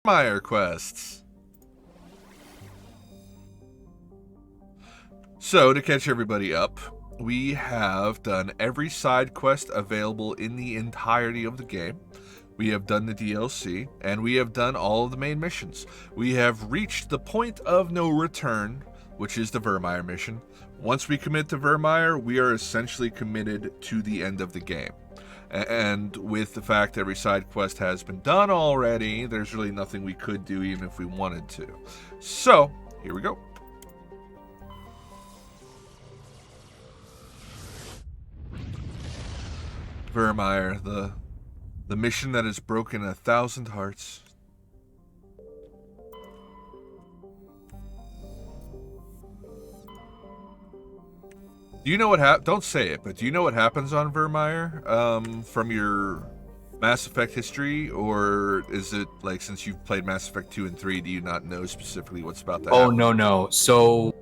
Meyer quests. So, to catch everybody up, we have done every side quest available in the entirety of the game. We have done the DLC, and we have done all of the main missions. We have reached the point of no return, which is the Vermeer mission. Once we commit to Vermeer, we are essentially committed to the end of the game. And with the fact every side quest has been done already, there's really nothing we could do even if we wanted to. So, here we go. Vermeer, the mission that has broken 1,000 hearts. Do you know what don't say it, but do you know what happens on Vermeer from your Mass Effect history, or is it like since you've played Mass Effect 2 and 3, do you not know specifically what's about to happen? Oh, no. So,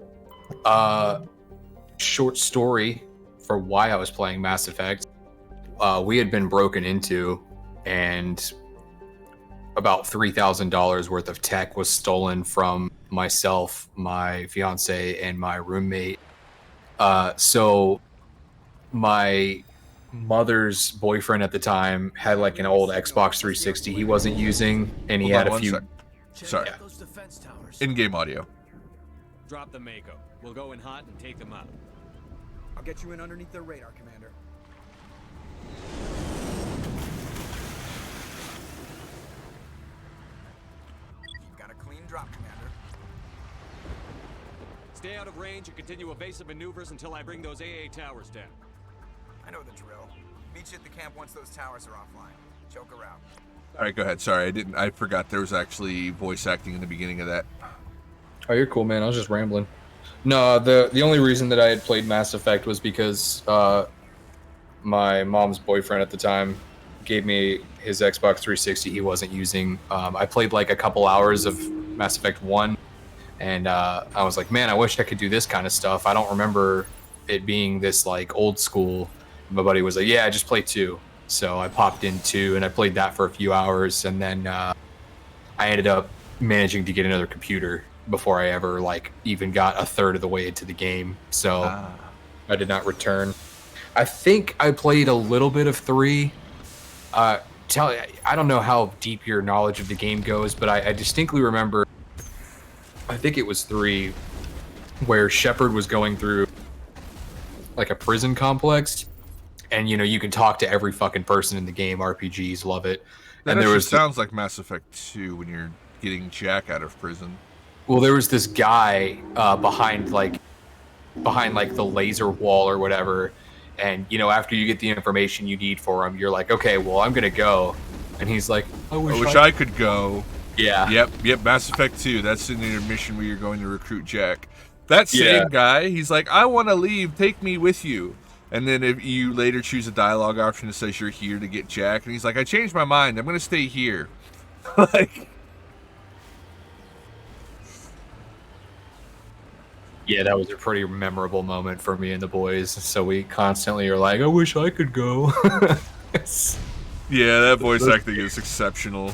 short story for why I was playing Mass Effect. We had been broken into, and about $3,000 worth of tech was stolen from myself, my fiance, and my roommate. So my mother's boyfriend at the time had like an old Xbox 360 he wasn't using, and he had a few. Sorry. In-game audio. Drop the Mako. We'll go in hot and take them out. I'll get you in underneath their radar, Commander. You've got a clean drop, Commander. Stay out of range and continue evasive maneuvers until I bring those AA towers down. I know the drill. Meet you at the camp once those towers are offline. Joke around. All right, go ahead. Sorry, I forgot there was actually voice acting in the beginning of that. Oh, you're cool, man. I was just rambling. No, the only reason that I had played Mass Effect was because my mom's boyfriend at the time gave me his Xbox 360 he wasn't using. I played like a couple hours of Mass Effect 1, and I was like, man, I wish I could do this kind of stuff. I don't remember it being this like old school. My buddy was like, yeah, I just play 2. So I popped in 2, and I played that for a few hours, and then I ended up managing to get another computer before I ever like even got a third of the way into the game. So I did not return. I think I played a little bit of 3. I don't know how deep your knowledge of the game goes, but I distinctly remember, I think it was 3, where Shepard was going through like a prison complex, and you can talk to every fucking person in the game. RPGs love it. That and there was sounds like Mass Effect 2 when you're getting Jack out of prison. Well, there was this guy behind the laser wall or whatever, and after you get the information you need for him, you're like, okay, well, I'm gonna go, and he's like, I wish I could go. Yeah. Yep. Mass Effect 2. That's in your mission where you're going to recruit Jack. That same guy, he's like, I want to leave. Take me with you. And then if you later choose a dialogue option that says you're here to get Jack, and he's like, I changed my mind. I'm gonna stay here. Like. Yeah, that was a pretty memorable moment for me and the boys. So we constantly are like, I wish I could go. Yeah, that voice acting is exceptional.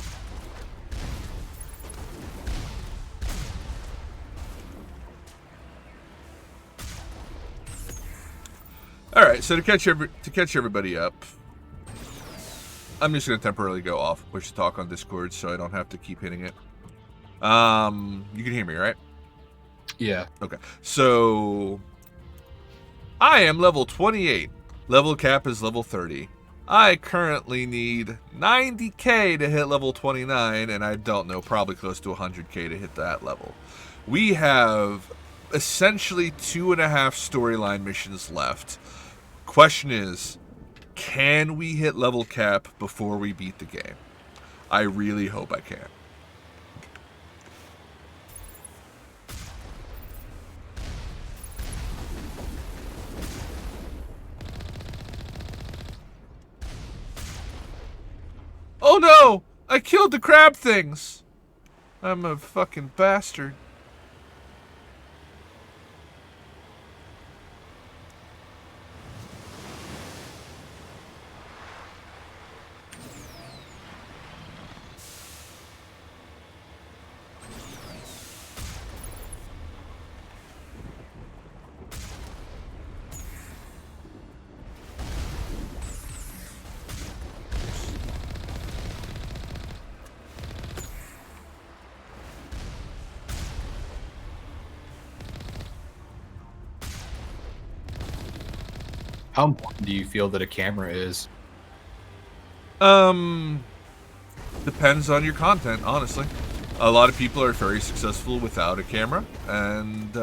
All right, so to catch everybody up, I'm just gonna temporarily go off push to talk on Discord so I don't have to keep hitting it. You can hear me, right? Yeah. Okay. So I am level 28. Level cap is level 30. I currently need 90k to hit level 29, and I don't know, probably close to 100k to hit that level. We have essentially 2.5 storyline missions left. Question is, can we hit level cap before we beat the game? I really hope I can. Oh no! I killed the crab things! I'm a fucking bastard. How important do you feel that a camera is? Depends on your content, honestly. A lot of people are very successful without a camera, and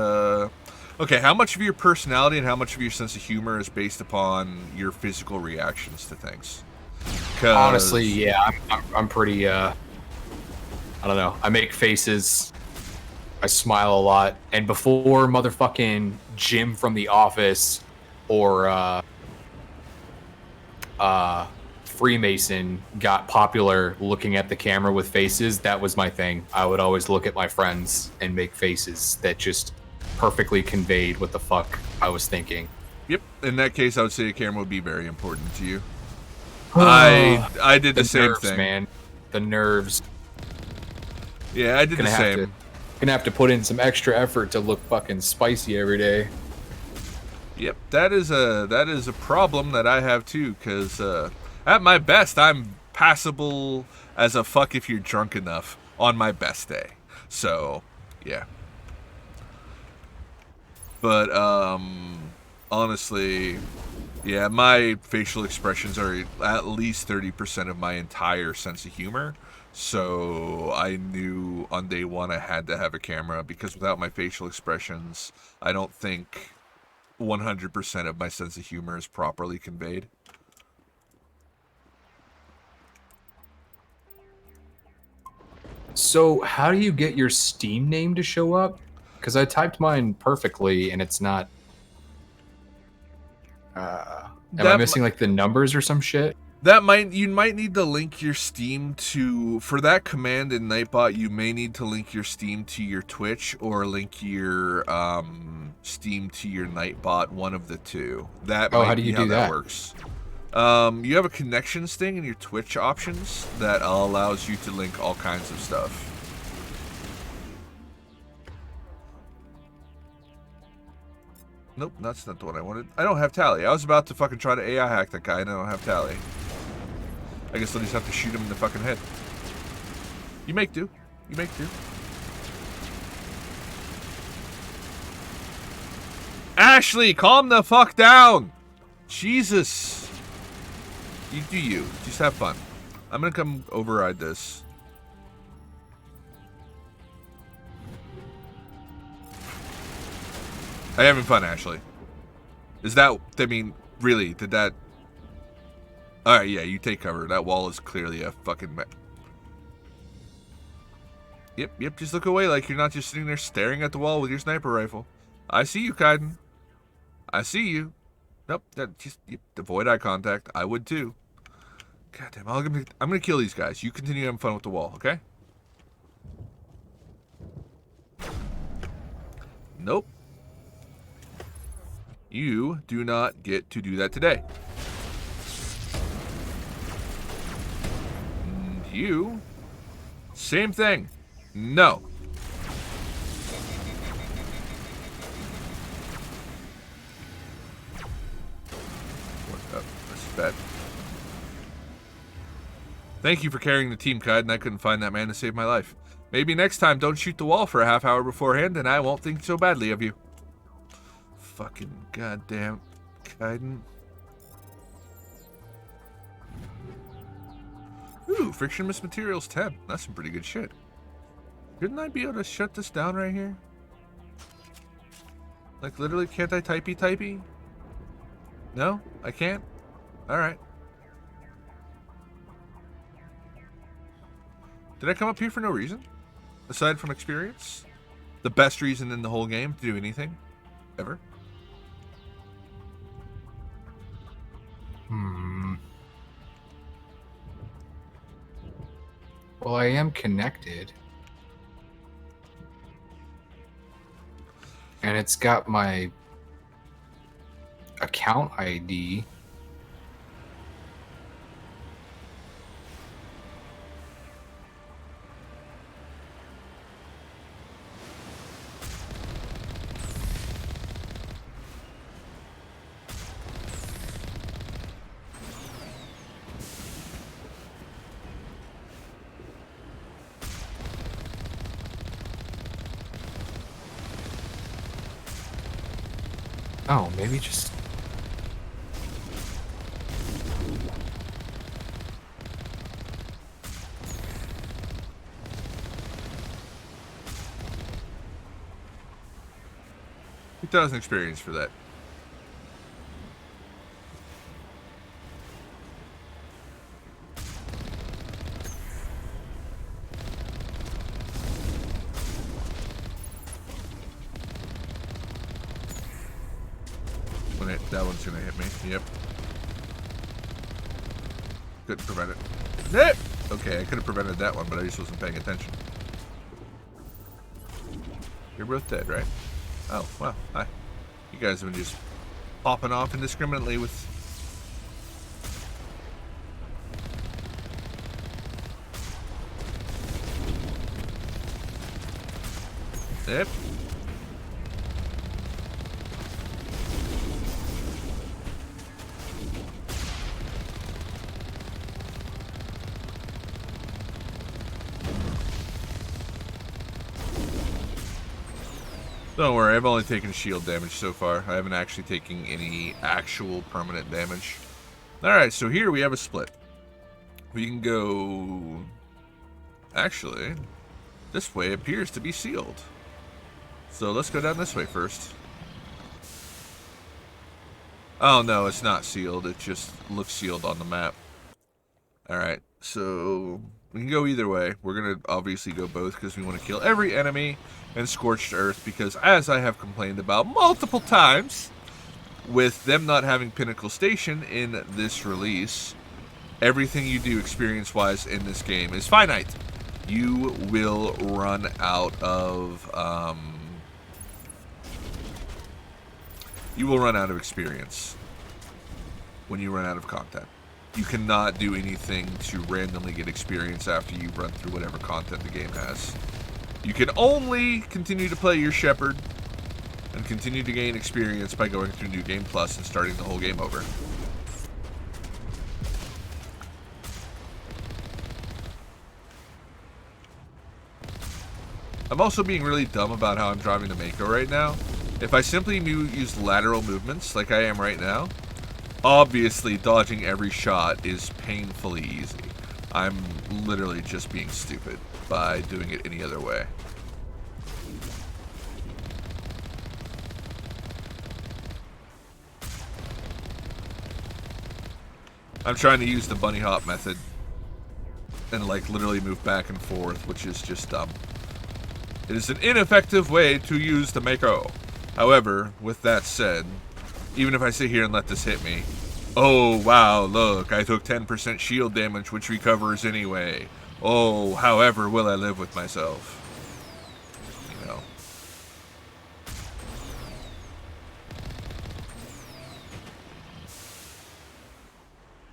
okay, how much of your personality and how much of your sense of humor is based upon your physical reactions to things? Honestly, Because yeah, I'm pretty. I don't know. I make faces. I smile a lot, and before motherfucking Jim from The Office or Freemason got popular looking at the camera with faces, that was my thing. I would always look at my friends and make faces that just perfectly conveyed what the fuck I was thinking. yep, in that case, I would say a camera would be very important to you. I did the The same nerves, thing. man. The nerves. Yeah, I did the same. Gonna have to put in some extra effort to look fucking spicy every day. Yep, that is a problem that I have too. Cause at my best, I'm passable as a fuck if you're drunk enough on my best day. So, yeah. But honestly, yeah, my facial expressions are at least 30% of my entire sense of humor. So I knew on day one I had to have a camera because without my facial expressions, I don't think 100% of my sense of humor is properly conveyed. So, how do you get your Steam name to show up? Because I typed mine perfectly and it's not. Am I That missing like the numbers or some shit? you might need to link your Steam to for that command in Nightbot. You may need to link your Steam to your Twitch or link your Steam to your Nightbot. One of the two. That Oh, how might do be you how do that that? works. You have a connections thing in your Twitch options that allows you to link all kinds of stuff. Nope, that's not the one I wanted. I don't have Tally. I was about to fucking try to AI hack that guy and I don't have Tally. I guess I'll just have to shoot him in the fucking head. You make do. You make do. Ashley, calm the fuck down! Jesus. You do you. Just have fun. I'm gonna come override this. I'm having fun, Ashley. Is that, I mean, really, did that... Alright, yeah, you take cover. That wall is clearly a fucking... Yep, just look away like you're not just sitting there staring at the wall with your sniper rifle. I see you, Kaiden. I see you. Nope, just avoid eye contact. I would too. Goddamn, I'm gonna kill these guys. You continue having fun with the wall, okay? Nope. You do not get to do that today. And you, same thing. No. What up? This is bad. Thank you for carrying the team, Kaiden. I couldn't find that man to save my life. Maybe next time don't shoot the wall for a half hour beforehand and I won't think so badly of you. Fucking goddamn Kaiden. Ooh, frictionless materials 10. That's some pretty good shit. Couldn't I be able to shut this down right here? Like, literally, can't I typey? No? I can't? Alright. Did I come up here for no reason? Aside from experience? The best reason in the whole game to do anything? Ever? Well, I am connected. And it's got my account ID. Oh, maybe just... 2,000 experience for that. That one's gonna hit me. Yep. Couldn't prevent it. Eh! Okay, I could have prevented that one, but I just wasn't paying attention. You're both dead, right? Oh, well, hi. You guys have been just popping off indiscriminately with... Yep. Don't worry, I've only taken shield damage so far. I haven't actually taken any actual permanent damage. Alright, so here we have a split. We can go... Actually, this way appears to be sealed. So let's go down this way first. Oh no, it's not sealed. It just looks sealed on the map. Alright, so we can go either way. We're going to obviously go both because we want to kill every enemy and Scorched Earth because, as I have complained about multiple times, with them not having Pinnacle Station in this release, everything you do experience-wise in this game is finite. You will run out of... you will run out of experience when you run out of content. You cannot do anything to randomly get experience after you run through whatever content the game has. You can only continue to play your Shepherd and continue to gain experience by going through New Game Plus and starting the whole game over. I'm also being really dumb about how I'm driving the Mako right now. If I simply use lateral movements like I am right now, obviously dodging every shot is painfully easy. I'm literally just being stupid by doing it any other way. I'm trying to use the bunny hop method and like literally move back and forth, which is just dumb. It is an ineffective way to use the Mako. However, with that said, even if I sit here and let this hit me, oh wow, look, I took 10% shield damage, which recovers anyway. Oh, however will I live with myself? You know.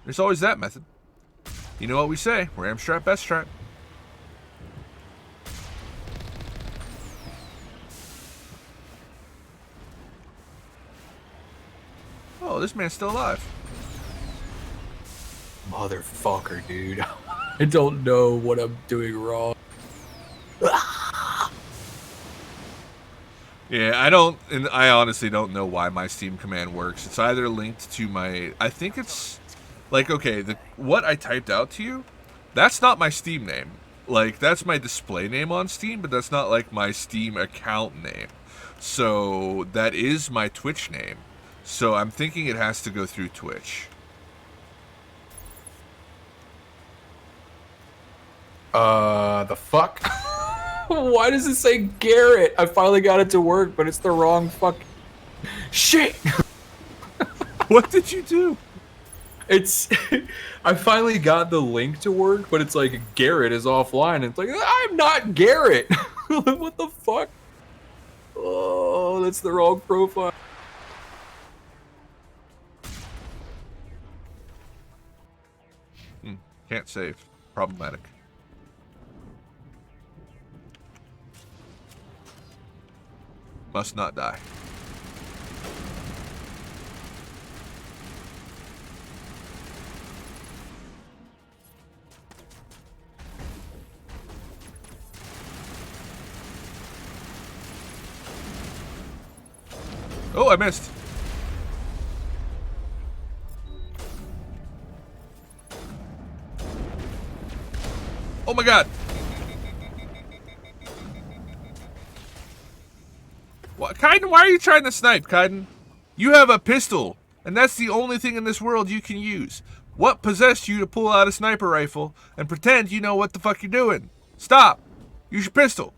There's always that method. You know what we say, ram strap, best strap. Oh, this man's still alive. Motherfucker, dude. I don't know what I'm doing wrong. Yeah, I honestly don't know why my Steam command works. It's either linked to my, I think it's, like, okay, what I typed out to you, that's not my Steam name. Like, that's my display name on Steam, but that's not, like, my Steam account name. So, that is my Twitch name. So, I'm thinking it has to go through Twitch. The fuck? Why does it say Garrett? I finally got it to work, but it's the wrong fuck. Shit! What did you do? It's... I finally got the link to work, but it's like Garrett is offline. It's like, I'm not Garrett! What the fuck? Oh, that's the wrong profile. Can't save. Problematic. Must not die. Oh, I missed. Oh my god. What, Kaiden, why are you trying to snipe, Kaiden? You have a pistol, and that's the only thing in this world you can use. What possessed you to pull out a sniper rifle and pretend you know what the fuck you're doing? Stop. Use your pistol.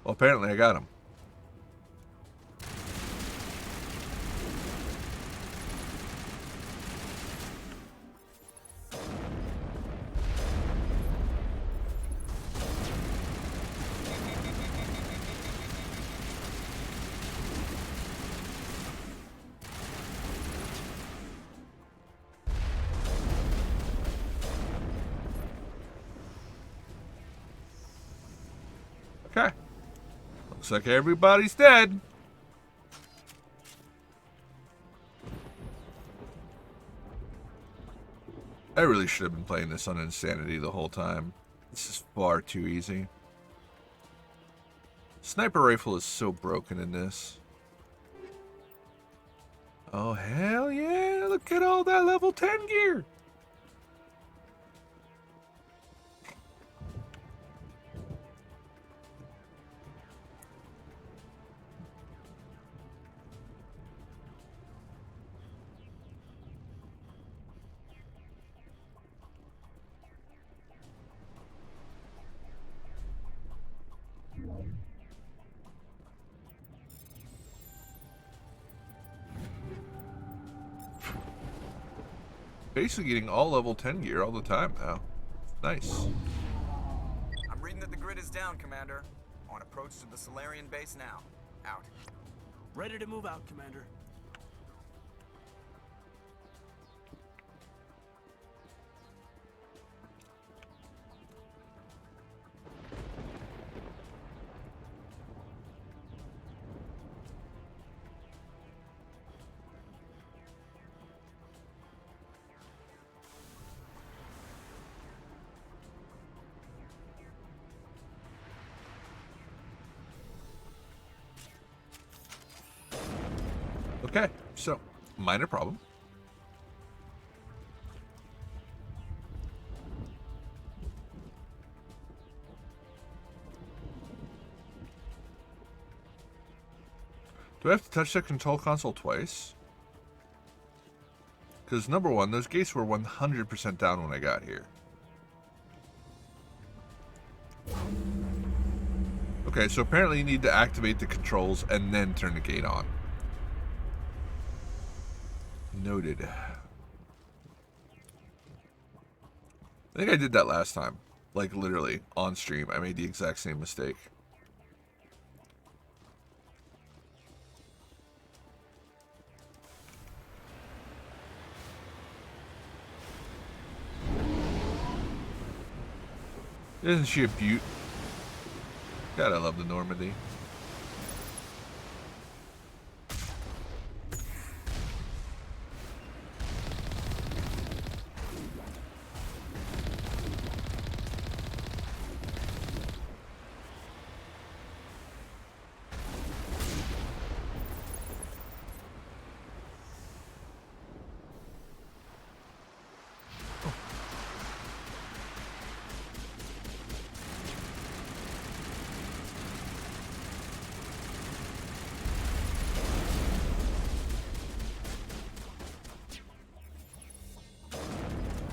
Well, apparently I got him. Okay. Looks like everybody's dead. I really should have been playing this on Insanity the whole time. This is far too easy. Sniper rifle is so broken in this. Oh, hell yeah. Look at all that level 10 gear. Basically getting all level 10 gear all the time now. Nice. I'm reading that the grid is down, Commander. On approach to the Solarian base now. Out. Ready to move out, Commander. Okay, so minor problem. Do I have to touch the control console twice? Because number one, those gates were 100% down when I got here. Okay, so apparently you need to activate the controls and then turn the gate on. Noted. I think I did that last time. Like, literally, on stream. I made the exact same mistake. Isn't she a beaut? God, I love the Normandy.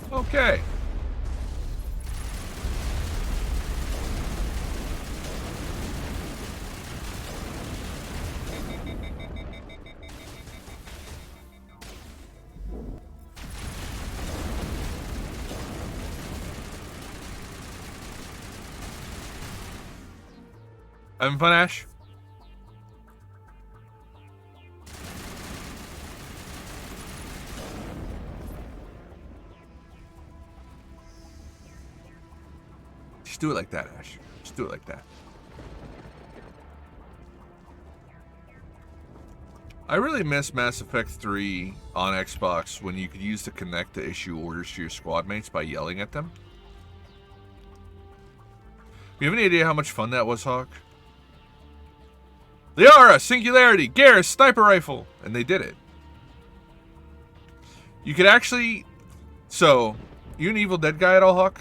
Okay. Having fun, Ash? Just do it like that, Ash. Just do it like that. I really miss Mass Effect 3 on Xbox when you could use the Kinect to issue orders to your squad mates by yelling at them. You have any idea how much fun that was, Hawk? Liara, Singularity, Garrus, Sniper Rifle! And they did it. You could actually... So, you an Evil Dead guy at all, Hawk?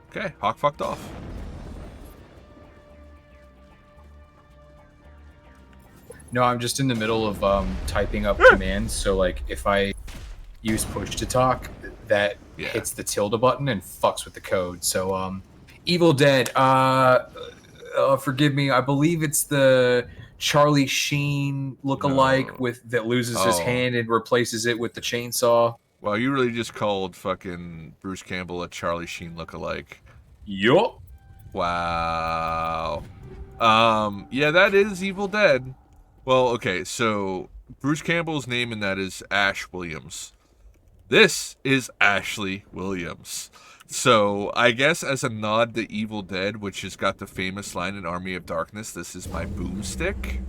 Okay, Hawk fucked off. No, I'm just in the middle of typing up commands. So like, if I use push to talk, that hits the tilde button and fucks with the code. So Evil Dead. Forgive me. I believe it's the Charlie Sheen look-alike with that loses his hand and replaces it with the chainsaw. Wow, you really just called fucking Bruce Campbell a Charlie Sheen look-alike. Yup. Wow. Yeah, that is Evil Dead. Well, okay, so Bruce Campbell's name in that is Ash Williams. This is Ashley Williams. So, I guess as a nod to Evil Dead, which has got the famous line in Army of Darkness, this is my boomstick.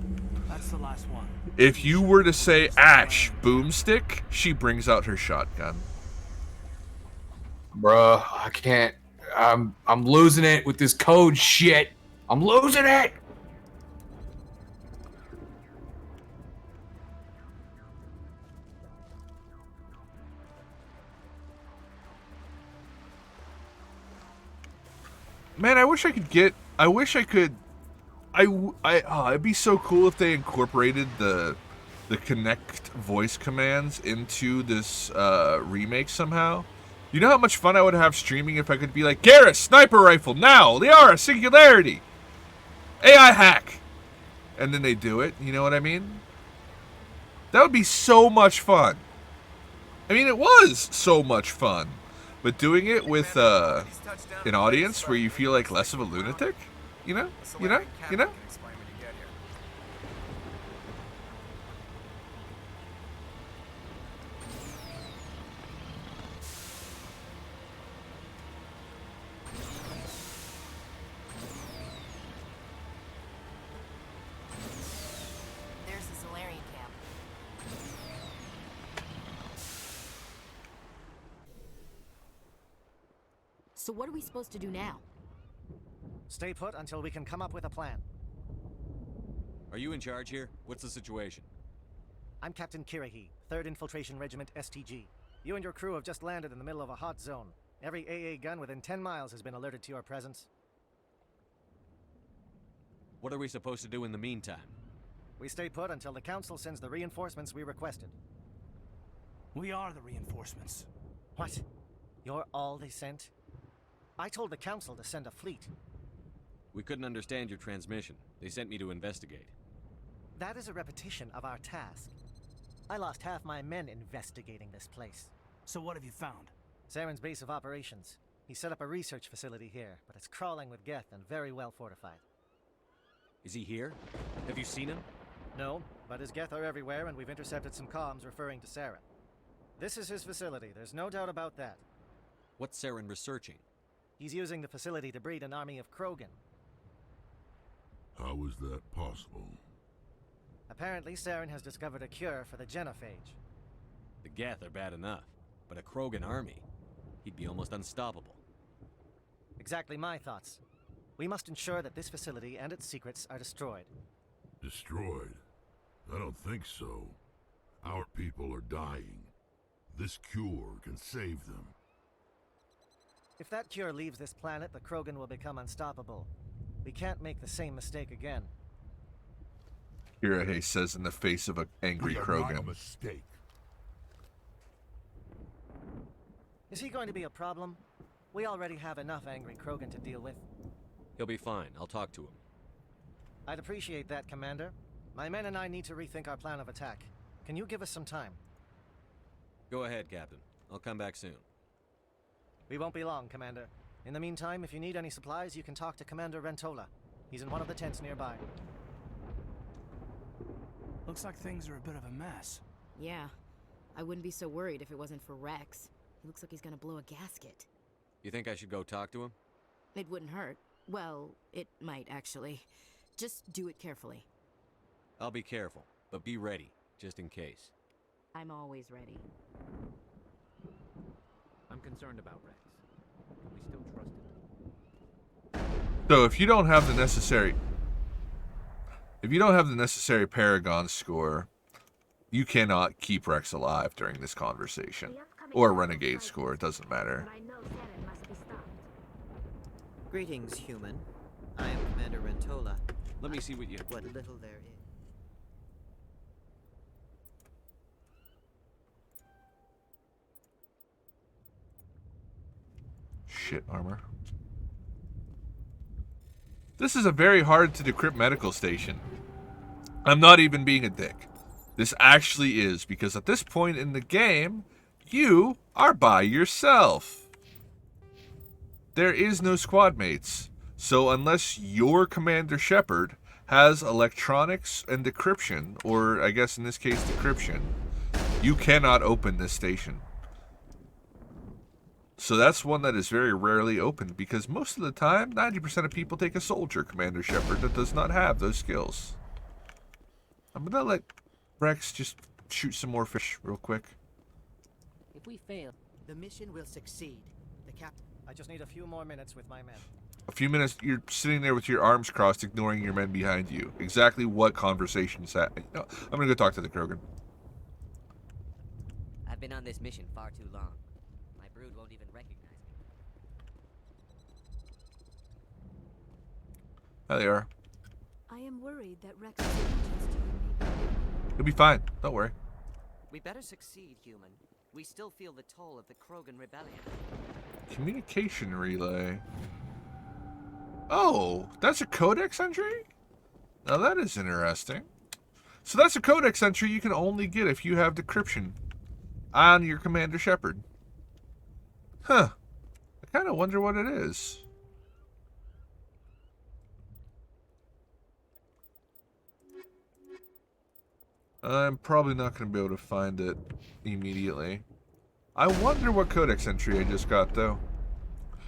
That's the last one. If you were to say Ash boomstick, she brings out her shotgun. Bruh, I can't. I'm losing it with this code shit. I'm losing it. Man, I wish I could get... I wish I could... it'd be so cool if they incorporated the Connect voice commands into this remake somehow. You know how much fun I would have streaming if I could be like, Garrus, sniper rifle, now, Liara, singularity, AI hack. And then they do it, you know what I mean? That would be so much fun. I mean, it was so much fun. But doing it with an audience where you feel like less of a lunatic, you know? There's the Solarian camp. So what are we supposed to do now? Stay put until we can come up with a plan. Are you in charge here? What's the situation? I'm Captain Kirahi, 3rd Infiltration Regiment STG. You and your crew have just landed in the middle of a hot zone. Every AA gun within 10 miles has been alerted to your presence. What are we supposed to do in the meantime? We stay put until the Council sends the reinforcements we requested. We are the reinforcements. What? You're all they sent? I told the Council to send a fleet. We couldn't understand your transmission. They sent me to investigate. That is a repetition of our task. I lost half my men investigating this place. So what have you found? Saren's base of operations. He set up a research facility here, but it's crawling with Geth and very well fortified. Is he here? Have you seen him? No, but his Geth are everywhere and we've intercepted some comms referring to Saren. This is his facility, there's no doubt about that. What's Saren researching? He's using the facility to breed an army of Krogan. How is that possible? Apparently, Saren has discovered a cure for the genophage. The Geth are bad enough, but a Krogan army? He'd be almost unstoppable. Exactly my thoughts. We must ensure that this facility and its secrets are destroyed. Destroyed? I don't think so. Our people are dying. This cure can save them. If that cure leaves this planet, the Krogan will become unstoppable. We can't make the same mistake again. Kirahe says in the face of an angry Krogan. Not a mistake. Is he going to be a problem? We already have enough angry Krogan to deal with. He'll be fine. I'll talk to him. I'd appreciate that, Commander. My men and I need to rethink our plan of attack. Can you give us some time? Go ahead, Captain. I'll come back soon. We won't be long, Commander. In the meantime, if you need any supplies, you can talk to Commander Rentola. He's in one of the tents nearby. Looks like things are a bit of a mess. Yeah. I wouldn't be so worried if it wasn't for Rex. He looks like he's gonna blow a gasket. You think I should go talk to him? It wouldn't hurt. Well, it might actually. Just do it carefully. I'll be careful, but be ready, just in case. I'm always ready. I'm concerned about Rex. Can we still trust him? So if you don't have the necessary Paragon score, You cannot keep Rex alive during this conversation. Or Renegade score, it doesn't matter. Greetings, human. I am Commander Rentola. Let me see what you... What little there is. Shit armor. This is a very hard to decrypt medical station. I'm not even being a dick. This actually is, because at this point in the game, you are by yourself. There is no squad mates. So unless your Commander Shepard has electronics and decryption, or I guess in this case decryption, you cannot open this station. So that's one that is very rarely opened, because most of the time, 90% of people take a soldier Commander Shepard that does not have those skills. I'm gonna let Rex just shoot some more fish real quick. If we fail, the mission will succeed. The cap. I just need a few more minutes with my men. A few minutes, you're sitting there with your arms crossed, ignoring your men behind you. Exactly what conversation is that? No, I'm gonna go talk to the Krogan. I've been on this mission far too long. My brood won't even recognize me. There they are. I am worried that Rex's allegiance to you may be... You'll be fine. Don't worry. We better succeed, human. We still feel the toll of the Krogan rebellion. Communication relay. Oh, that's a codex entry? Now that is interesting. So that's a codex entry you can only get if you have decryption on your Commander Shepard. Huh. I kind of wonder what it is. I'm probably not going to be able to find it immediately. I wonder what codex entry I just got, though.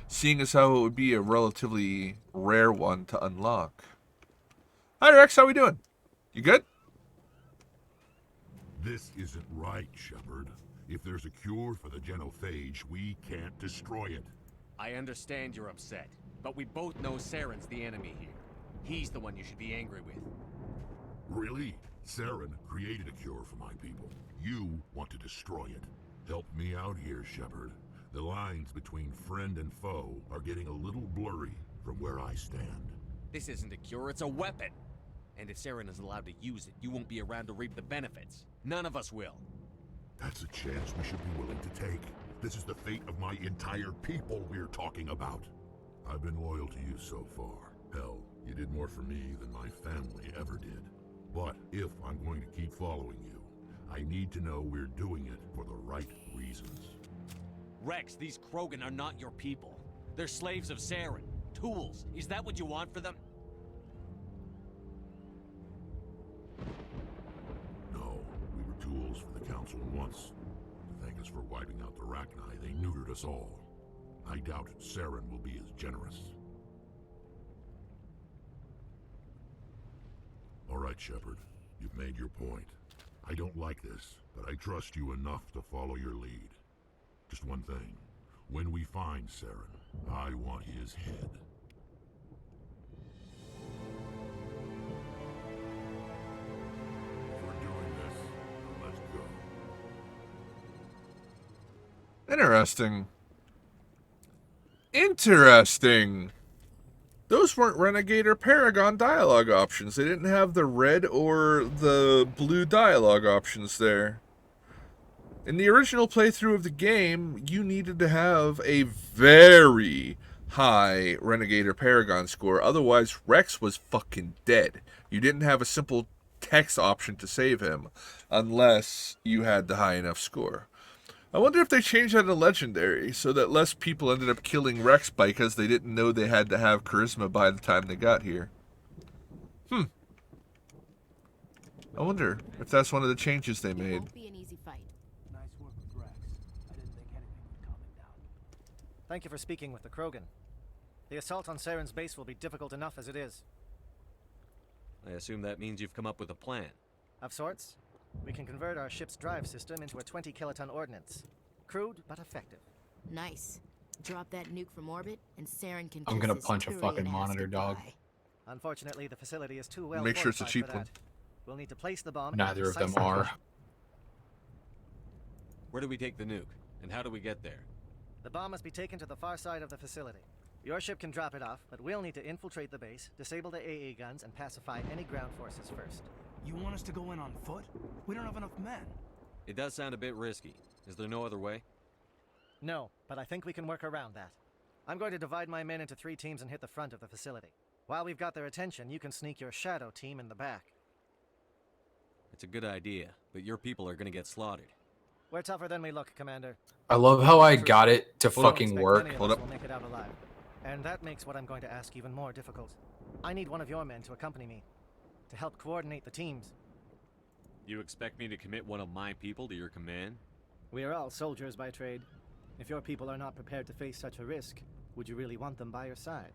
Seeing as how it would be a relatively rare one to unlock. Hi, Rex. How we doing? You good? This isn't right, Shepard. If there's a cure for the genophage, we can't destroy it. I understand you're upset, but we both know Saren's the enemy here. He's the one you should be angry with. Really? Saren created a cure for my people. You want to destroy it. Help me out here, Shepard. The lines between friend and foe are getting a little blurry from where I stand. This isn't a cure, it's a weapon. And if Saren is allowed to use it, you won't be around to reap the benefits. None of us will. That's a chance we should be willing to take. This is the fate of my entire people we're talking about. I've been loyal to you so far. Hell, you did more for me than my family ever did. But if I'm going to keep following you, I need to know we're doing it for the right reasons. Rex, these Krogan are not your people. They're slaves of Saren. Tools. Is that what you want for them? No, we were tools for the Council once. To thank us for wiping out the Rachni, they neutered us all. I doubt Saren will be as generous. All right, Shepard. You've made your point. I don't like this, but I trust you enough to follow your lead. Just one thing. When we find Saren, I want his head. If we're doing this, let's go. Interesting. Interesting. Those weren't Renegade or Paragon dialogue options. They didn't have the red or the blue dialogue options there. In the original playthrough of the game, you needed to have a very high Renegade or Paragon score. Otherwise, Rex was fucking dead. You didn't have a simple text option to save him unless you had the high enough score. I wonder if they changed that in Legendary so that less people ended up killing Rex because they didn't know they had to have charisma by the time they got here. I wonder if that's one of the changes they made. It won't be an easy fight. Nice work with Rex. I didn't think anything would calm him down. Thank you for speaking with the Krogan. The assault on Saren's base will be difficult enough as it is. I assume that means you've come up with a plan. Of sorts, we can convert our ship's drive system into a 20-kiloton ordnance. Crude, but effective. Nice. Drop that nuke from orbit, and Saren can I'm kiss gonna his punch a Turian fucking ass monitor, dog. goodbye. Unfortunately, the facility is too well Make sure it's a fortified cheap for that. one. We'll need to place the bomb. Neither of them precisely are. where- Where do we take the nuke? And how do we get there? The bomb must be taken to the far side of the facility. Your ship can drop it off, but we'll need to infiltrate the base, disable the AA guns, and pacify any ground forces first. You want us to go in on foot? We don't have enough men. It does sound a bit risky. Is there no other way? No, but I think we can work around that. I'm going to divide my men into 3 teams and hit the front of the facility. While we've got their attention, you can sneak your shadow team in the back. It's a good idea, but your people are gonna get slaughtered. We're tougher than we look, Commander. I love how I got it to Don't fucking expect work. any of Hold us up. will make it out alive. And that makes what I'm going to ask even more difficult. I need one of your men to accompany me, to help coordinate the teams. You expect me to commit one of my people to your command? We are all soldiers by trade. If your people are not prepared to face such a risk, would you really want them by your side?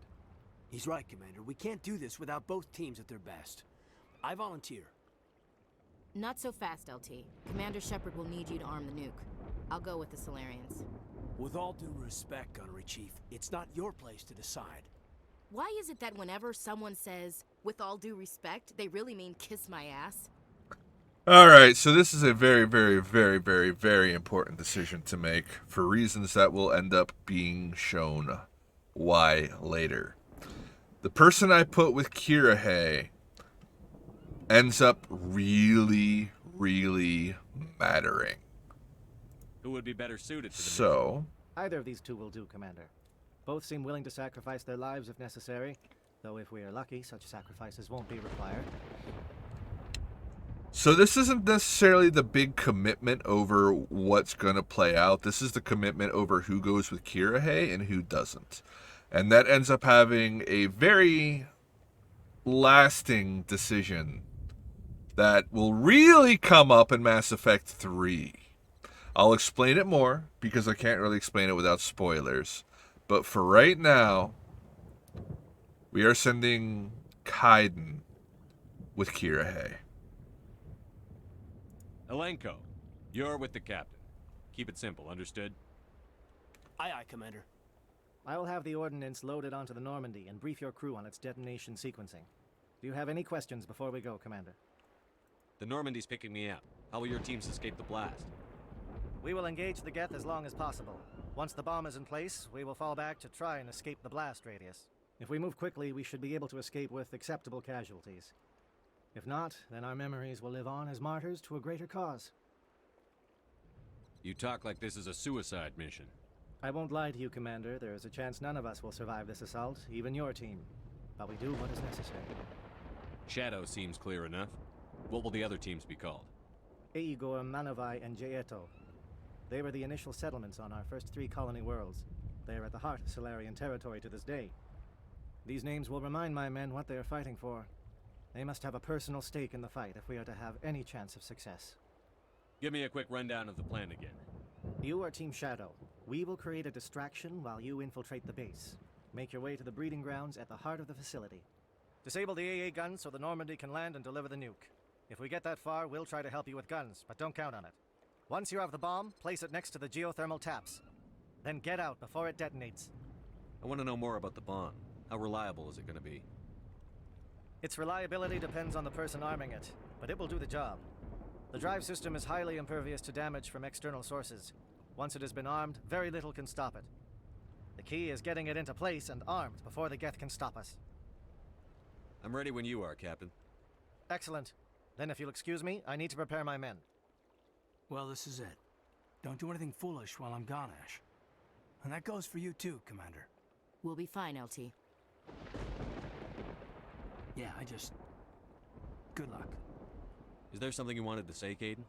He's right, Commander. We can't do this without both teams at their best. I volunteer. Not so fast, LT. Commander Shepard will need you to arm the nuke. I'll go with the Solarians. With all due respect, Gunnery Chief, it's not your place to decide. Why is it that whenever someone says, with all due respect, they really mean kiss my ass? All right, so this is a very, very, very, very, very important decision to make for reasons that will end up being shown why later. The person I put with Kirihei ends up really, really mattering. Who would be better suited to the mission? So, Either of these 2 will do, Commander. Both seem willing to sacrifice their lives if necessary, though if we are lucky, such sacrifices won't be required. So this isn't necessarily the big commitment over what's going to play out. This is the commitment over who goes with Kirihei and who doesn't. And that ends up having a very lasting decision that will really come up in Mass Effect 3. I'll explain it more because I can't really explain it without spoilers. But for right now, we are sending Kaiden with Kirihei. Elenko, you're with the captain. Keep it simple, understood? Aye, aye, Commander. I will have the ordnance loaded onto the Normandy and brief your crew on its detonation sequencing. Do you have any questions before we go, Commander? The Normandy's picking me up. How will your teams escape the blast? We will engage the Geth as long as possible. Once the bomb is in place, we will fall back to try and escape the blast radius. If we move quickly, we should be able to escape with acceptable casualties. If not, then our memories will live on as martyrs to a greater cause. You talk like this is a suicide mission. I won't lie to you, Commander. There is a chance none of us will survive this assault, even your team. But we do what is necessary. Shadow seems clear enough. What will the other teams be called? Igor, Manovai, and Jaeto. They were the initial settlements on our first 3 colony worlds. They are at the heart of Solarian territory to this day. These names will remind my men what they are fighting for. They must have a personal stake in the fight if we are to have any chance of success. Give me a quick rundown of the plan again. You are Team Shadow. We will create a distraction while you infiltrate the base. Make your way to the breeding grounds at the heart of the facility. Disable the AA guns so the Normandy can land and deliver the nuke. If we get that far, we'll try to help you with guns, but don't count on it. Once you have the bomb, place it next to the geothermal taps. Then get out before it detonates. I want to know more about the bomb. How reliable is it going to be? Its reliability depends on the person arming it, but it will do the job. The drive system is highly impervious to damage from external sources. Once it has been armed, very little can stop it. The key is getting it into place and armed before the Geth can stop us. I'm ready when you are, Captain. Excellent. Then if you'll excuse me, I need to prepare my men. Well, this is it. Don't do anything foolish while I'm gone, Ash. And that goes for you too, Commander. We'll be fine, LT. Yeah, good luck. Is there something you wanted to say, Caden?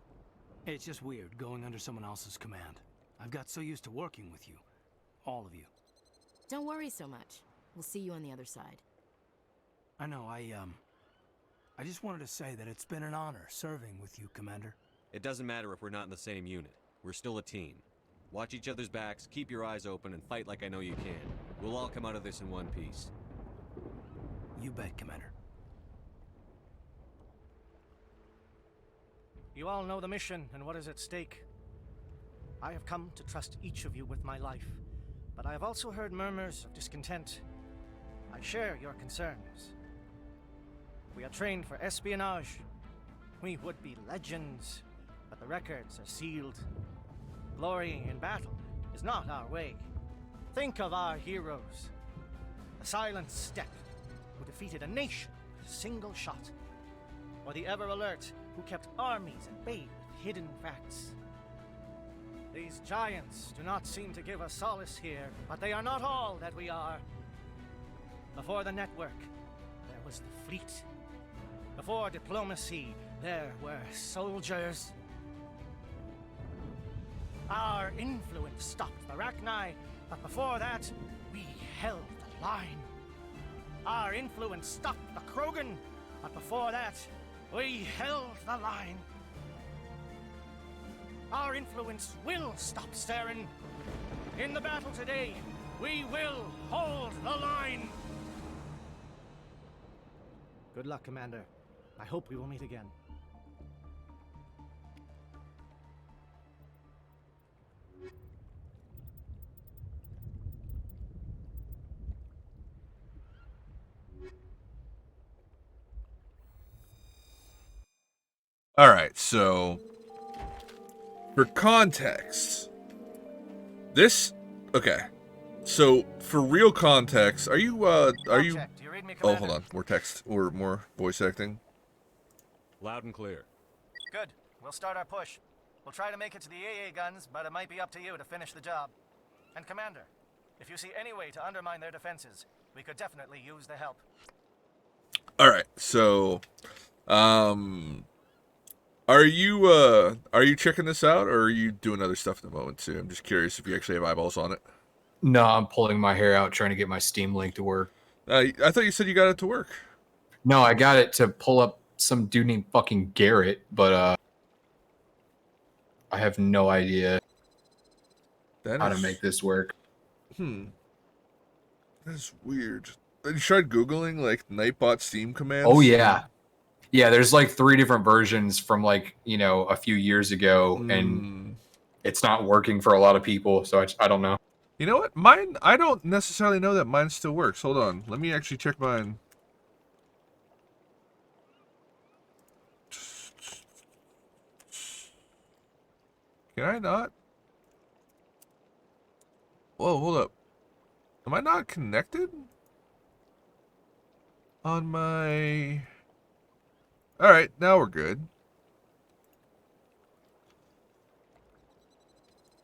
It's just weird going under someone else's command. I've got so used to working with you. All of you. Don't worry so much. We'll see you on the other side. I know, I just wanted to say that it's been an honor serving with you, Commander. It doesn't matter if we're not in the same unit. We're still a team. Watch each other's backs, keep your eyes open, and fight like I know you can. We'll all come out of this in one piece. You bet, Commander. You all know the mission and what is at stake. I have come to trust each of you with my life, but I have also heard murmurs of discontent. I share your concerns. We are trained for espionage. We would be legends, but the records are sealed. Glory in battle is not our way. Think of our heroes. The silent steppe who defeated a nation with a single shot. Or the ever-alert who kept armies at bay with hidden facts. These giants do not seem to give us solace here, but they are not all that we are. Before the network, there was the fleet. Before diplomacy, there were soldiers. Our influence stopped the Rachni, but before that, we held the line. Our influence stopped the Krogan, but before that, we held the line. Our influence will stop Saren. In the battle today, we will hold the line. Good luck, Commander. I hope we will meet again. All right, so for context, okay. So for real context, are you Do you read me, Oh, Commander? hold on. More text or more voice acting. Loud and clear. Good. We'll start our push. We'll try to make it to the AA guns, but it might be up to you to finish the job. And Commander, if you see any way to undermine their defenses, we could definitely use the help. All right. So are you checking this out, or are you doing other stuff at the moment too? I'm just curious if you actually have eyeballs on it. No, I'm pulling my hair out trying to get my Steam Link to work. I thought you said you got it to work. No, I got it to pull up some dude named fucking Garrett, but I have no idea how to make this work. That's weird. You tried Googling like Nightbot Steam commands? Oh yeah. Yeah, there's like 3 different versions from like, a few years ago, and it's not working for a lot of people, so I don't know. You know what? Mine, I don't necessarily know that mine still works. Hold on. Let me actually check mine. Can I not? Whoa, hold up. Am I not connected? On my... Alright, now we're good.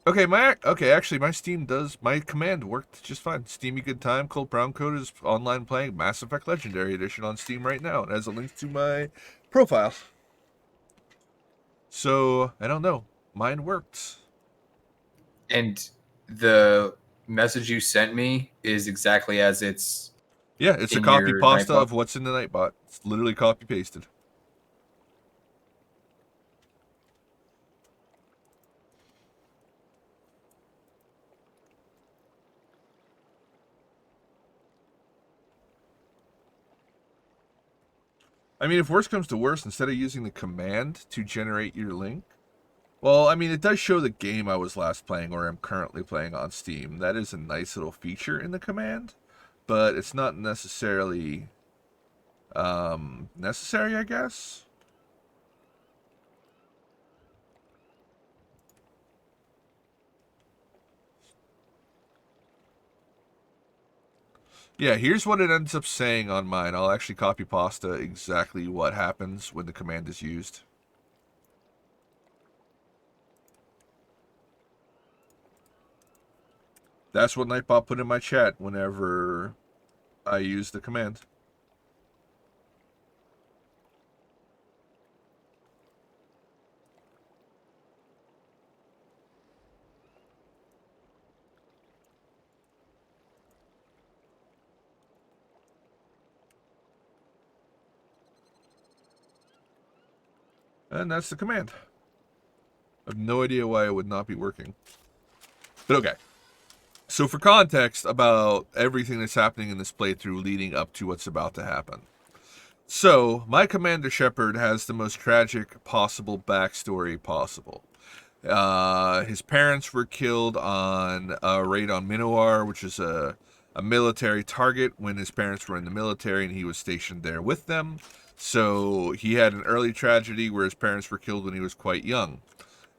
Okay, actually, my Steam my command worked just fine. Steamy Good Time, Cold Brown Code is online playing Mass Effect Legendary Edition on Steam right now. It has a link to my profile. So, I don't know. Mine worked. And the message you sent me is exactly as it's... Yeah, it's a copy pasta of what's in the Nightbot. It's literally copy pasted. I mean, if worse comes to worse, instead of using the command to generate your link, well, I mean, it does show the game I was last playing or am currently playing on Steam. That is a nice little feature in the command, but it's not necessarily necessary, I guess. Yeah, here's what it ends up saying on mine. I'll actually copy pasta exactly what happens when the command is used. That's what Nightbot put in my chat whenever I use the command. And that's the command. I have no idea why it would not be working. But okay. So for context about everything that's happening in this playthrough leading up to what's about to happen. So, my Commander Shepard has the most tragic possible backstory possible. His parents were killed on a raid on Minoar, which is a military target when his parents were in the military and he was stationed there with them. So he had an early tragedy where his parents were killed when he was quite young.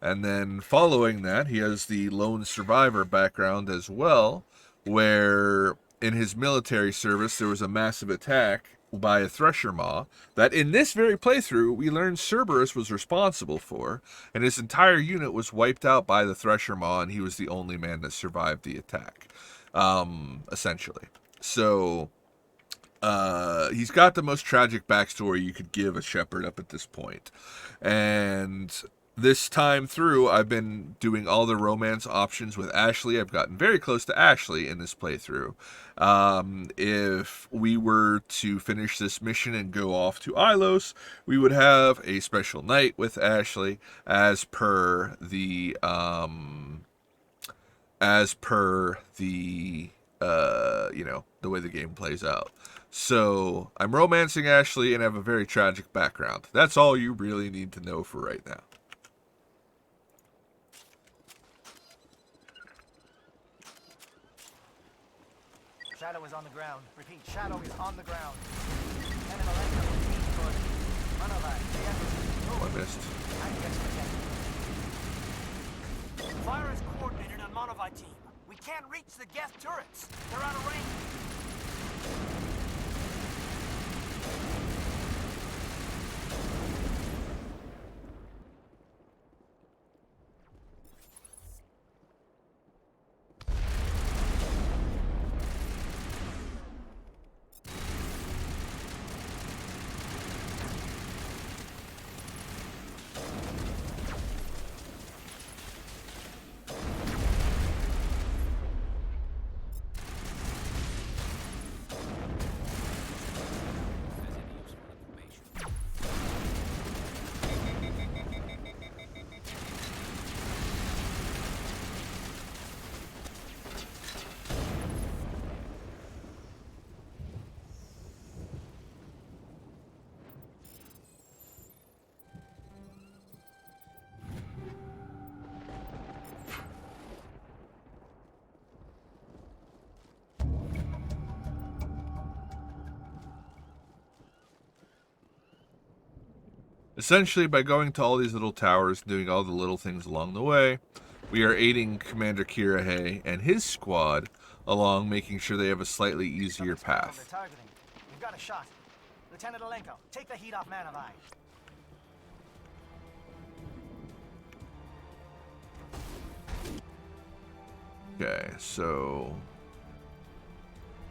And then following that, he has the lone survivor background as well, where in his military service there was a massive attack by a Thresher Maw that in this very playthrough we learned Cerberus was responsible for, and his entire unit was wiped out by the Thresher Maw, and he was the only man that survived the attack, essentially. So he's got the most tragic backstory you could give a Shepherd up at this point. And this time through, I've been doing all the romance options with Ashley. I've gotten very close to Ashley in this playthrough. If we were to finish this mission and go off to Ilos, we would have a special night with Ashley as per the the way the game plays out. So I'm romancing Ashley and have a very tragic background. That's all you really need to know for right now. Shadow is on the ground. Repeat, Shadow is on the ground. Enemy Electro is leaning toward Monovac. Oh, I missed. Fire is coordinated on Monovite team. We can't reach the Geth turrets. They're out of range. Essentially, by going to all these little towers and doing all the little things along the way, we are aiding Commander Kirahe and his squad along, making sure they have a slightly easier path. Targeting. We've got a shot. Lieutenant Alenko, take the heat off Manavai. Okay, so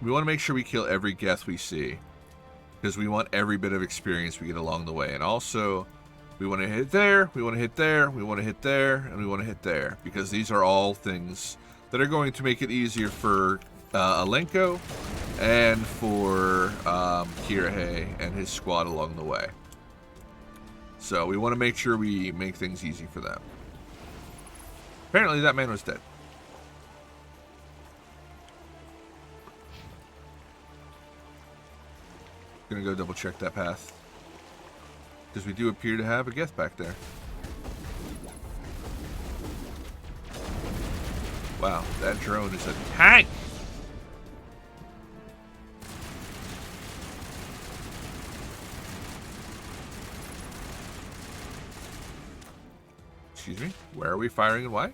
we want to make sure we kill every Geth we see, because we want every bit of experience we get along the way. And also, we want to hit there, we want to hit there, we want to hit there, and we want to hit there, because these are all things that are going to make it easier for Alenko and for Kirahe and his squad along the way. So we want to make sure we make things easy for them. Apparently that man was dead. Gonna go double check that path, because we do appear to have a Geth back there. Wow, that drone is a tank! Excuse me? Where are we firing and why?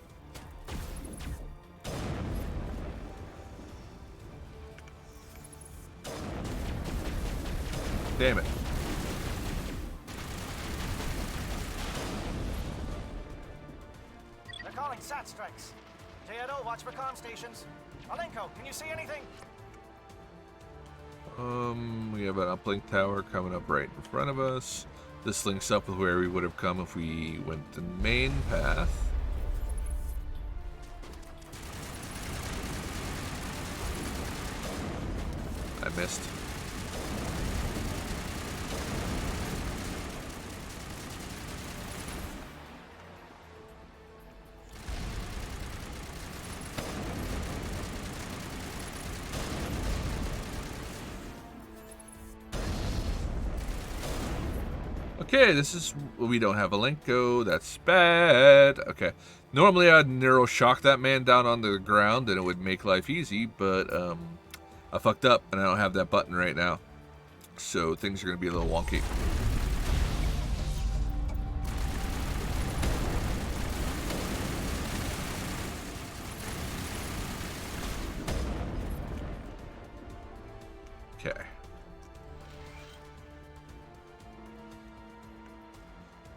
Damn it. They're calling SAT strikes. JNO, watch for comm stations. Alenko, can you see anything? We have an uplink tower coming up right in front of us. This links up with where we would have come if we went the main path. I missed. Okay, we don't have a Alenko, that's bad. Okay, normally I'd neural shock that man down on the ground and it would make life easy, but I fucked up and I don't have that button right now. So things are gonna be a little wonky.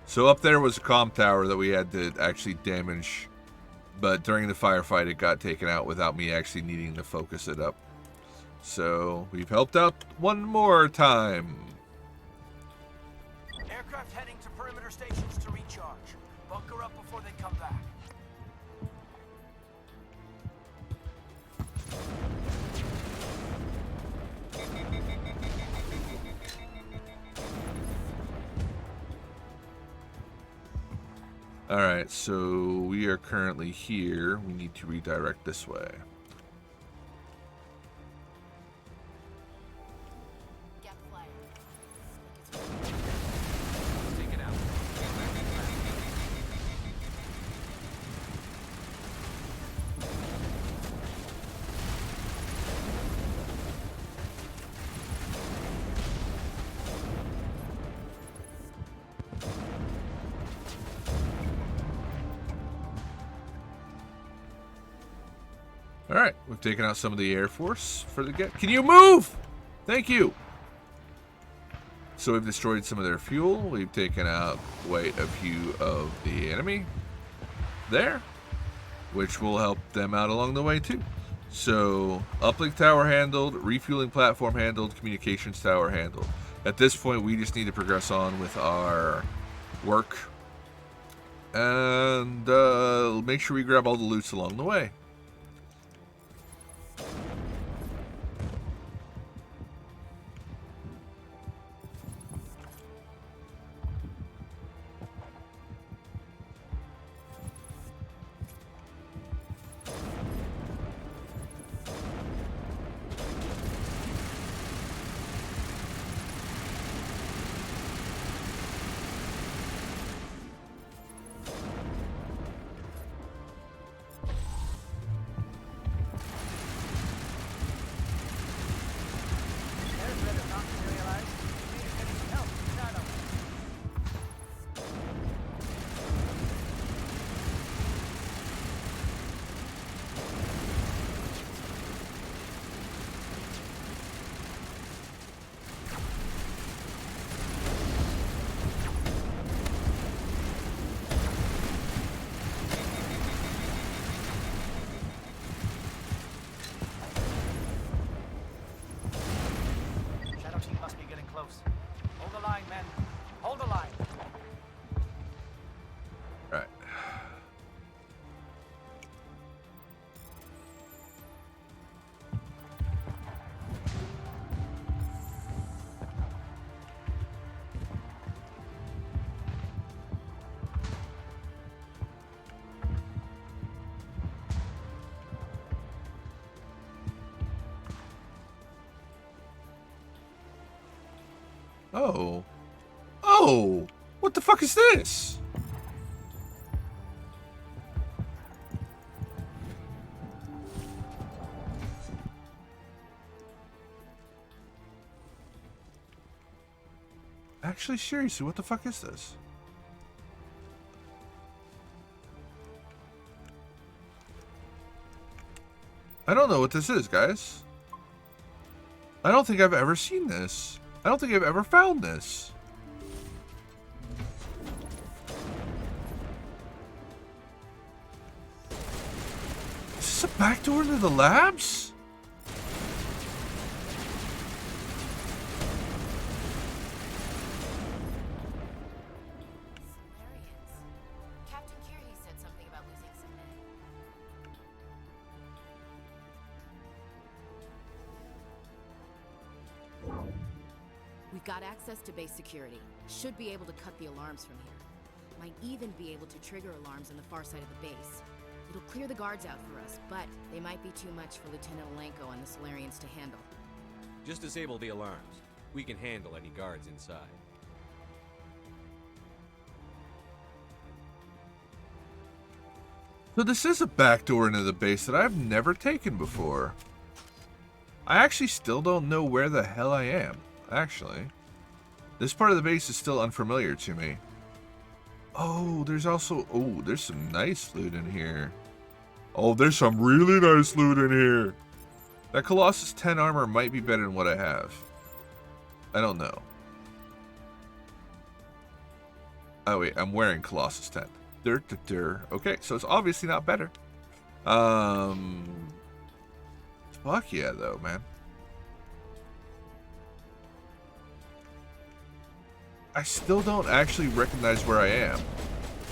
So up there was a comm tower that we had to actually damage, but during the firefight it got taken out without me actually needing to focus it up. So we've helped out one more time. Aircraft heading to perimeter stations to recharge. Bunker up before they come back. Alright, so we are currently here. We need to redirect this way. Gap flyer. Take it out. Alright, we've taken out some of the Air Force for the get. Can you move? Thank you. So we've destroyed some of their fuel. We've taken out quite a few of the enemy there, which will help them out along the way too. So uplink tower handled, refueling platform handled, communications tower handled. At this point, we just need to progress on with our work and make sure we grab all the loots along the way. There's better not materialized. We need to get some help. Shadow. Shadow team must be getting close. Hold the line, men. Hold the line. Right. Oh. Oh! What the fuck is this? Actually, seriously, what the fuck is this? I don't know what this is, guys. I don't think I've ever seen this. I don't think I've ever found this. Is this a backdoor into the labs? Solarians. Captain Kirby said something about losing some men. We've got access to base security. Should be able to cut the alarms from here. Might even be able to trigger alarms on the far side of the base. It'll clear the guards out for us, but they might be too much for Lieutenant Alenko and the Solarians to handle. Just disable the alarms. We can handle any guards inside. So this is a backdoor into the base that I've never taken before. I actually still don't know where the hell I am, actually. This part of the base is still unfamiliar to me. Oh, there's also... Oh, there's some nice loot in here. Oh, there's some really nice loot in here. That Colossus 10 armor might be better than what I have. I don't know. Oh wait, I'm wearing Colossus 10. Okay, so it's obviously not better. Fuck yeah, though, man. I still don't actually recognize where I am.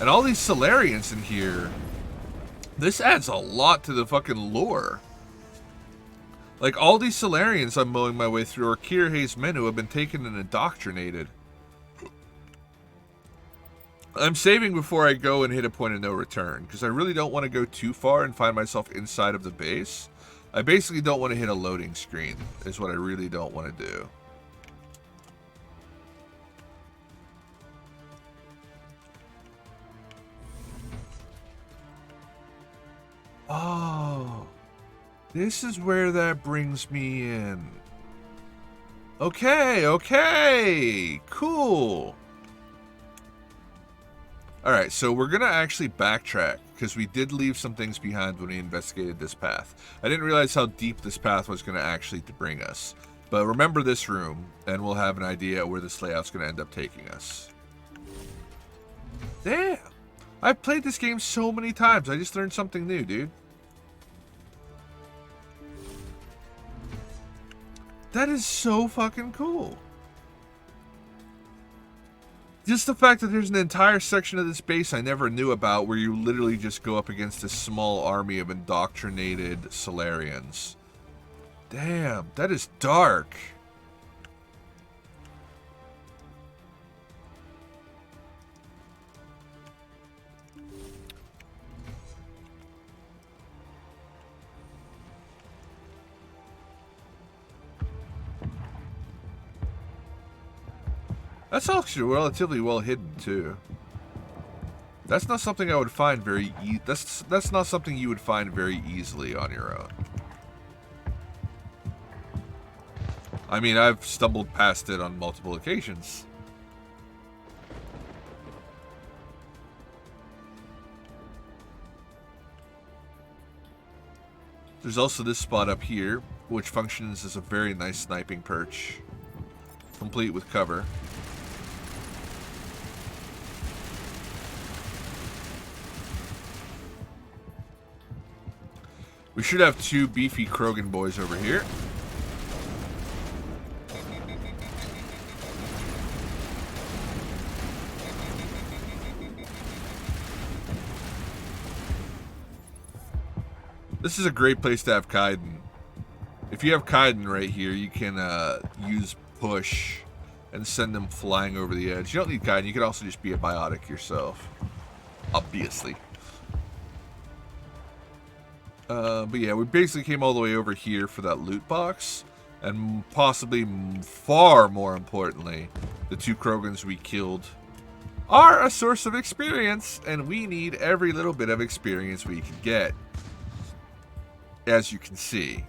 And all these Solarians in here, this adds a lot to the fucking lore. Like, all these Solarians I'm mowing my way through are Kirihei's men who have been taken and indoctrinated. I'm saving before I go and hit a point of no return, because I really don't want to go too far and find myself inside of the base. I basically don't want to hit a loading screen, is what I really don't want to do. Oh, this is where that brings me in. Okay, cool. Alright, so we're going to actually backtrack, because we did leave some things behind when we investigated this path. I didn't realize how deep this path was going to actually bring us. But remember this room, and we'll have an idea where this layout's going to end up taking us. Damn! I've played this game so many times, I just learned something new, dude. That is so fucking cool. Just the fact that there's an entire section of this base I never knew about where you literally just go up against a small army of indoctrinated Solarians. Damn, that is dark. That's actually relatively well hidden too. That's not something I would find very that's not something you would find very easily on your own. I mean, I've stumbled past it on multiple occasions. There's also this spot up here, which functions as a very nice sniping perch, complete with cover. We should have two beefy Krogan boys over here. This is a great place to have Kaiden. If you have Kaiden right here, you can use push and send them flying over the edge. You don't need Kaiden, you can also just be a biotic yourself. Obviously. But yeah, we basically came all the way over here for that loot box. And possibly far more importantly, the two Krogans we killed are a source of experience. And we need every little bit of experience we can get. As you can see.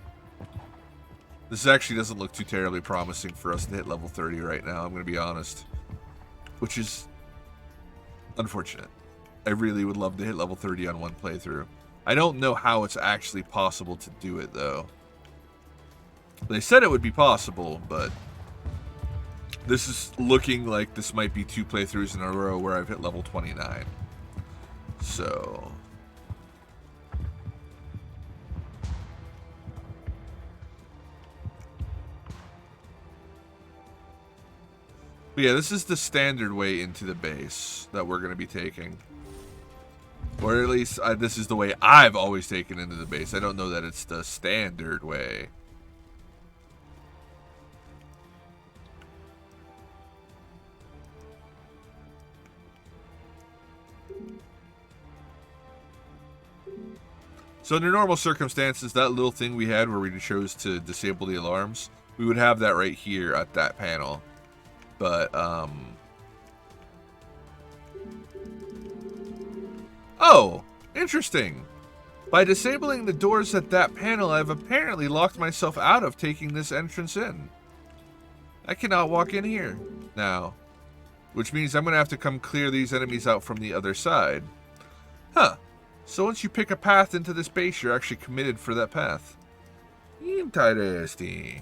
This actually doesn't look too terribly promising for us to hit level 30 right now, I'm going to be honest. Which is unfortunate. I really would love to hit level 30 on one playthrough. I don't know how it's actually possible to do it, though. They said it would be possible, but this is looking like this might be 2 playthroughs in a row where I've hit level 29. So... But yeah, this is the standard way into the base that we're going to be taking. Or at least, this is the way I've always taken into the base. I don't know that it's the standard way. So under normal circumstances, that little thing we had where we chose to disable the alarms, we would have that right here at that panel. But, oh, interesting. By disabling the doors at that panel, I've apparently locked myself out of taking this entrance in. I cannot walk in here now, which means I'm going to have to come clear these enemies out from the other side. Huh. So once you pick a path into this base, you're actually committed for that path. Interesting.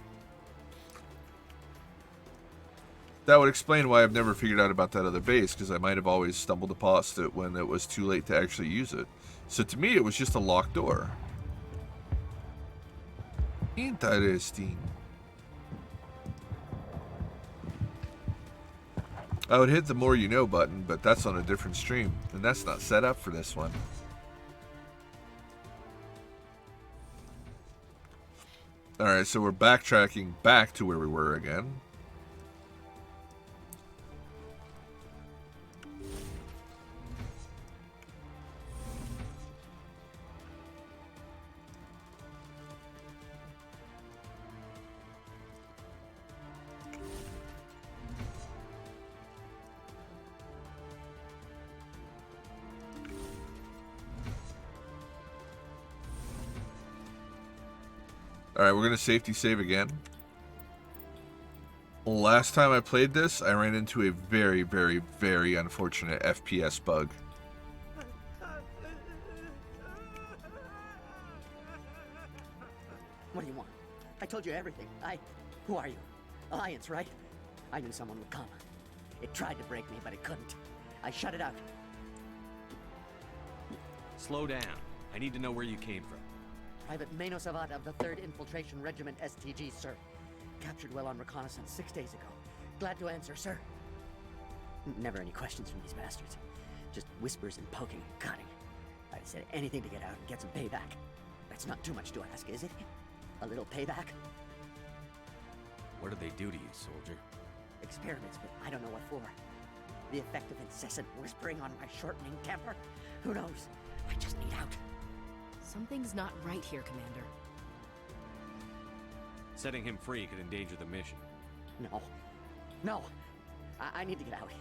That would explain why I've never figured out about that other base, because I might have always stumbled upon it when it was too late to actually use it. So to me, it was just a locked door. Interesting. I would hit the more you know button, but that's on a different stream, and that's not set up for this one. Alright, so we're backtracking back to where we were again. Alright, we're going to safety save again. Last time I played this, I ran into a very, very, very unfortunate FPS bug. What do you want? I told you everything. Who are you? Alliance, right? I knew someone would come. It tried to break me, but it couldn't. I shut it out. Slow down. I need to know where you came from. Private Mano Savat of the 3rd Infiltration Regiment STG, sir. Captured well on reconnaissance 6 days ago. Glad to answer, sir. Never any questions from these bastards. Just whispers and poking and cutting. I'd said anything to get out and get some payback. That's not too much to ask, is it? A little payback? What did they do to you, soldier? Experiments, but I don't know what for. The effect of incessant whispering on my shortening temper? Who knows? I just need out. Something's not right here, Commander. Setting him free could endanger the mission. No. No. I need to get out.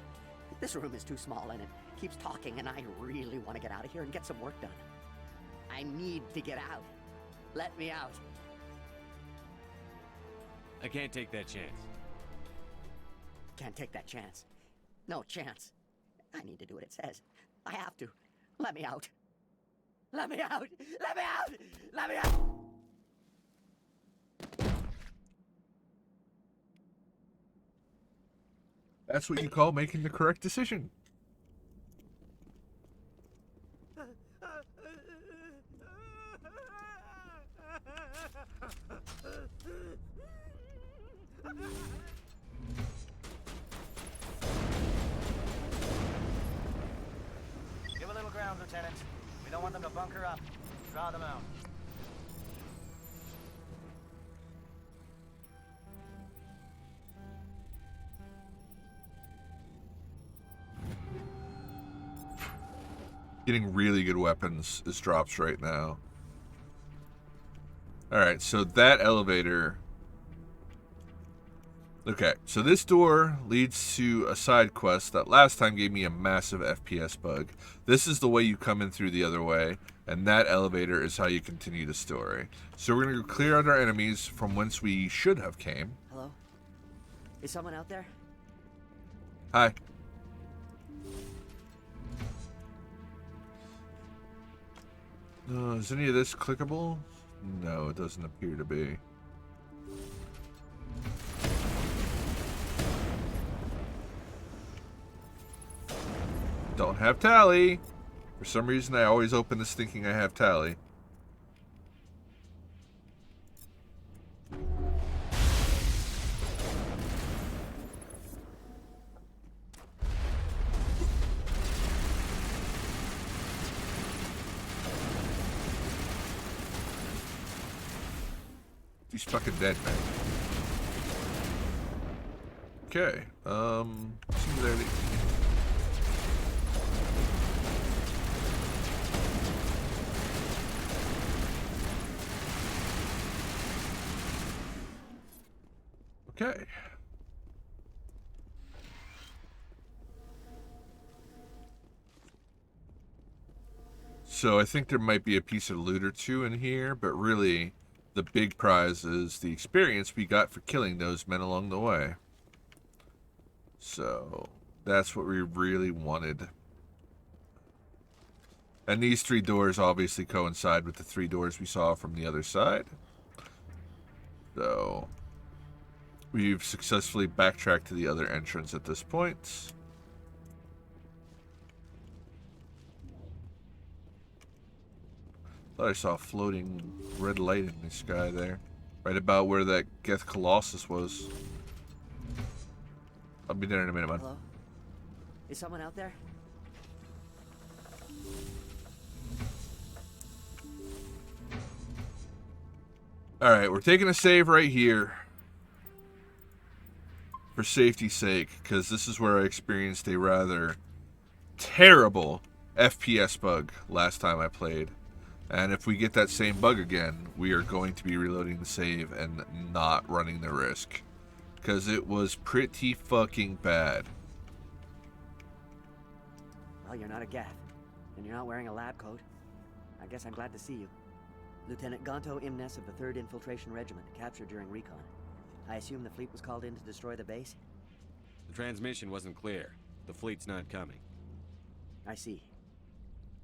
This room is too small and it keeps talking, and I really want to get out of here and get some work done. I need to get out. Let me out. I can't take that chance. Can't take that chance. No chance. I need to do what it says. I have to. Let me out. Let me out! Let me out! Let me out! That's what you call making the correct decision. Give a little ground, Lieutenant. We don't want them to bunker up. Draw them out. Getting really good weapons as drops right now. Alright, so that elevator... Okay, so this door leads to a side quest that last time gave me a massive FPS bug. This is the way you come in through the other way, and that elevator is how you continue the story. So we're going to go clear out our enemies from whence we should have came. Hello? Is someone out there? Hi. Is any of this clickable? No, it doesn't appear to be. Don't have tally. For some reason, I always open this thinking I have tally. He's fucking dead, man. Okay, see there. Okay. So I think there might be a piece of loot or two in here, but really the big prize is the experience we got for killing those men along the way. So that's what we really wanted. And these 3 doors obviously coincide with the 3 doors we saw from the other side. So We've successfully backtracked to the other entrance at this point. Thought I saw a floating red light in the sky there. Right about where that Geth Colossus was. I'll be there in a minute, man. Hello? Is someone out there? Alright, we're taking a save right here. For safety's sake, because this is where I experienced a rather terrible FPS bug last time I played. And if we get that same bug again, we are going to be reloading the save and not running the risk. Because it was pretty fucking bad. Well, you're not a Gath, and you're not wearing a lab coat. I guess I'm glad to see you. Lieutenant Gonto Imnes of the 3rd Infiltration Regiment, captured during recon. I assume the fleet was called in to destroy the base? The transmission wasn't clear. The fleet's not coming. I see.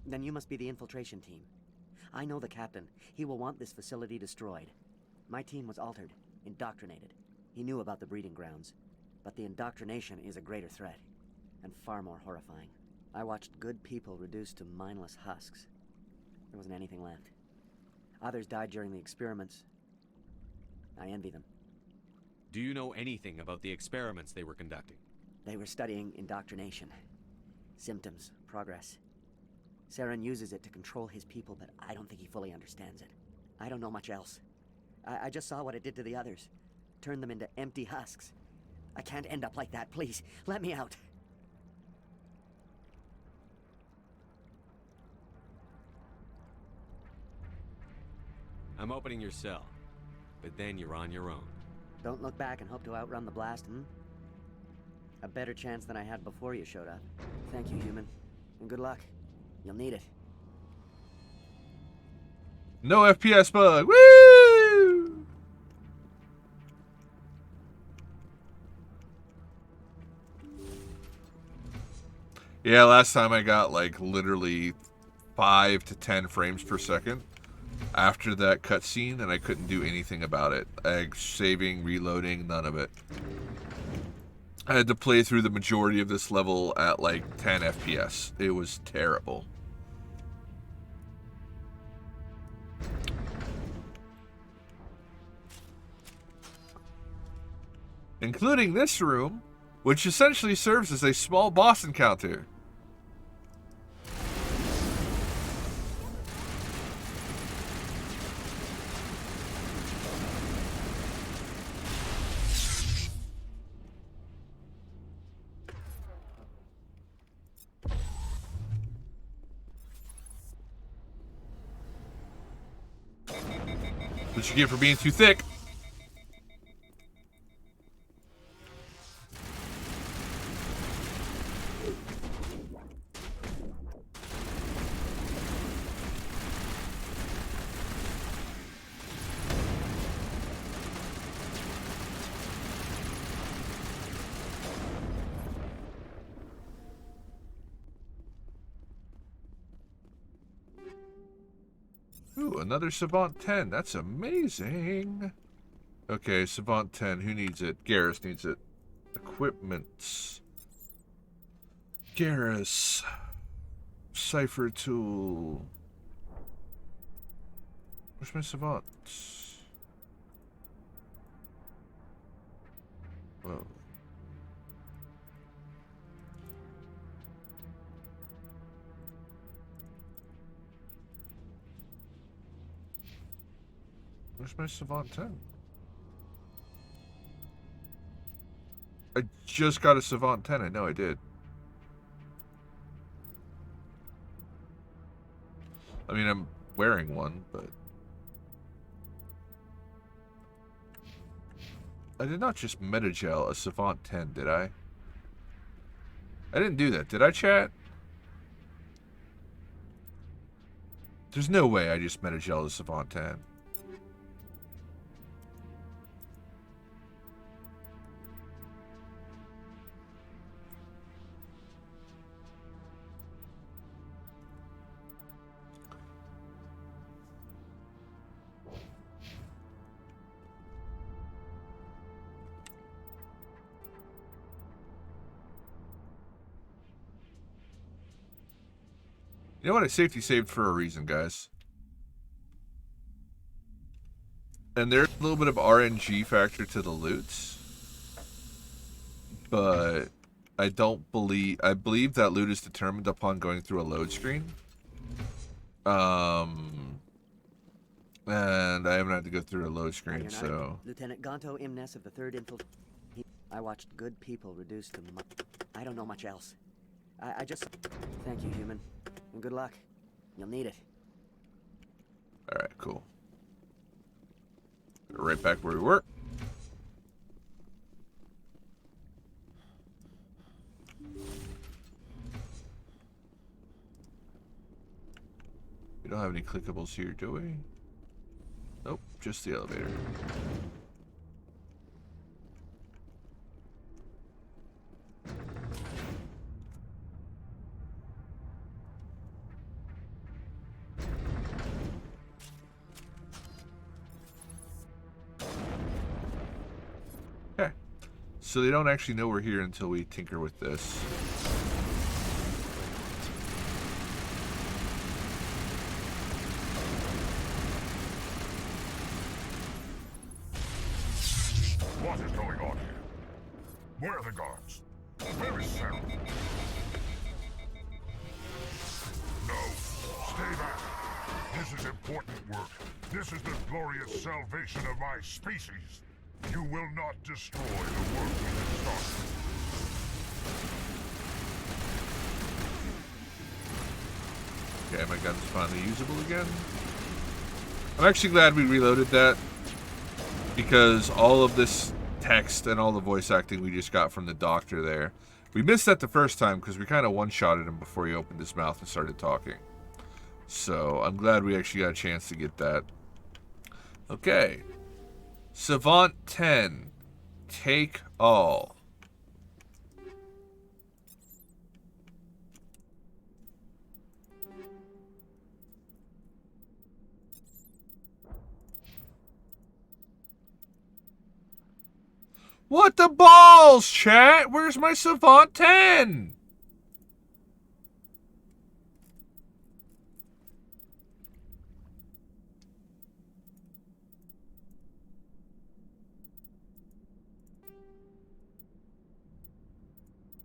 Then you must be the infiltration team. I know the captain. He will want this facility destroyed. My team was altered, indoctrinated. He knew about the breeding grounds. But the indoctrination is a greater threat, and far more horrifying. I watched good people reduced to mindless husks. There wasn't anything left. Others died during the experiments. I envy them. Do you know anything about the experiments they were conducting? They were studying indoctrination. Symptoms, progress. Saren uses it to control his people, but I don't think he fully understands it. I don't know much else. I just saw what it did to the others. Turned them into empty husks. I can't end up like that, please. Let me out. I'm opening your cell, but then you're on your own. Don't look back and hope to outrun the blast, hmm? A better chance than I had before you showed up. Thank you, human. And good luck. You'll need it. No FPS bug. Woo! Yeah, last time I got like literally 5 to 10 frames per second after that cutscene, and I couldn't do anything about it. Saving, reloading, none of it. I had to play through the majority of this level at like 10 FPS. It was terrible. Including this room, which essentially serves as a small boss encounter. What you get for being too thick? Ooh, another Savant 10. That's amazing. Okay, Savant 10. Who needs it? Garrus needs it. Equipments. Garrus. Cipher tool. Where's my Savant? Whoa. Where's my Savant 10? I just got a Savant 10. I know I did. I mean, I'm wearing one, but... I did not just metagel a Savant 10, did I? I didn't do that. Did I, chat? There's no way I just metagel a Savant 10. You know what? I safety saved for a reason, guys. And there's a little bit of RNG factor to the loots. But I believe that loot is determined upon going through a load screen. And I haven't had to go through a load screen, so... Lieutenant Gonto Imnes of the 3rd Infantry. I watched good people reduced to I don't know much else. I just... Thank you, human. And good luck. You'll need it. Alright, cool. Right back where we were. We don't have any clickables here, do we? Nope, just the elevator. Okay. So they don't actually know we're here until we tinker with this. What is going on here? Where are the guards? Where is Sarah? No, stay back. This is important work. This is the glorious salvation of my species. You will not destroy the work we have started. Okay, my gun's finally usable again. I'm actually glad we reloaded that, because all of this text and all the voice acting we just got from the doctor there, we missed that the first time because we kind of one-shotted him before he opened his mouth and started talking. So I'm glad we actually got a chance to get that. Okay. Savant 10. Take all. What the balls, chat? Where's my Savant 10?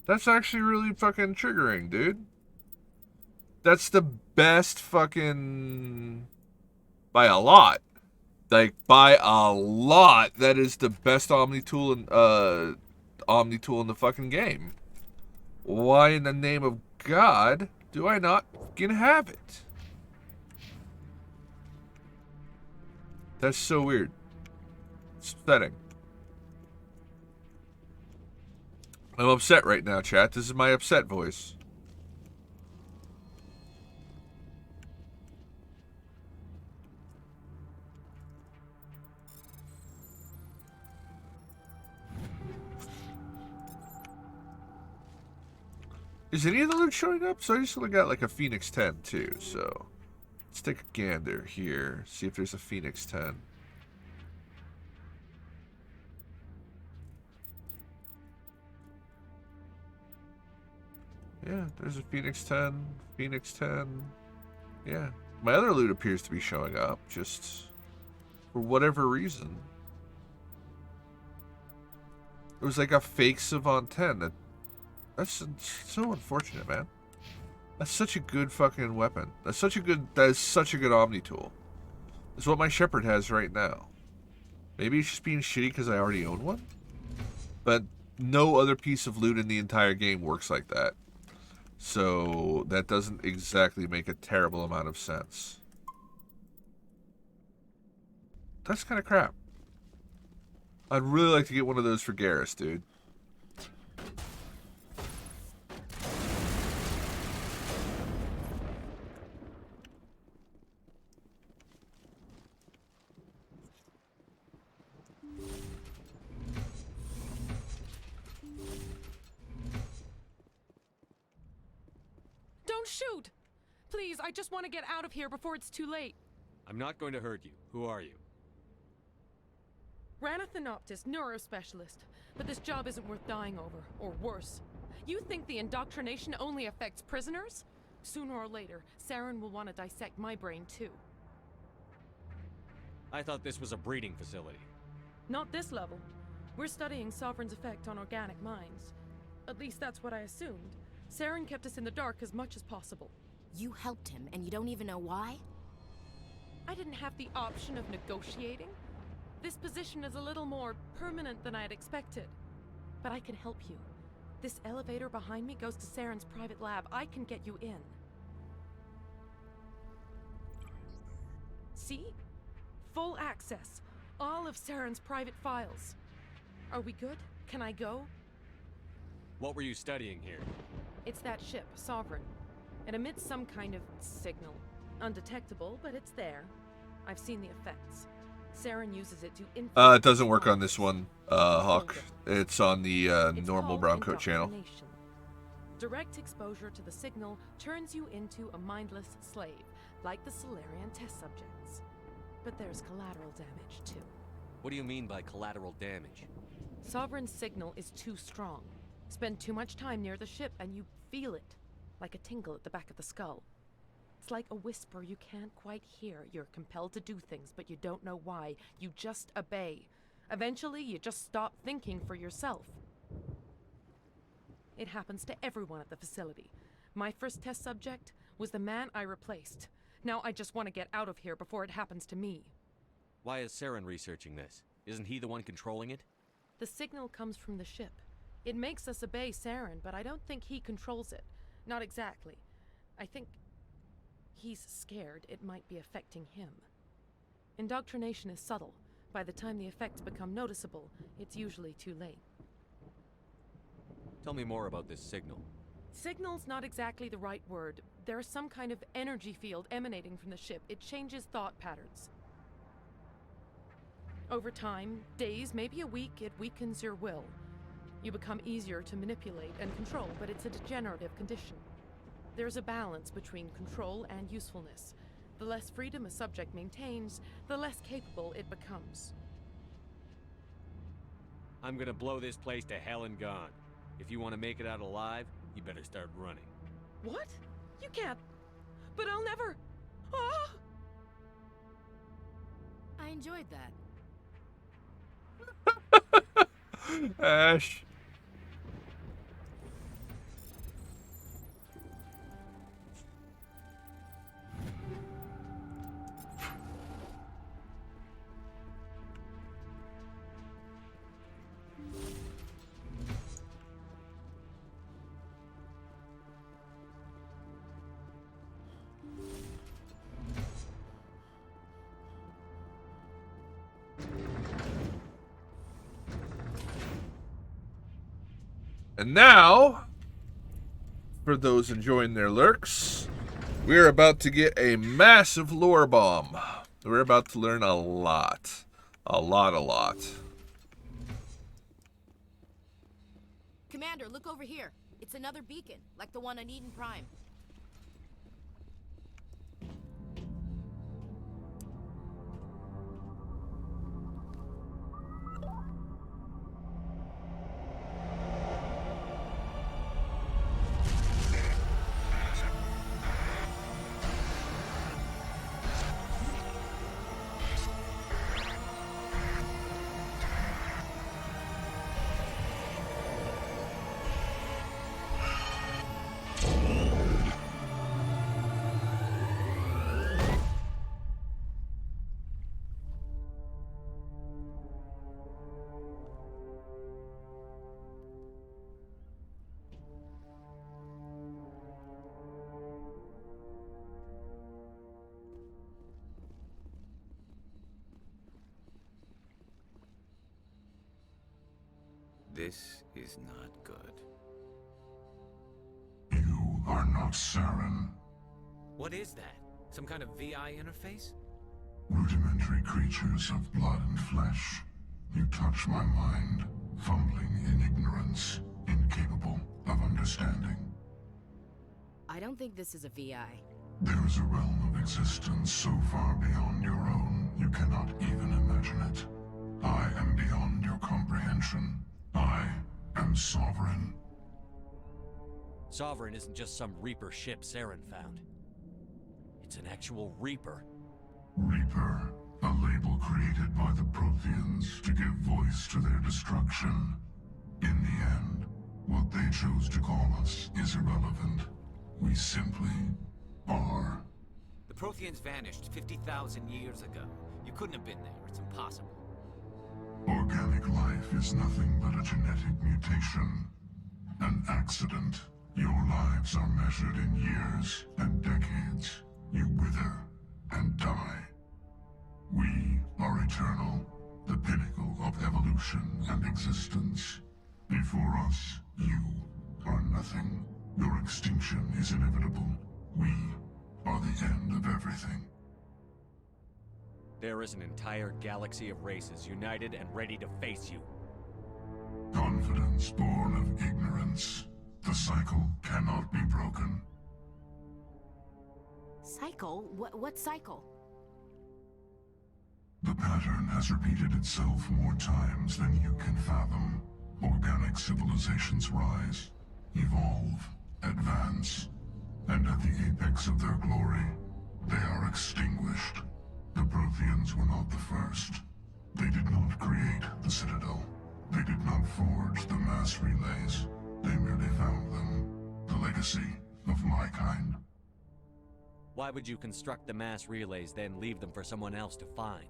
That's actually really fucking triggering, dude. That's the best fucking... by a lot. Like, by a lot, that is the best Omni tool in the fucking game. Why in the name of God do I not fucking have it? That's so weird. It's upsetting. I'm upset right now, chat. This is my upset voice. Is any of the loot showing up? So I just only got like a Phoenix 10 too, so let's take a gander here, see if there's a Phoenix 10. Yeah, there's a Phoenix 10, Phoenix 10. Yeah, my other loot appears to be showing up, just for whatever reason. It was like a fake Savant 10. That's so unfortunate, man. That's such a good fucking weapon. That is such a good Omni tool. That's what my Shepherd has right now. Maybe it's just being shitty because I already own one? But no other piece of loot in the entire game works like that. So that doesn't exactly make a terrible amount of sense. That's kind of crap. I'd really like to get one of those for Garrus, dude. Don't shoot! Please, I just want to get out of here before it's too late. I'm not going to hurt you. Who are you? Ranathanoptis, neurospecialist. But this job isn't worth dying over, or worse. You think the indoctrination only affects prisoners? Sooner or later, Saren will want to dissect my brain too. I thought this was a breeding facility. Not this level. We're studying Sovereign's effect on organic minds. At least that's what I assumed. Saren kept us in the dark as much as possible. You helped him, and you don't even know why? I didn't have the option of negotiating. This position is a little more permanent than I had expected. But I can help you. This elevator behind me goes to Saren's private lab. I can get you in. See? Full access. All of Saren's private files. Are we good? Can I go? What were you studying here? It's that ship, Sovereign. It emits some kind of signal. Undetectable, but it's there. I've seen the effects. Saren uses it to It doesn't work on this one, Hawk. It's on the normal Browncoat channel. Direct exposure to the signal turns you into a mindless slave, like the Solarian test subjects. But there's collateral damage, too. What do you mean by collateral damage? Sovereign's signal is too strong. Spend too much time near the ship and you feel it, like a tingle at the back of the skull. It's like a whisper you can't quite hear. You're compelled to do things, but you don't know why. You just obey. Eventually, you just stop thinking for yourself. It happens to everyone at the facility. My first test subject was the man I replaced. Now I just want to get out of here before it happens to me. Why is Saren researching this? Isn't he the one controlling it? The signal comes from the ship. It makes us obey Saren, but I don't think he controls it. Not exactly. I think he's scared it might be affecting him. Indoctrination is subtle. By the time the effects become noticeable, it's usually too late. Tell me more about this signal. Signal's not exactly the right word. There's some kind of energy field emanating from the ship. It changes thought patterns. Over time, days, maybe a week, it weakens your will. You become easier to manipulate and control, but it's a degenerative condition. There's a balance between control and usefulness. The less freedom a subject maintains, the less capable it becomes. I'm gonna blow this place to hell and gone. If you want to make it out alive, you better start running. What? You can't. But I'll never. Ah! I enjoyed that. Ash. And now, for those enjoying their lurks, we're about to get a massive lore bomb. We're about to learn a lot. A lot. Commander, look over here. It's another beacon, like the one on Eden Prime. This is not good. You are not Saren. What is that? Some kind of VI interface? Rudimentary creatures of blood and flesh. You touch my mind, fumbling in ignorance, incapable of understanding. I don't think this is a VI. There is a realm of existence so far beyond your own, you cannot even imagine it. I am beyond your comprehension. I am sovereign. Sovereign isn't just some Reaper ship Saren found. It's an actual Reaper. Reaper, a label created by the Protheans to give voice to their destruction. In the end, what they chose to call us is irrelevant. We simply are. The Protheans vanished 50,000 years ago. You couldn't have been there. It's impossible. Organic life is nothing but a genetic mutation. An accident. Your lives are measured in years and decades. You wither and die. We are eternal, the pinnacle of evolution and existence. Before us, you are nothing. Your extinction is inevitable. We are the end of everything. There is an entire galaxy of races united and ready to face you. Confidence born of ignorance. The cycle cannot be broken. Cycle? What cycle? The pattern has repeated itself more times than you can fathom. Organic civilizations rise, evolve, advance, and at the apex of their glory, they are extinguished. The Protheans were not the first. They did not create the Citadel. They did not forge the mass relays. They merely found them. The legacy of my kind. Why would you construct the mass relays, then leave them for someone else to find?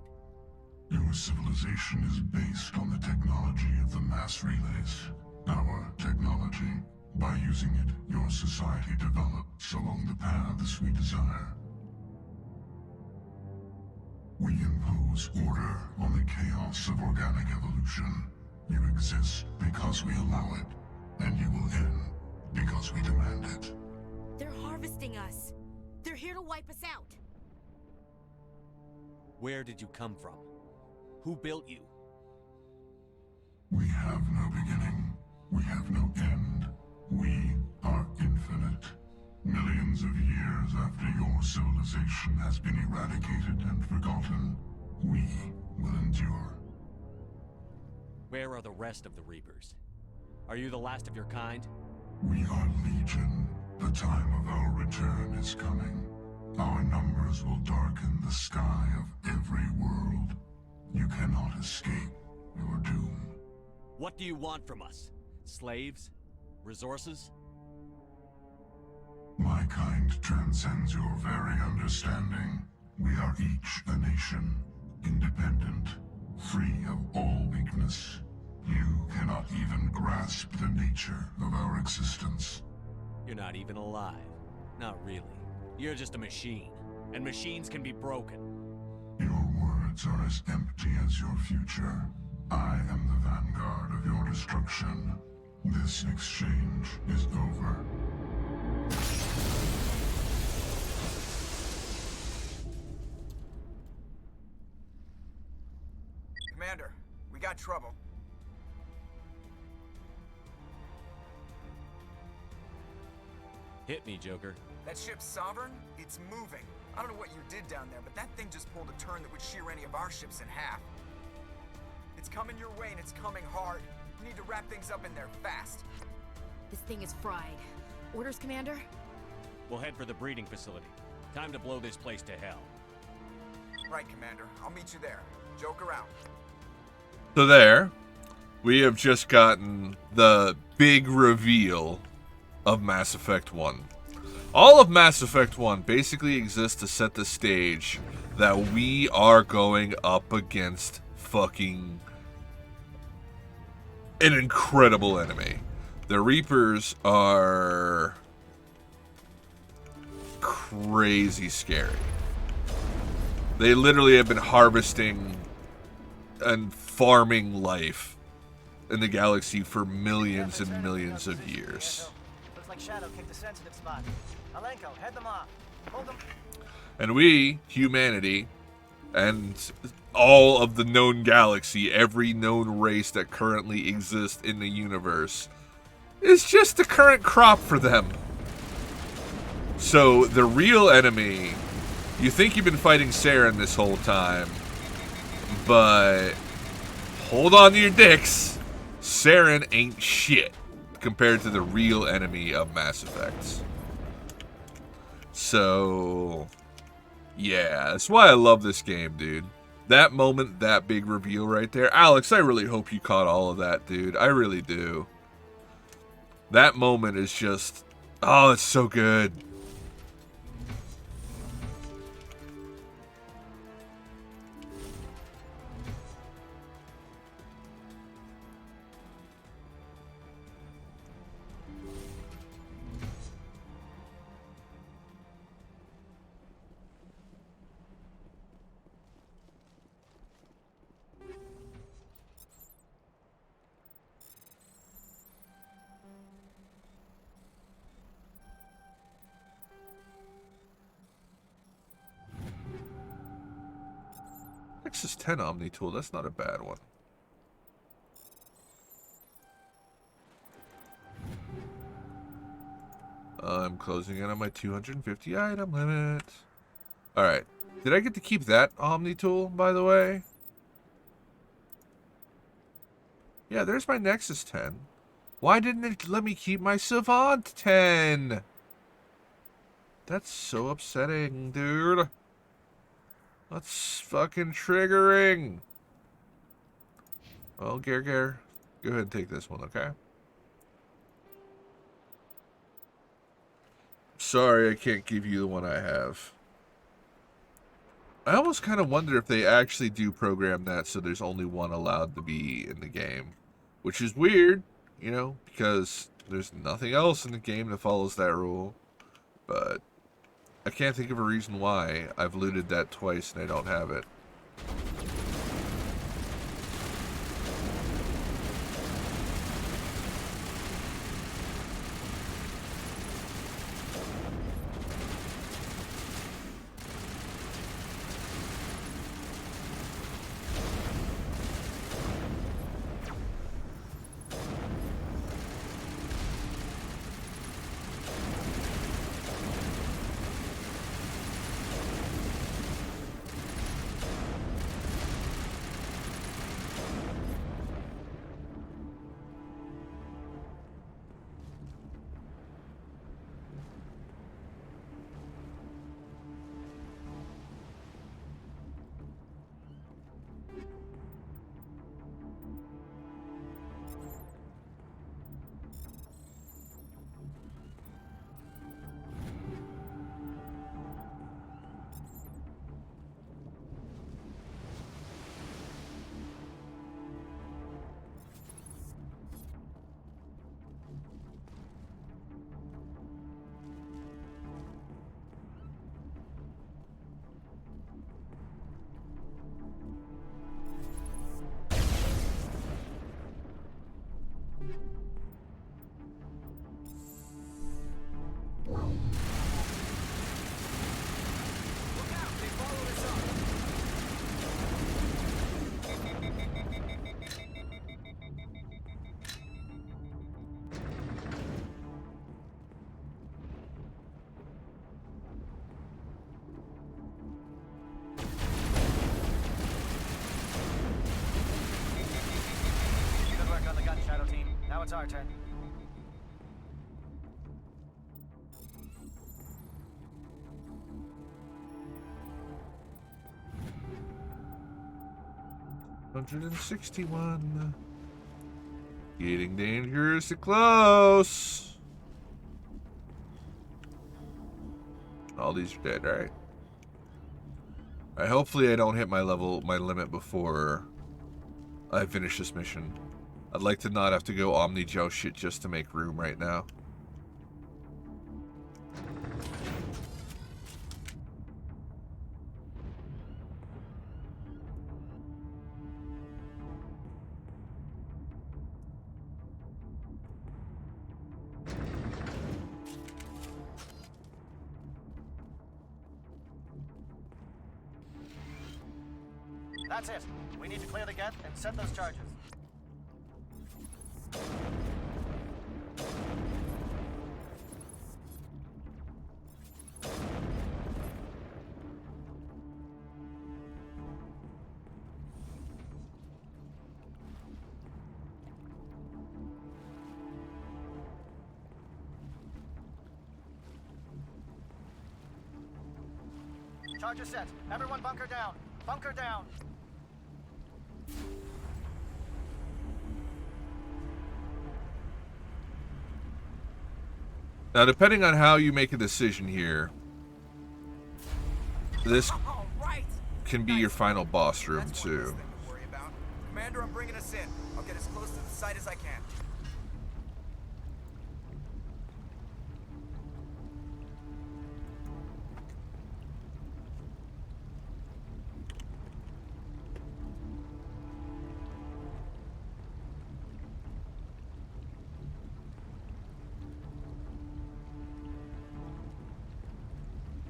Your civilization is based on the technology of the mass relays. Our technology. By using it, your society develops along the paths we desire. We impose order on the chaos of organic evolution. You exist because we allow it, and you will end because we demand it. They're harvesting us. They're here to wipe us out. Where did you come from? Who built you? We have no beginning. We have no end. We are infinite. Millions of years after your civilization has been eradicated and forgotten, we will endure. Where are the rest of the Reapers? Are you the last of your kind? We are Legion. The time of our return is coming. Our numbers will darken the sky of every world. You cannot escape your doom. What do you want from us? Slaves? Resources? My kind transcends your very understanding. We are each a nation, independent, free of all weakness. You cannot even grasp the nature of our existence. You're not even alive. Not really. You're just a machine. And machines can be broken. Your words are as empty as your future. I am the vanguard of your destruction. This exchange is over. Commander, we got trouble. Hit me, Joker. That ship's Sovereign? It's moving. I don't know what you did down there, but that thing just pulled a turn that would shear any of our ships in half. It's coming your way and it's coming hard. We need to wrap things up in there fast. This thing is fried. Orders, Commander? We'll head for the breeding facility. Time to blow this place to hell. Right, Commander. I'll meet you there. Joker out. So there, we have just gotten the big reveal of Mass Effect 1. All of Mass Effect 1 basically exists to set the stage that we are going up against fucking an incredible enemy. The Reapers are crazy scary. They literally have been harvesting and farming life in the galaxy for millions and millions of years. Looks like Shadow kicked a sensitive spot. Alenko, head them off. Hold them. And we, humanity, and all of the known galaxy, every known race that currently exists in the universe, is just the current crop for them. So the real enemy, you think you've been fighting Saren this whole time, but hold on to your dicks. Saren ain't shit compared to the real enemy of Mass Effect. So, yeah, that's why I love this game, dude. That moment, that big reveal right there. Alex, I really hope you caught all of that, dude. I really do. That moment is just, oh, it's so good. Nexus 10 Omni tool, that's not a bad one. I'm closing in on my 250 item limit. Alright. Did I get to keep that Omni tool, by the way? Yeah, there's my Nexus 10. Why didn't it let me keep my Savant 10? That's so upsetting, dude. That's fucking triggering. Well, Gare, go ahead and take this one, okay? Sorry, I can't give you the one I have. I almost kind of wonder if they actually do program that so there's only one allowed to be in the game. Which is weird, you know, because there's nothing else in the game that follows that rule. But I can't think of a reason why. I've looted that twice and I don't have it. Good work on the gun, Shadow Team. Now it's our turn. $161. Getting dangerously close. All these are dead, right? Alright, hopefully I don't hit my limit before I finish this mission. I'd like to not have to go Omni Joe shit just to make room right now. That's it. We need to clear the gate and set those charges. Charger set. Everyone bunker down. Bunker down. Now, depending on how you make a decision here, this can be your final boss room too. Commander, I'm bringing us in. I'll get as close to the site as I can.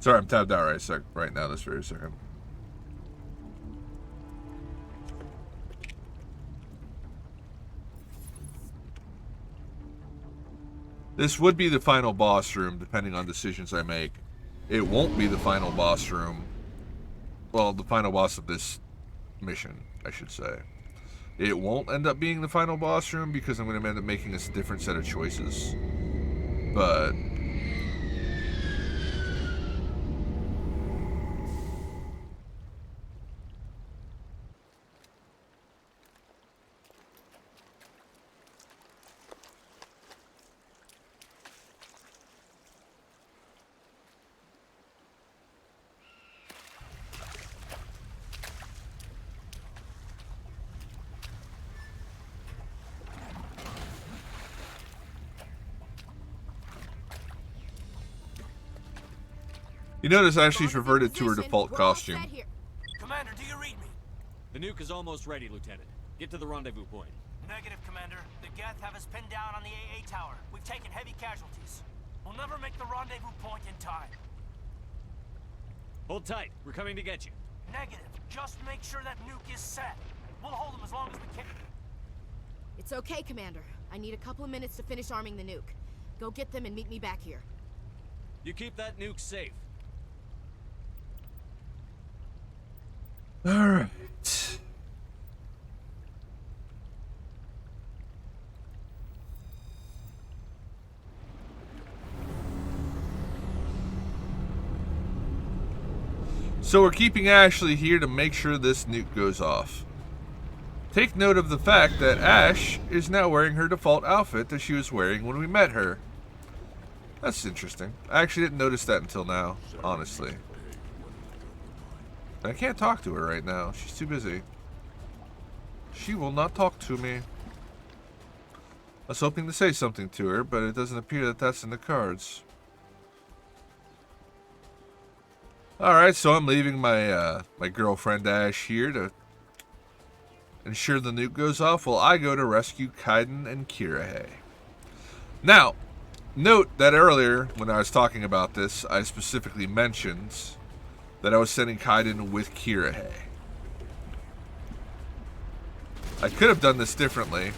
Sorry, I'm tabbed out right now, this very second. This would be the final boss room, depending on decisions I make. It won't be the final boss room. Well, the final boss of this mission, I should say. It won't end up being the final boss room because I'm going to end up making a different set of choices. But you notice Ashley's reverted to her default costume. Commander, do you read me? The nuke is almost ready, Lieutenant. Get to the rendezvous point. Negative, Commander. The Geth have us pinned down on the AA tower. We've taken heavy casualties. We'll never make the rendezvous point in time. Hold tight. We're coming to get you. Negative. Just make sure that nuke is set. We'll hold them as long as we can. It's okay, Commander. I need a couple of minutes to finish arming the nuke. Go get them and meet me back here. You keep that nuke safe. All right. So we're keeping Ashley here to make sure this nuke goes off. Take note of the fact that Ash is now wearing her default outfit that she was wearing when we met her. That's interesting. I actually didn't notice that until now, honestly. I can't talk to her right now. She's too busy. She will not talk to me. I was hoping to say something to her, but it doesn't appear that that's in the cards. Alright, so I'm leaving my my girlfriend Ash here to ensure the nuke goes off while I go to rescue Kaiden and Kirihei. Now, note that earlier when I was talking about this, I specifically mentioned that I was sending Kaiden with Kirihei. I could have done this differently.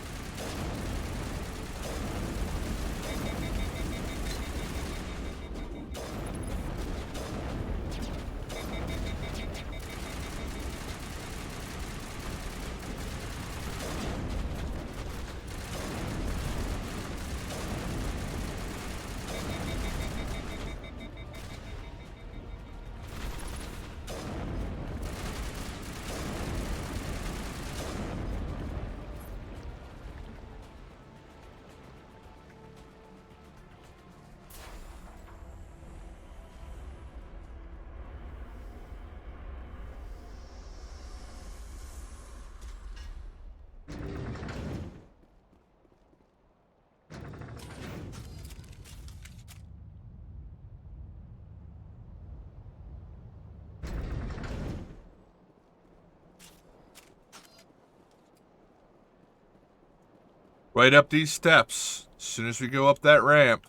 Right up these steps. As soon as we go up that ramp,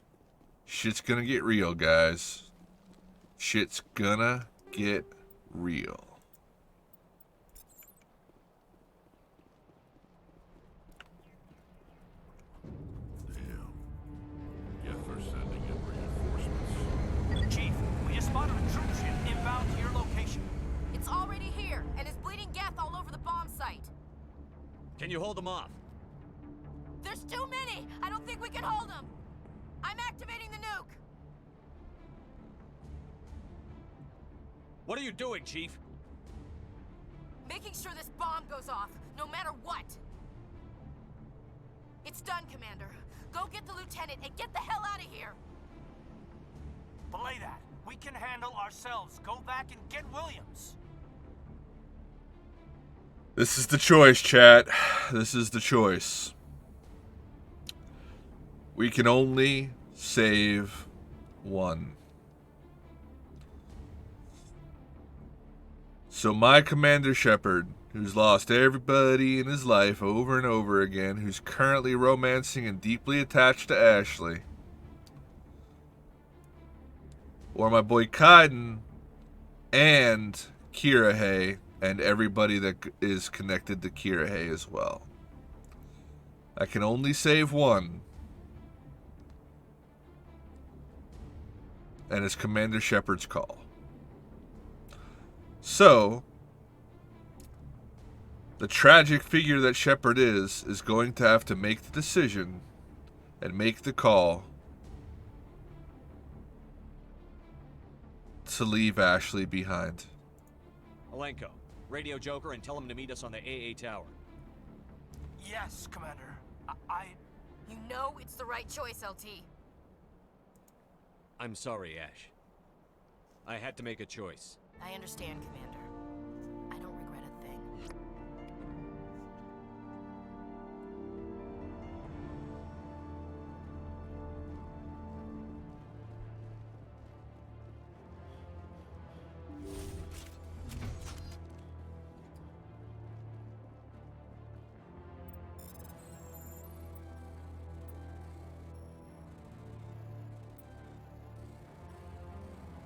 shit's gonna get real, guys. Shit's gonna get real. Damn. Geth are sending in reinforcements. Chief, we just spotted a troop ship inbound to your location. It's already here, and is bleeding Geth all over the bomb site. Can you hold them off? There's too many! I don't think we can hold them! I'm activating the nuke! What are you doing, Chief? Making sure this bomb goes off, no matter what. It's done, Commander. Go get the lieutenant and get the hell out of here. Belay that. We can handle ourselves. Go back and get Williams. This is the choice, chat. This is the choice. We can only save one. So my Commander Shepard, who's lost everybody in his life over and over again, who's currently romancing and deeply attached to Ashley, or my boy Kaiden and Kirahei and everybody that is connected to Kirahei as well. I can only save one. And it's Commander Shepard's call. So, the tragic figure that Shepard is going to have to make the decision and make the call to leave Ashley behind. Alenko, radio Joker and tell him to meet us on the AA tower. Yes, Commander. You know it's the right choice, LT. I'm sorry, Ash. I had to make a choice. I understand, Commander. I don't regret a thing.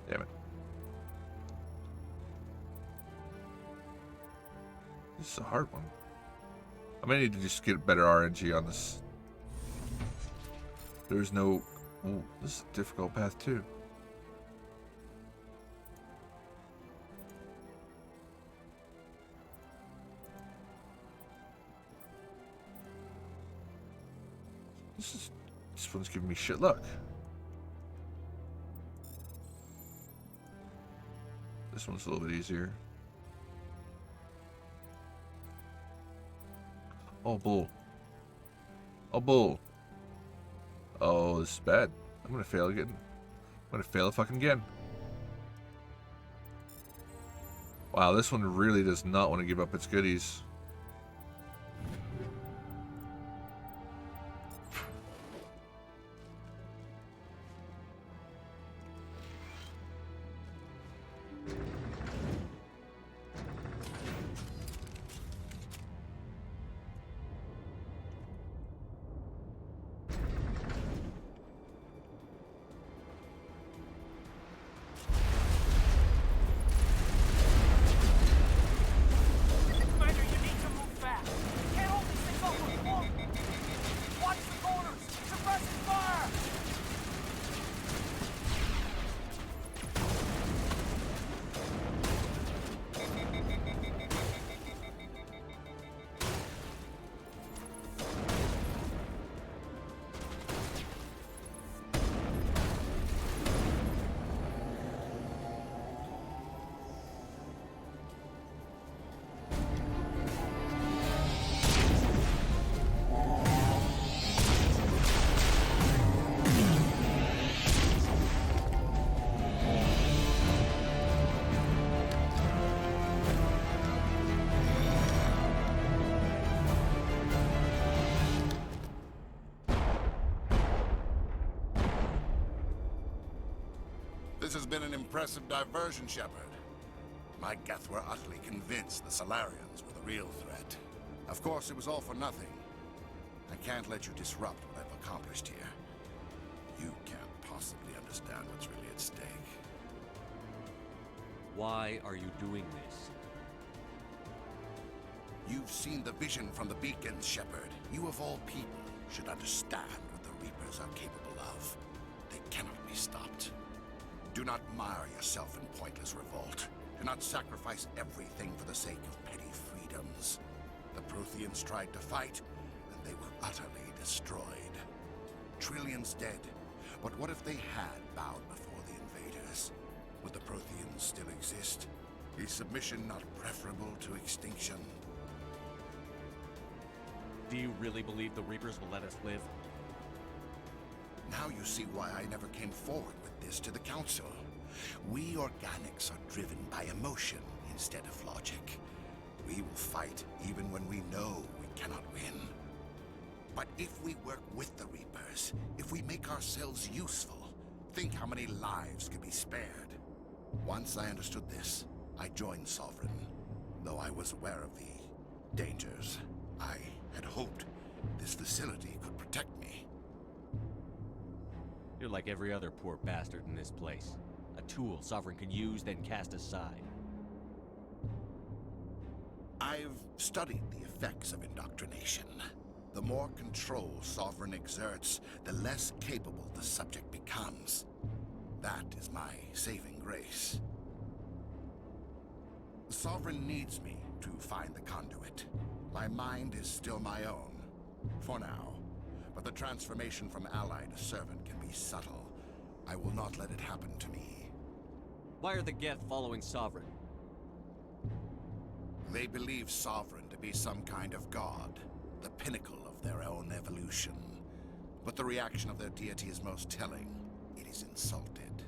Damn it. This is a hard one. I may need to just get better RNG on this. There's no... Ooh, this is a difficult path too. This one's giving me shit luck. This one's a little bit easier. Oh, bull. Oh, bull. Oh, this is bad. I'm gonna fail again. I'm gonna fail fucking again. Wow, this one really does not want to give up its goodies. This has been an impressive diversion, Shepard. My Geth were utterly convinced the Solarians were the real threat. Of course, it was all for nothing. I can't let you disrupt what I've accomplished here. You can't possibly understand what's really at stake. Why are you doing this? You've seen the vision from the beacons, Shepard. You of all people should understand what the Reapers are capable of. They cannot be stopped. Do not mire yourself in pointless revolt. Do not sacrifice everything for the sake of petty freedoms. The Protheans tried to fight, and they were utterly destroyed. Trillions dead. But what if they had bowed before the invaders? Would the Protheans still exist? exist? Is submission not preferable to extinction? Do you really believe the Reapers will let us live? Now you see why I never came forward with this to the Council. We organics are driven by emotion instead of logic. We will fight even when we know we cannot win. But if we work with the Reapers, if we make ourselves useful, think how many lives could be spared. Once I understood this, I joined Sovereign, though I was aware of the dangers. I had hoped this facility could protect me. You're like every other poor bastard in this place. A tool Sovereign can use, then cast aside. I've studied the effects of indoctrination. The more control Sovereign exerts, the less capable the subject becomes. That is my saving grace. Sovereign needs me to find the conduit. My mind is still my own, for now. But the transformation from ally to servant can be subtle. I will not let it happen to me. Why are the Geth following Sovereign? They believe Sovereign to be some kind of god, the pinnacle of their own evolution. But the reaction of their deity is most telling. It is insulted.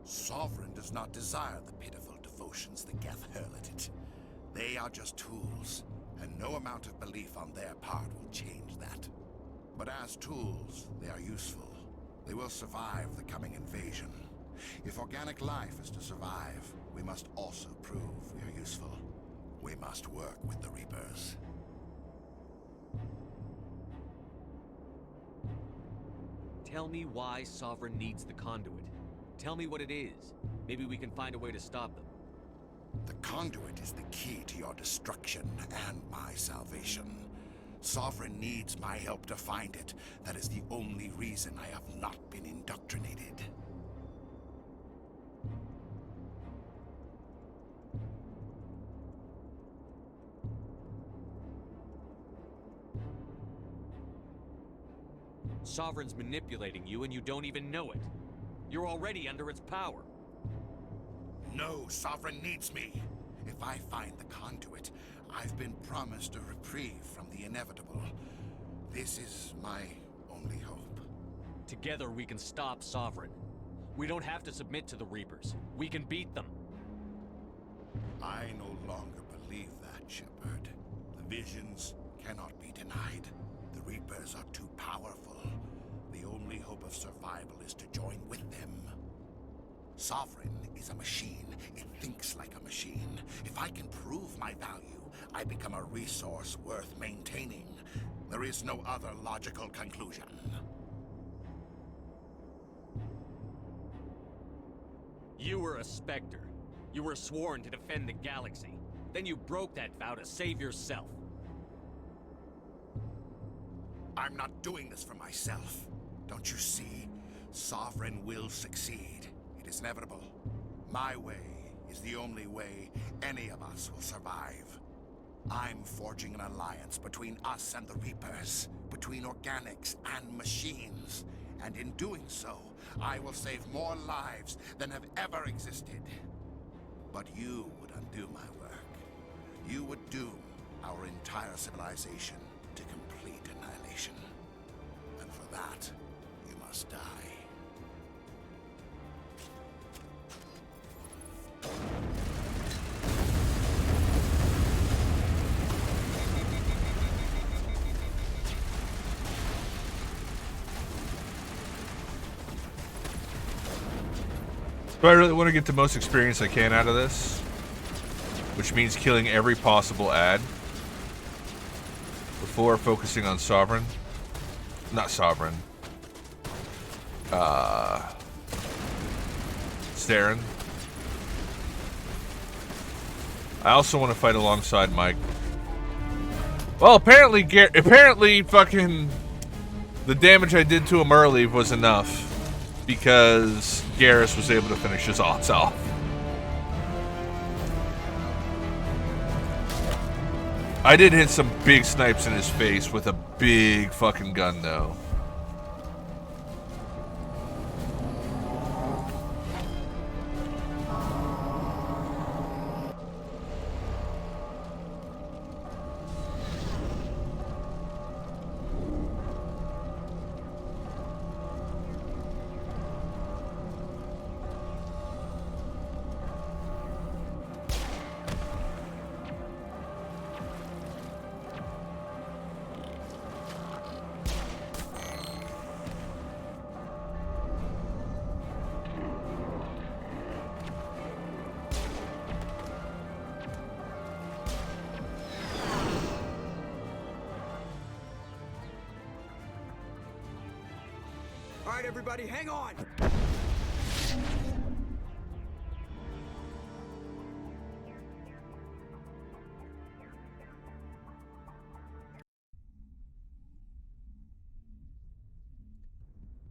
Sovereign does not desire the pitiful devotions the Geth hurl at it. They are just tools, and no amount of belief on their part will change that. But as tools, they are useful. They will survive the coming invasion. If organic life is to survive, we must also prove we are useful. We must work with the Reapers. Tell me why Sovereign needs the conduit. Tell me what it is. Maybe we can find a way to stop them. The conduit is the key to your destruction and my salvation. Sovereign needs my help to find it. That is the only reason I have not been indoctrinated. Sovereign's manipulating you and you don't even know it. You're already under its power. No, Sovereign needs me. If I find the conduit, I've been promised a reprieve from the inevitable. This is my only hope. Together we can stop Sovereign. We don't have to submit to the Reapers. We can beat them. I no longer believe that, Shepard. The visions cannot be denied. The Reapers are too powerful. The only hope of survival is to join with them. Sovereign is a machine. It thinks like a machine. If I can prove my value, I become a resource worth maintaining. There is no other logical conclusion. You were a Spectre. You were sworn to defend the galaxy. Then you broke that vow to save yourself. I'm not doing this for myself. Don't you see? Sovereign will succeed. It is inevitable. My way is the only way any of us will survive. I'm forging an alliance between us and the Reapers, between organics and machines. And in doing so, I will save more lives than have ever existed. But you would undo my work. You would doom our entire civilization to complete annihilation. And for that, you must die. So I really want to get the most experience I can out of this, which means killing every possible ad before focusing on Sovereign. Not Sovereign. Saren. I also want to fight alongside Mike. Well, apparently fucking the damage I did to him early was enough because Garrus was able to finish his odds off. I did hit some big snipes in his face with a big fucking gun though. right, everybody, hang on!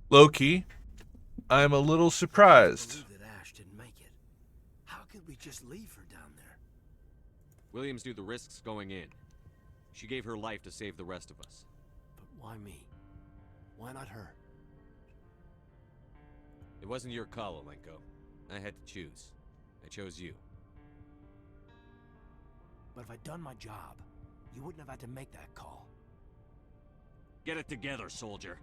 Loki, I'm a little surprised. That Ash didn't make it. How could we just leave her down there? Williams knew the risks going in. She gave her life to save the rest of us. But why me? Why not her? It wasn't your call, Alenko. I had to choose. I chose you. But if I'd done my job, you wouldn't have had to make that call. Get it together, soldier.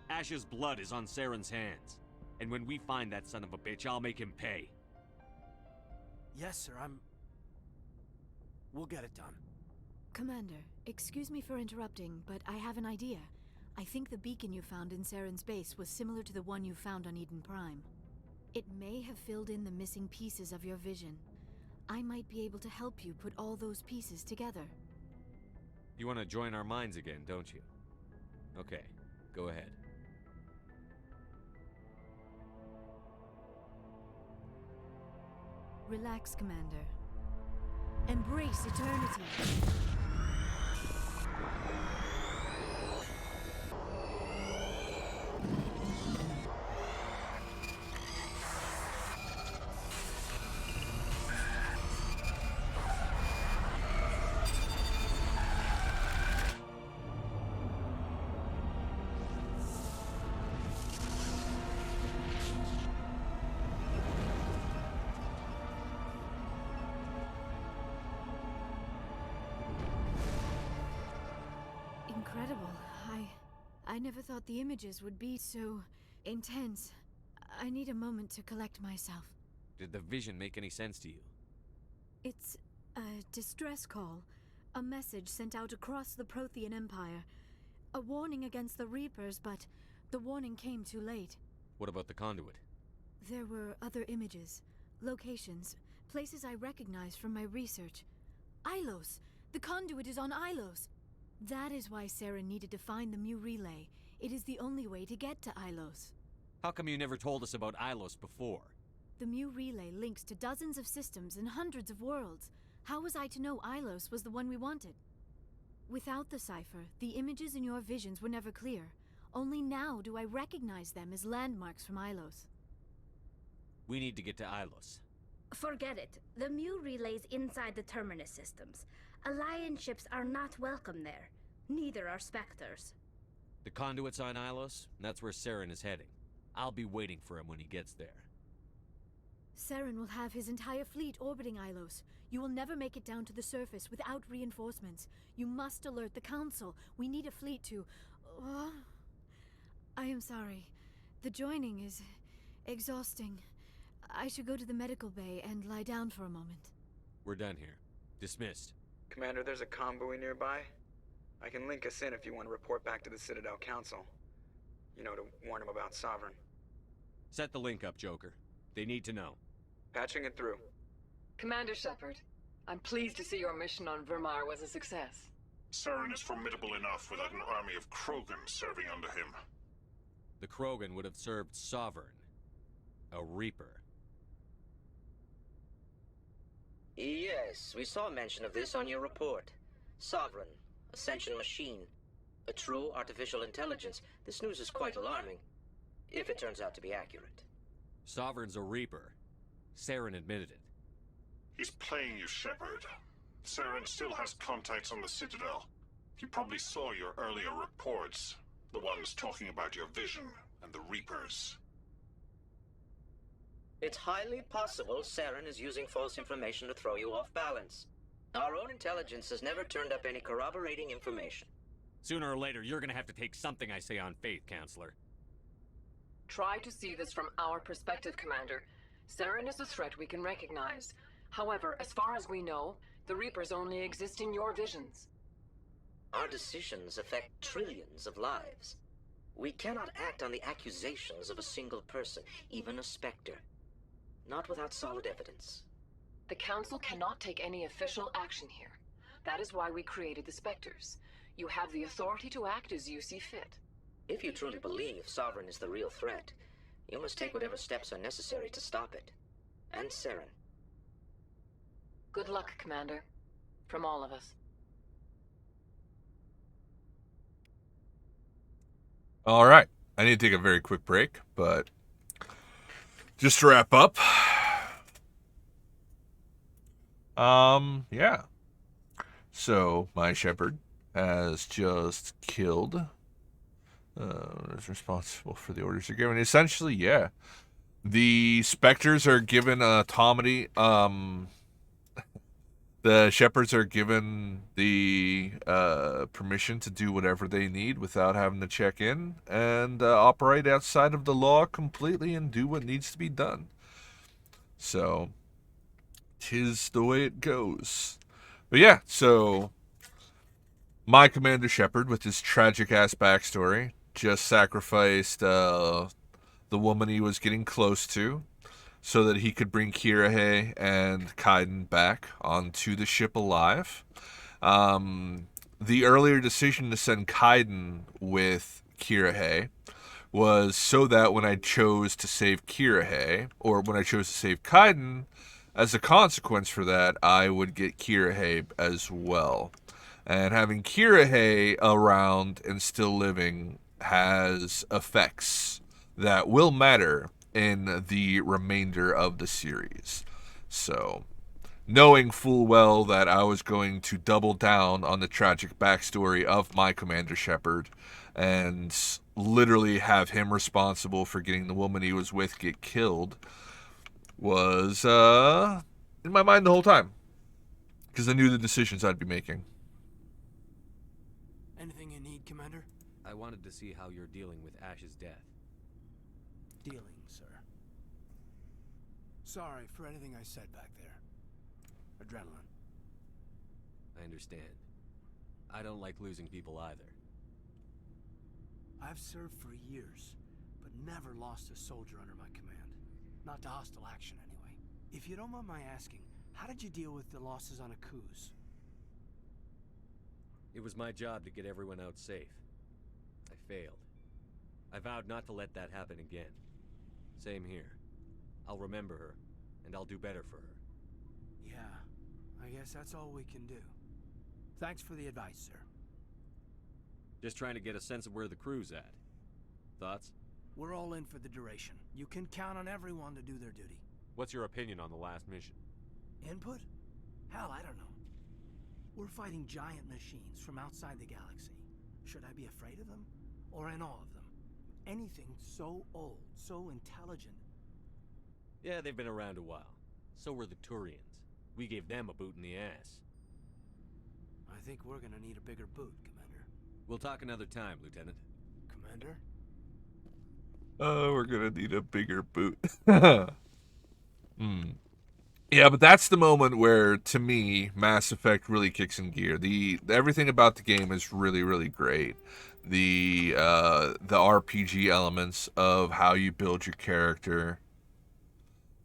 Ash's blood is on Saren's hands. And when we find that son of a bitch, I'll make him pay. Yes, sir, We'll get it done. Commander, excuse me for interrupting, but I have an idea. I think the beacon you found in Saren's base was similar to the one you found on Eden Prime. It may have filled in the missing pieces of your vision. I might be able to help you put all those pieces together. You want to join our minds again, don't you? Okay, go ahead. Relax, Commander. Embrace eternity. Incredible. I never thought the images would be so intense. I need a moment to collect myself. Did the vision make any sense to you? It's a distress call. A message sent out across the Prothean Empire. A warning against the Reapers, but the warning came too late. What about the conduit? There were other images, locations, places I recognized from my research. Ilos! The conduit is on Ilos! That is why Saren needed to find the Mu Relay. It is the only way to get to Ilos. How come you never told us about Ilos before? The Mu Relay links to dozens of systems and hundreds of worlds. How was I to know Ilos was the one we wanted? Without the cipher, the images in your visions were never clear. Only now do I recognize them as landmarks from Ilos. We need to get to Ilos. Forget it. The Mu Relay's inside the Terminus systems. Alliance ships are not welcome there. Neither are Spectres. The conduit's on Ilos, and that's where Saren is heading. I'll be waiting for him when he gets there. Saren will have his entire fleet orbiting Ilos. You will never make it down to the surface without reinforcements. You must alert the Council. We need a fleet to... I am sorry. The joining is exhausting. I should go to the medical bay and lie down for a moment. We're done here. Dismissed. Commander, there's a convoy nearby. I can link us in if you want to report back to the Citadel Council. You know, to warn them about Sovereign. Set the link up, Joker. They need to know. Patching it through. Commander Shepard, I'm pleased to see your mission on Vermar was a success. Saren is formidable enough without an army of Krogan serving under him. The Krogan would have served Sovereign. A Reaper. Yes, we saw mention of this on your report. Sovereign, Ascension machine, a true artificial intelligence. This news is quite alarming, if it turns out to be accurate. Sovereign's a Reaper. Saren admitted it. He's playing you, Shepard. Saren still has contacts on the Citadel. He probably saw your earlier reports, the ones talking about your vision and the Reapers. It's highly possible Saren is using false information to throw you off balance. Our own intelligence has never turned up any corroborating information. Sooner or later, you're gonna have to take something I say on faith, Counselor. Try to see this from our perspective, Commander. Saren is a threat we can recognize. However, as far as we know, the Reapers only exist in your visions. Our decisions affect trillions of lives. We cannot act on the accusations of a single person, even a Spectre. Not without solid evidence. The Council cannot take any official action here. That is why we created the Spectres. You have the authority to act as you see fit. If you truly believe Sovereign is the real threat, you must take whatever steps are necessary to stop it. And Saren. Good luck, Commander. From all of us. All right. I need to take a very quick break, but just to wrap up. Yeah. So, my Shepherd has just killed is responsible for the orders they're given. Essentially, yeah. The Spectres are given autonomy. The Shepherds are given the permission to do whatever they need without having to check in and operate outside of the law completely and do what needs to be done. So, 'tis the way it goes. But yeah, so my Commander Shepard, with his tragic-ass backstory, just sacrificed the woman he was getting close to so that he could bring Kirihei and Kaiden back onto the ship alive. The earlier decision to send Kaiden with Kirihei was so that when I chose to save Kirihei, or when I chose to save Kaiden, as a consequence for that, I would get Kirihei as well. And having Kirihei around and still living has effects that will matter in the remainder of the series. So, knowing full well that I was going to double down on the tragic backstory of my Commander Shepard and literally have him responsible for getting the woman he was with get killed was in my mind the whole time. Because I knew the decisions I'd be making. Anything you need, Commander? I wanted to see how you're dealing with Ash's death. Dealing, sir. Sorry for anything I said back there. Adrenaline. I understand. I don't like losing people either. I've served for years, but never lost a soldier under my command. Not to hostile action, anyway. If you don't mind my asking, how did you deal with the losses on Akuz? It was my job to get everyone out safe. I failed. I vowed not to let that happen again. Same here. I'll remember her, and I'll do better for her. Yeah, I guess that's all we can do. Thanks for the advice, sir. Just trying to get a sense of where the crew's at. Thoughts? We're all in for the duration. You can count on everyone to do their duty. What's your opinion on the last mission? Input? Hell, I don't know. We're fighting giant machines from outside the galaxy. Should I be afraid of them? Or in awe of them? Anything so old, so intelligent. Yeah, they've been around a while. So were the Turians. We gave them a boot in the ass. I think we're gonna need a bigger boot, Commander. We'll talk another time, Lieutenant. Commander? Oh, we're gonna need a bigger boot. Yeah, but that's the moment where, to me, Mass Effect really kicks in gear. Everything about the game is really, really great. The RPG elements of how you build your character.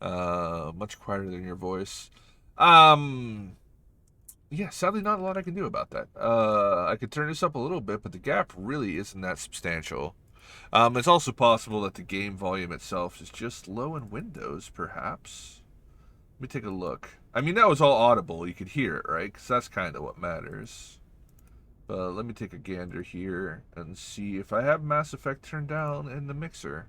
Much quieter than your voice. Yeah, sadly not a lot I can do about that. I could turn this up a little bit, but the gap really isn't that substantial. It's also possible that the game volume itself is just low in Windows, perhaps. Let me take a look. I mean, that was all audible. You could hear it, right? Because that's kind of what matters. But let me take a gander here and see if I have Mass Effect turned down in the mixer.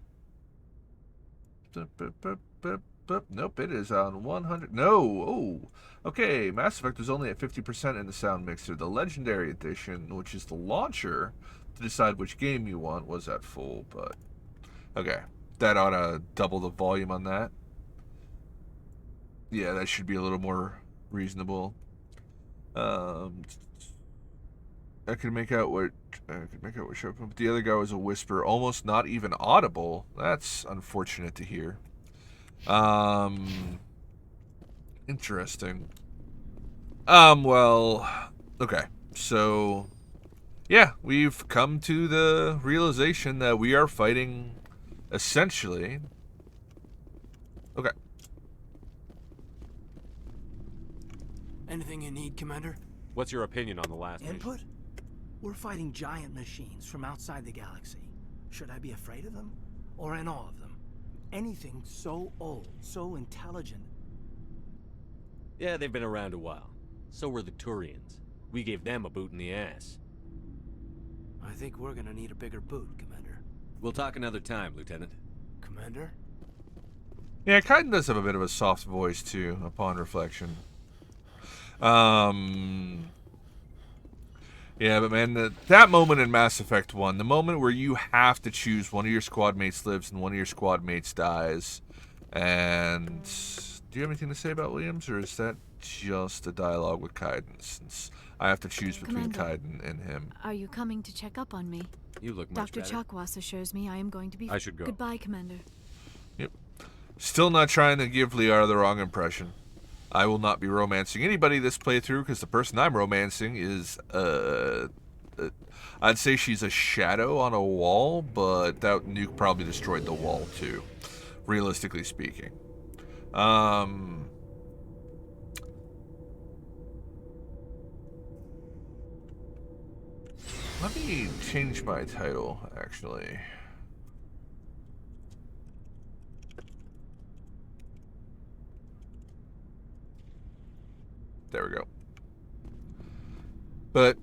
Nope, it is on 100. No! Oh! Okay, Mass Effect was only at 50% in the sound mixer. The Legendary Edition, which is the launcher to decide which game you want, was at full, but... Okay, that ought to double the volume on that. Yeah, that should be a little more reasonable. I could make out what showed up, but the other guy was a whisper, almost not even audible. That's unfortunate to hear. Interesting. Well, okay. So, yeah, we've come to the realization that we are fighting essentially. Okay. Anything you need, Commander? What's your opinion on the last mission? Input? We're fighting giant machines from outside the galaxy. Should I be afraid of them? Or in awe of them? Anything so old, so intelligent. Yeah, they've been around a while. So were the Turians. We gave them a boot in the ass. I think we're gonna need a bigger boot, Commander. We'll talk another time, Lieutenant. Commander? Yeah, Kaiden does have a bit of a soft voice, too, upon reflection. Yeah, but man, that moment in Mass Effect 1, the moment where you have to choose one of your squad mates lives and one of your squad mates dies. And do you have anything to say about Williams, or is that just a dialogue with Kaiden, since I have to choose between Kaiden and him? Are you coming to check up on me? You look much Dr. better. Chakwas assures me I am going to be... I should go. Goodbye, Commander. Yep. Still not trying to give Liara the wrong impression. I will not be romancing anybody this playthrough, because the person I'm romancing is, I'd say she's a shadow on a wall, but that nuke probably destroyed the wall too, realistically speaking. Let me change my title, actually. There we go. But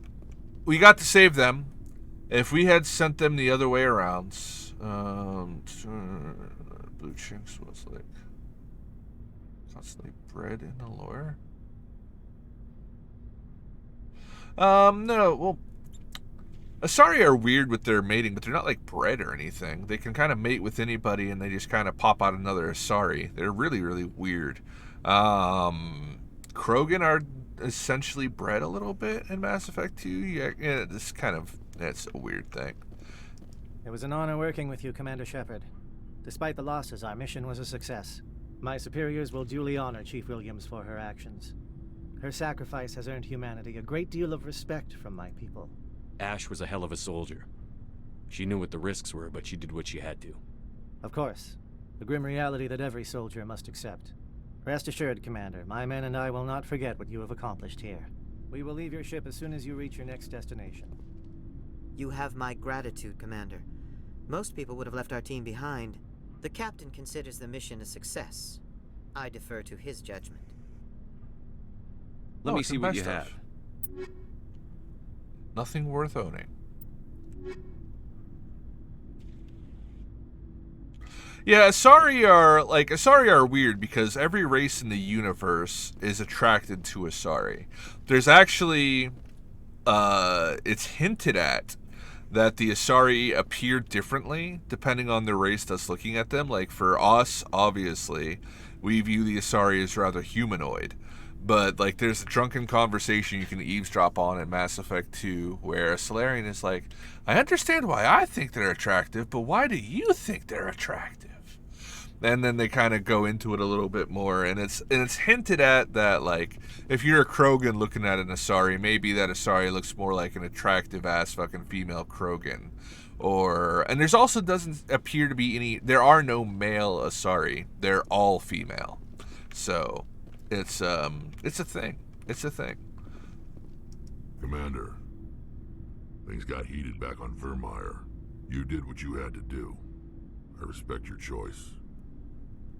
we got to save them. If we had sent them the other way around, Blue Chinks was like constantly bred in the lore. No, well, Asari are weird with their mating, but they're not like bred or anything. They can kind of mate with anybody, and they just kind of pop out another Asari. They're really, really weird. Krogan are essentially bred a little bit in Mass Effect 2. Yeah, this kind of, it's a weird thing. It was an honor working with you, Commander Shepard. Despite the losses, our mission was a success. My superiors will duly honor Chief Williams for her actions. Her sacrifice has earned humanity a great deal of respect from my people. Ash was a hell of a soldier. She knew what the risks were, but she did what she had to. Of course. The grim reality that every soldier must accept. Rest assured, Commander, my men and I will not forget what you have accomplished here. We will leave your ship as soon as you reach your next destination. You have my gratitude, Commander. Most people would have left our team behind. The captain considers the mission a success. I defer to his judgment. Let me see what you have. Nothing worth owning. Yeah, Asari are weird because every race in the universe is attracted to Asari. There's actually, it's hinted at that the Asari appear differently depending on the race that's looking at them. Like for us, obviously, we view the Asari as rather humanoid. But like there's a drunken conversation you can eavesdrop on in Mass Effect 2 where a Solarian is like, I understand why I think they're attractive, but why do you think they're attractive? And then they kind of go into it a little bit more, and it's hinted at that, like, if you're a Krogan looking at an Asari, maybe that Asari looks more like an attractive ass fucking female Krogan. And there's also doesn't appear to be any, there are no male Asari. They're all female. So it's a thing. It's a thing. Commander, things got heated back on Vermeer. You did what you had to do. I respect your choice.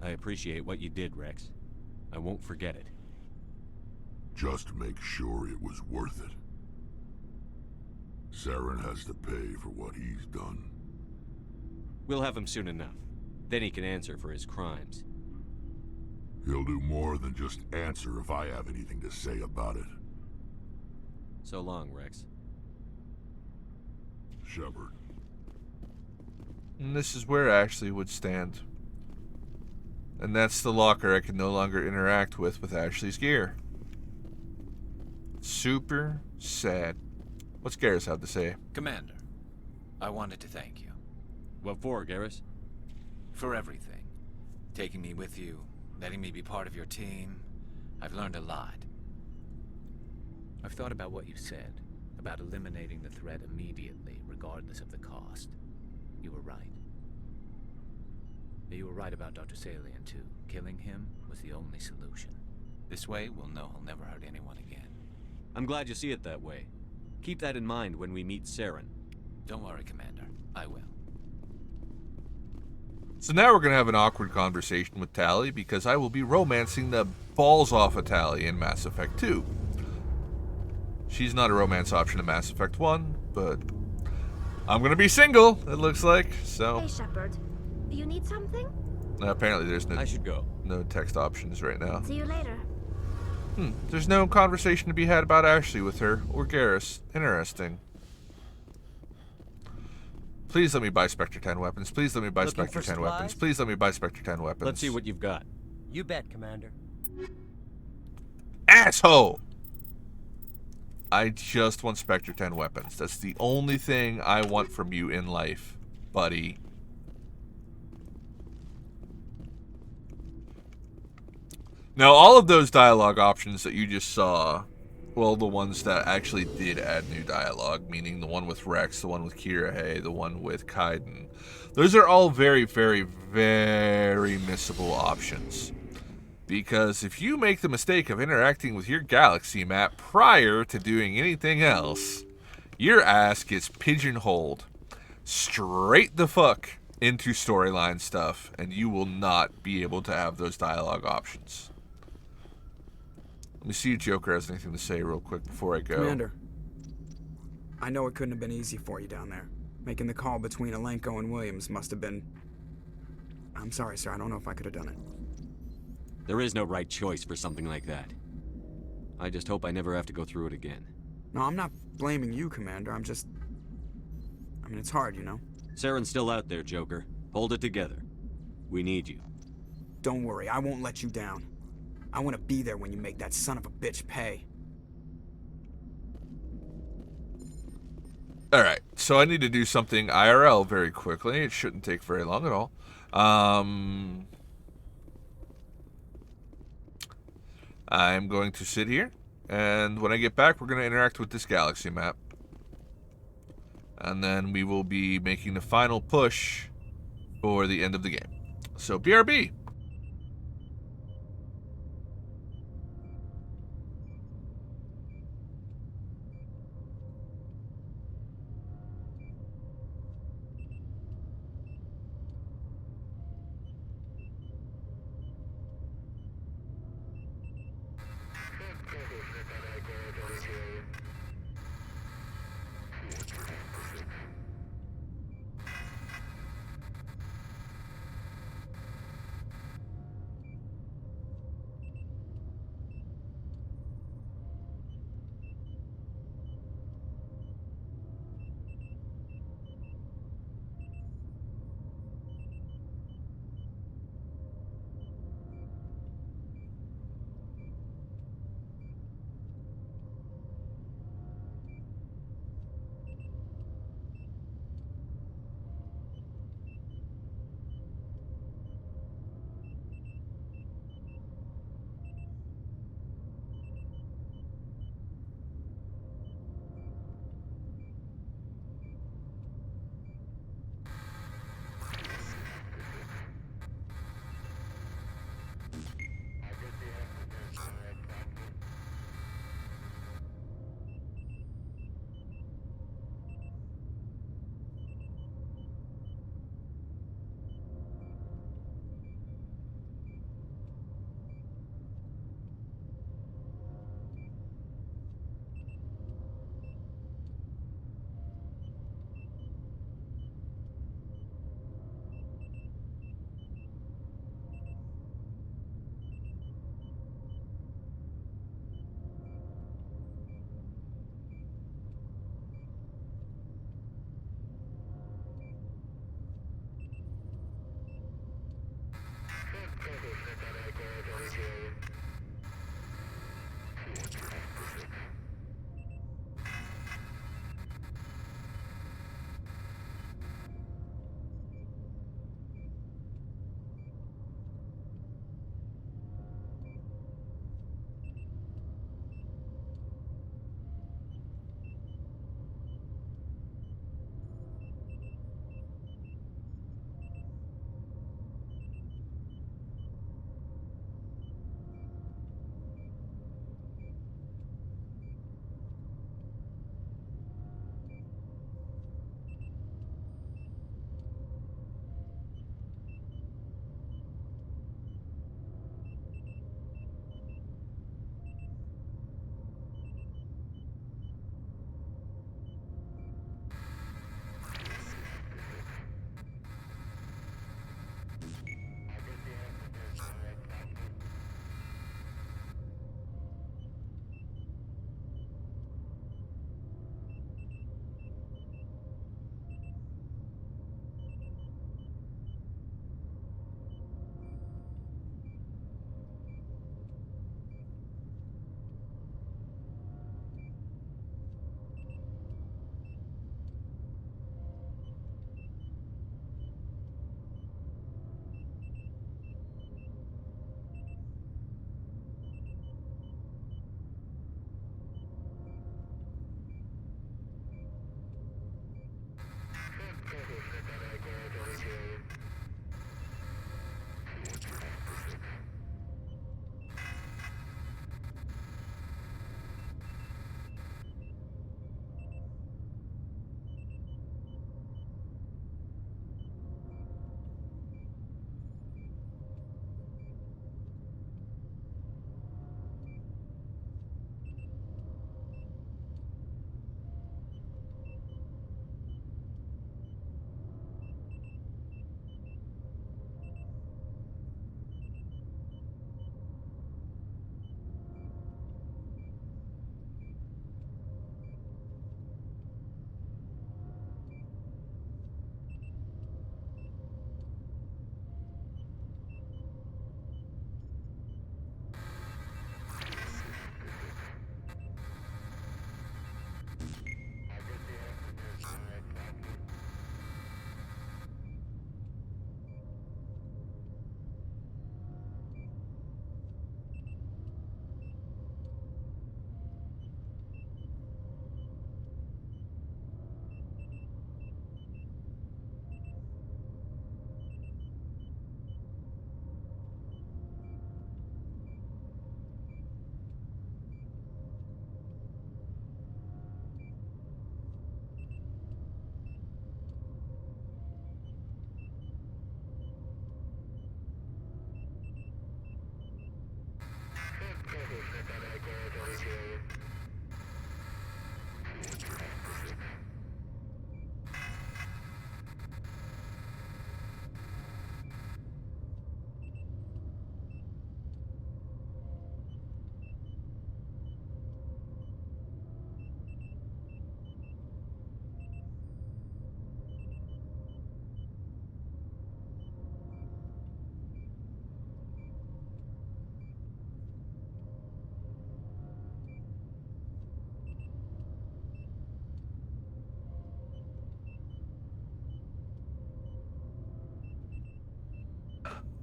I appreciate what you did, Rex. I won't forget it. Just make sure it was worth it. Saren has to pay for what he's done. We'll have him soon enough. Then he can answer for his crimes. He'll do more than just answer if I have anything to say about it. So long, Rex. Shepard. And this is where Ashley would stand. And that's the locker I can no longer interact with Ashley's gear. Super sad. What's Garrus have to say? Commander, I wanted to thank you. What for, Garrus? For everything. Taking me with you, letting me be part of your team. I've learned a lot. I've thought about what you said, about eliminating the threat immediately, regardless of the cost. You were right. You were right about Dr. Salian, too. Killing him was the only solution. This way, we'll know he'll never hurt anyone again. I'm glad you see it that way. Keep that in mind when we meet Saren. Don't worry, Commander. I will. So now we're going to have an awkward conversation with Tally because I will be romancing the balls off of Tally in Mass Effect 2. She's not a romance option in Mass Effect 1, but I'm going to be single, it looks like, so... Hey, Shepard. You need something? Apparently there's I should go. no text options right now. See you later. There's no conversation to be had about Ashley with her, or Garrus. Interesting. Please let me buy Spectre 10 weapons. Please let me buy Looking Spectre for 10 weapons. supplies? Please let me buy Spectre 10 weapons. Let's see what you've got. You bet, Commander. Asshole! I just want Spectre 10 weapons. That's the only thing I want from you in life, buddy. Now, all of those dialogue options that you just saw, well, the ones that actually did add new dialogue, meaning the one with Rex, the one with Kirahei, the one with Kaiden, those are all very, very, very missable options. Because if you make the mistake of interacting with your galaxy map prior to doing anything else, your ass gets pigeonholed straight the fuck into storyline stuff, and you will not be able to have those dialogue options. Let me see if Joker has anything to say real quick before I go. Commander, I know it couldn't have been easy for you down there. Making the call between Alenko and Williams must have been... I'm sorry, sir. I don't know if I could have done it. There is no right choice for something like that. I just hope I never have to go through it again. No, I'm not blaming you, Commander. I'm just... I mean, it's hard, you know? Saren's still out there, Joker. Hold it together. We need you. Don't worry, I won't let you down. I want to be there when you make that son of a bitch pay. Alright, so I need to do something IRL very quickly. It shouldn't take very long at all. I'm going to sit here, and when I get back, we're going to interact with this galaxy map. And then we will be making the final push for the end of the game. So, BRB!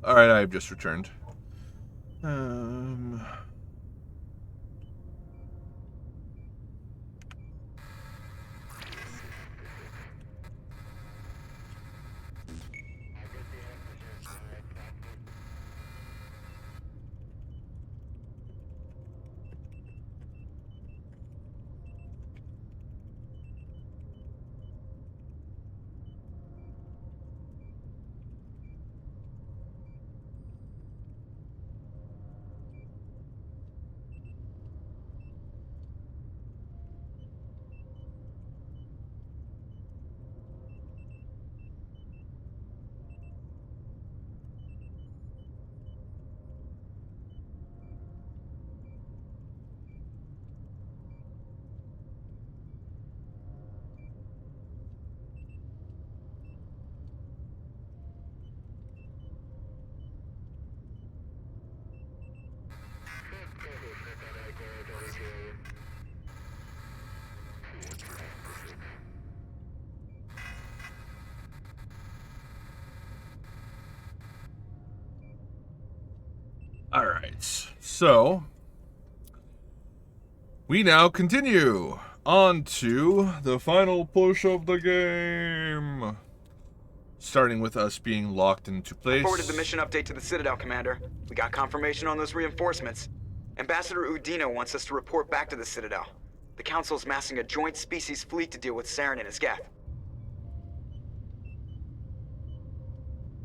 All right, I've just returned. All right, so we now continue on to the final push of the game. Starting with us being locked into place. I forwarded the mission update to the Citadel, Commander. We got confirmation on those reinforcements. Ambassador Udina wants us to report back to the Citadel. The Council's massing a joint species fleet to deal with Saren and his Geth.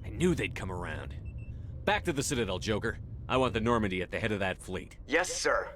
I knew they'd come around. Back to the Citadel, Joker. I want the Normandy at the head of that fleet. Yes, sir.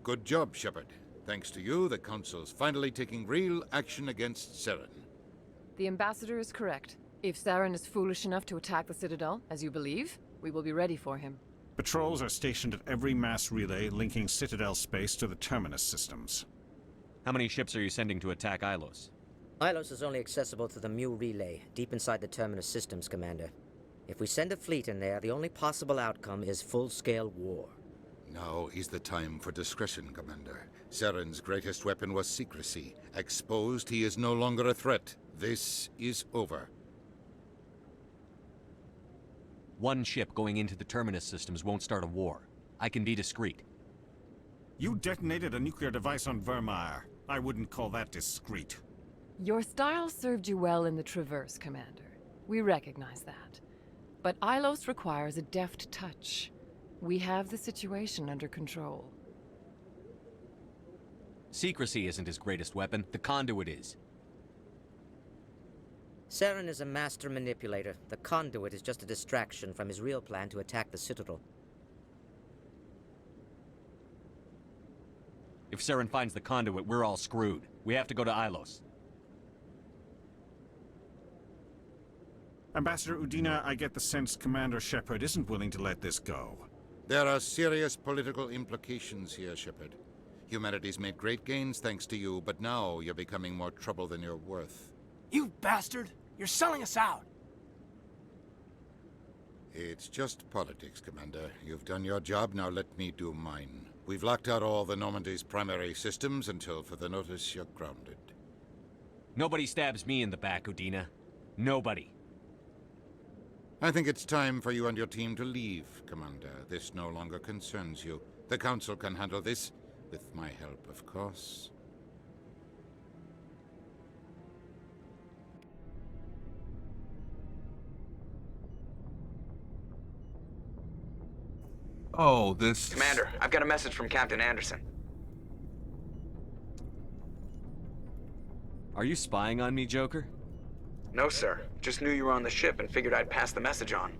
Good job, Shepard. Thanks to you, the Council's finally taking real action against Saren. The Ambassador is correct. If Saren is foolish enough to attack the Citadel, as you believe, we will be ready for him. Patrols are stationed at every mass relay linking Citadel space to the Terminus systems. How many ships are you sending to attack Ilos? Ilos is only accessible to the Mu relay, deep inside the Terminus systems, Commander. If we send a fleet in there, the only possible outcome is full-scale war. Now is the time for discretion, Commander. Saren's greatest weapon was secrecy. Exposed, he is no longer a threat. This is over. One ship going into the Terminus systems won't start a war. I can be discreet. You detonated a nuclear device on Vermeer. I wouldn't call that discreet. Your style served you well in the Traverse, Commander. We recognize that. But Ilos requires a deft touch. We have the situation under control. Secrecy isn't his greatest weapon. The conduit is. Saren is a master manipulator. The conduit is just a distraction from his real plan to attack the Citadel. If Saren finds the conduit, we're all screwed. We have to go to Ilos. Ambassador Udina, I get the sense Commander Shepard isn't willing to let this go. There are serious political implications here, Shepard. Humanity's made great gains thanks to you, but now you're becoming more trouble than you're worth. You bastard! You're selling us out! It's just politics, Commander. You've done your job, now let me do mine. We've locked out all the Normandy's primary systems until further notice you're grounded. Nobody stabs me in the back, Udina. Nobody. I think it's time for you and your team to leave, Commander. This no longer concerns you. The Council can handle this, with my help, of course. Oh, this... Commander, I've got a message from Captain Anderson. Are you spying on me, Joker? No, sir. Just knew you were on the ship and figured I'd pass the message on.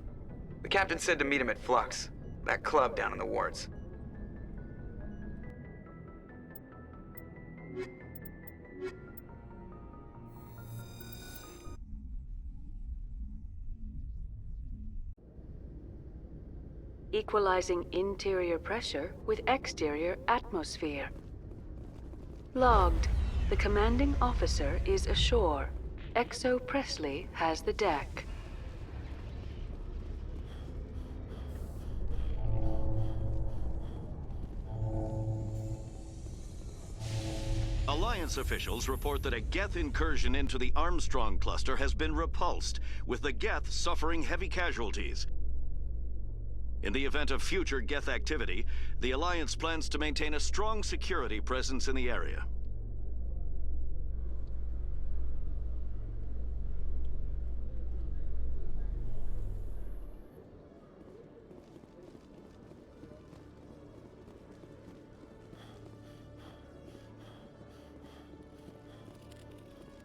The captain said to meet him at Flux, that club down in the wards. Equalizing interior pressure with exterior atmosphere. Logged. The commanding officer is ashore. Exo Presley has the deck. Alliance officials report that a Geth incursion into the Armstrong cluster has been repulsed, with the Geth suffering heavy casualties. In the event of future Geth activity, the Alliance plans to maintain a strong security presence in the area.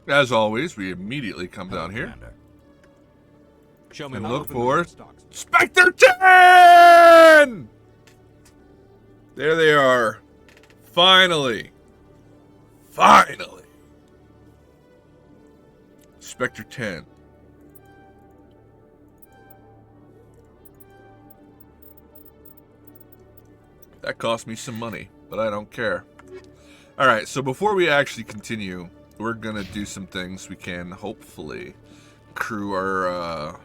As always, we immediately come down here Show me and how look open for the stocks. Spectre 10! There they are. Finally. Finally. Spectre 10. That cost me some money, but I don't care. Alright, so before we actually continue, we're gonna do some things we can hopefully crew our,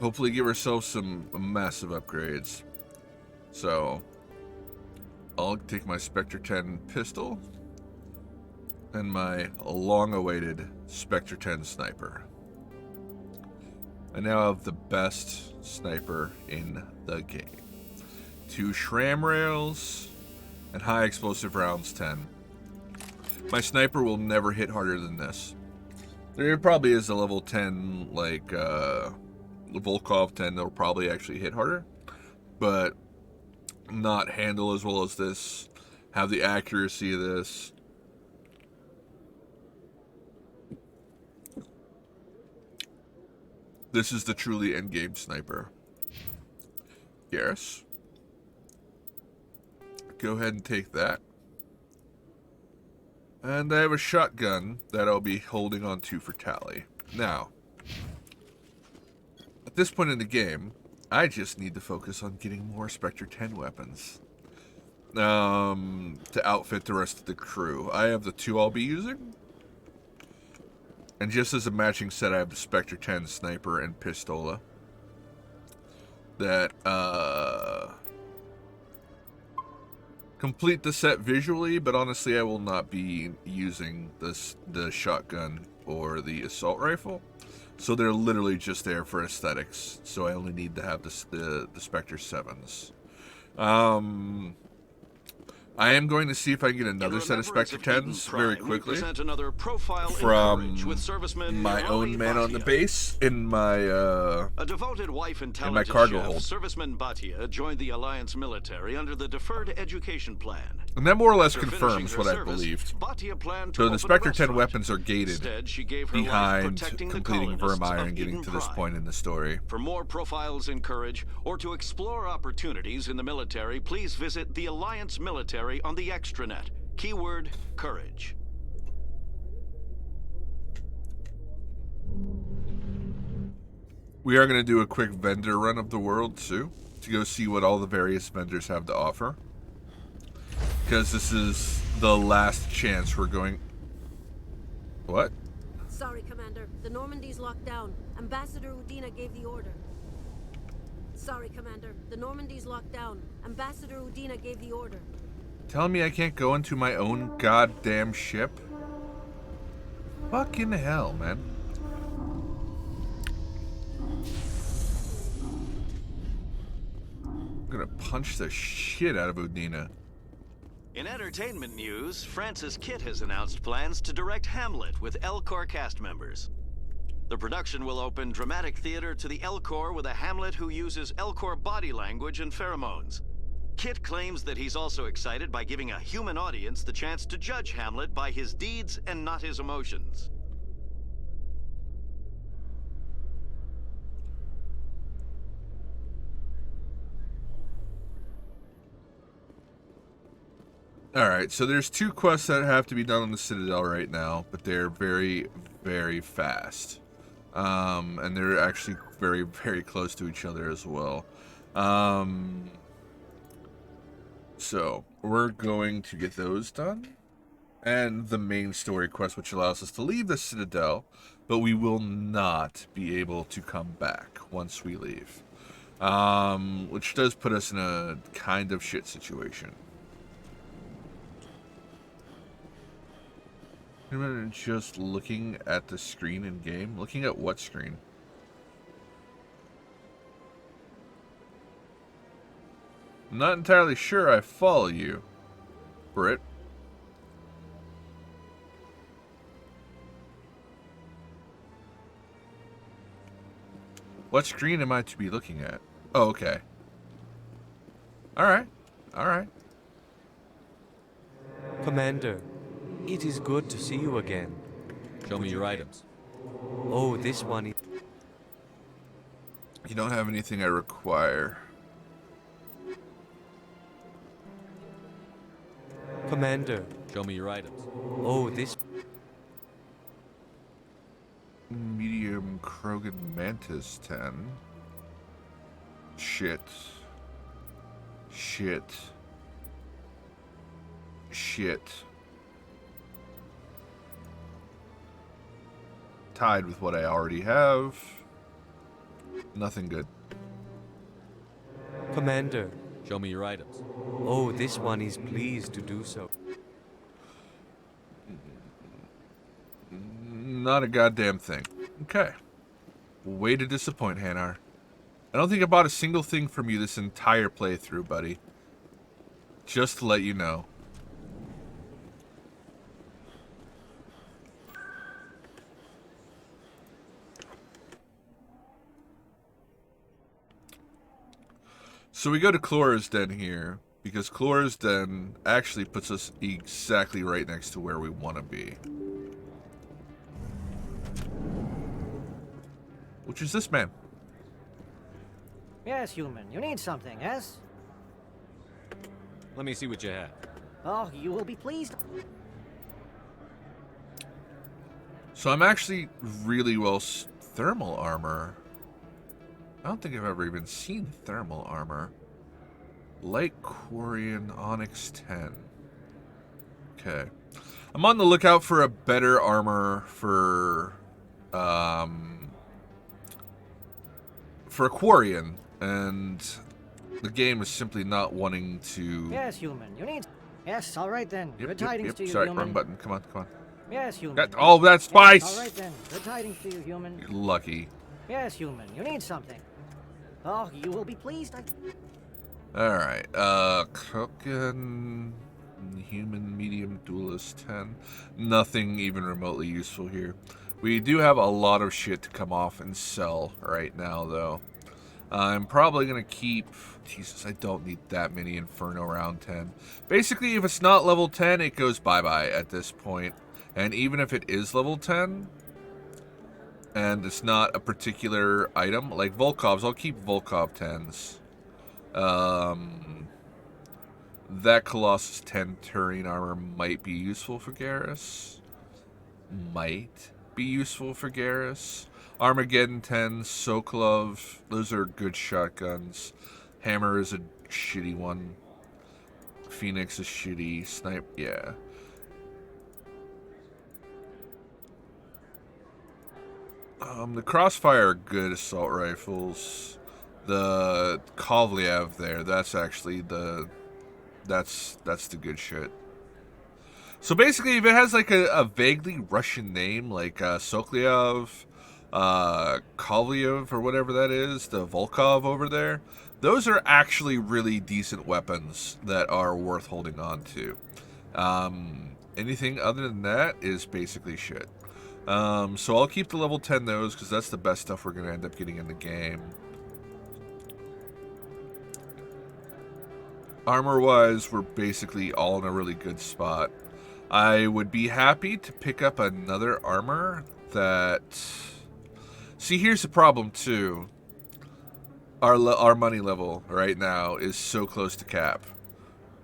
hopefully give ourselves some massive upgrades. So, I'll take my Spectre 10 pistol and my long-awaited Spectre 10 sniper. I now have the best sniper in the game. 2 SRAM rails and high explosive rounds 10. My sniper will never hit harder than this. There probably is a level 10, like, the Volkov 10 that'll probably actually hit harder, but not handle as well as this, have the accuracy of this. This is the truly endgame sniper. Yes. Go ahead and take that. And I have a shotgun that I'll be holding on to for tally. Now, at this point in the game, I just need to focus on getting more Spectre 10 weapons. To outfit the rest of the crew. I have the 2 I'll be using. And just as a matching set, I have the Spectre 10 sniper and pistola. That, complete the set visually, but honestly I will not be using the shotgun or the assault rifle. So they're literally just there for aesthetics. So I only need to have the Spectre 7s. I am going to see if I can get another set of Spectre 10s very quickly from my own man on the base in my A devoted wife in my intelligence cargo chef, hold. Serviceman Bhatia joined the Alliance military under the Deferred Education Plan. And that more or less After confirms finishing what her I service, believed. Bhatia planned to So the open a Spectre 10 restaurant. weapons are gated Instead, she gave her life behind protecting the completing colonists Vermeer of and getting Eden to this Prime. point in the story. For more profiles in courage, or to explore opportunities in the military, please visit the Alliance Military on the extranet. Keyword, courage. We are going to do a quick vendor run of the world, too, to go see what all the various vendors have to offer. Because this is the last chance we're going... What? Sorry, Commander. The Normandy's locked down. Ambassador Udina gave the order. Sorry, Commander. The Normandy's locked down. Ambassador Udina gave the order. Telling me I can't go into my own goddamn ship? Fucking hell, man. I'm gonna punch the shit out of Udina. In entertainment news, Francis Kitt has announced plans to direct Hamlet with Elcor cast members. The production will open dramatic theater to the Elcor with a Hamlet who uses Elcor body language and pheromones. Kit claims that he's also excited by giving a human audience the chance to judge Hamlet by his deeds and not his emotions. Alright, so there's 2 quests that have to be done on the Citadel right now, but they're very, very fast. And they're actually very, very close to each other as well. So, we're going to get those done. And the main story quest, which allows us to leave the Citadel, but we will not be able to come back once we leave. Which does put us in a kind of shit situation. I'm just looking at the screen in game. Looking at what screen? I'm not entirely sure I follow you, Britt. What screen am I to be looking at? Oh, okay. Alright. Alright. Commander, it is good to see you again. Show me your items. Oh, this one is... You don't have anything I require. Commander. Show me your items. Oh, this... Medium Krogan Mantis 10. Shit. Shit. Shit. Tied with what I already have. Nothing good. Commander. Show me your items. Oh, this one is pleased to do so. Not a goddamn thing. Okay. Way to disappoint, Hanar. I don't think I bought a single thing from you this entire playthrough, buddy. Just to let you know. So we go to Chlora's Den here, because Chlora's Den actually puts us exactly right next to where we want to be. Which is this man. Yes, human. You need something, yes? Let me see what you have. Oh, you will be pleased. So I'm actually really well... Thermal armor? I don't think I've ever even seen thermal armor. Light Quarian Onyx 10. Okay. I'm on the lookout for a better armor for a Quarian, and the game is simply not wanting to... Yes, human. You need... Yes, all right then. Good tidings to you, Sorry, human. wrong button. Come on, come on. Yes, human. That's spice! Yes, all right then. Good tidings to you, human. You're lucky. Yes, human. You need something. Oh, you will be pleased. Alright, Krogan Human Medium Duelist 10. Nothing even remotely useful here. We do have a lot of shit to come off and sell right now, though. I'm probably going to keep... Jesus, I don't need that many Inferno round 10. Basically, if it's not level 10, it goes bye-bye at this point. And even if it is level 10, and it's not a particular item, like Volkov's, I'll keep Volkov 10s. That Colossus 10 Turing armor might be useful for Garrus. Might be useful for Garrus. Armageddon 10, Sokolov, those are good shotguns. Hammer is a shitty one. Phoenix is shitty. Snipe, yeah. The Crossfire are good assault rifles. The Kovliev there, that's actually that's the good shit. So basically, if it has like a vaguely Russian name, like Sokolov, Kovliev, or whatever that is, the Volkov over there, those are actually really decent weapons that are worth holding on to. Anything other than that is basically shit. So I'll keep the level 10 those because that's the best stuff we're going to end up getting in the game. Armor-wise, we're basically all in a really good spot. I would be happy to pick up another armor that... See, here's the problem, too. Our money level right now is so close to cap.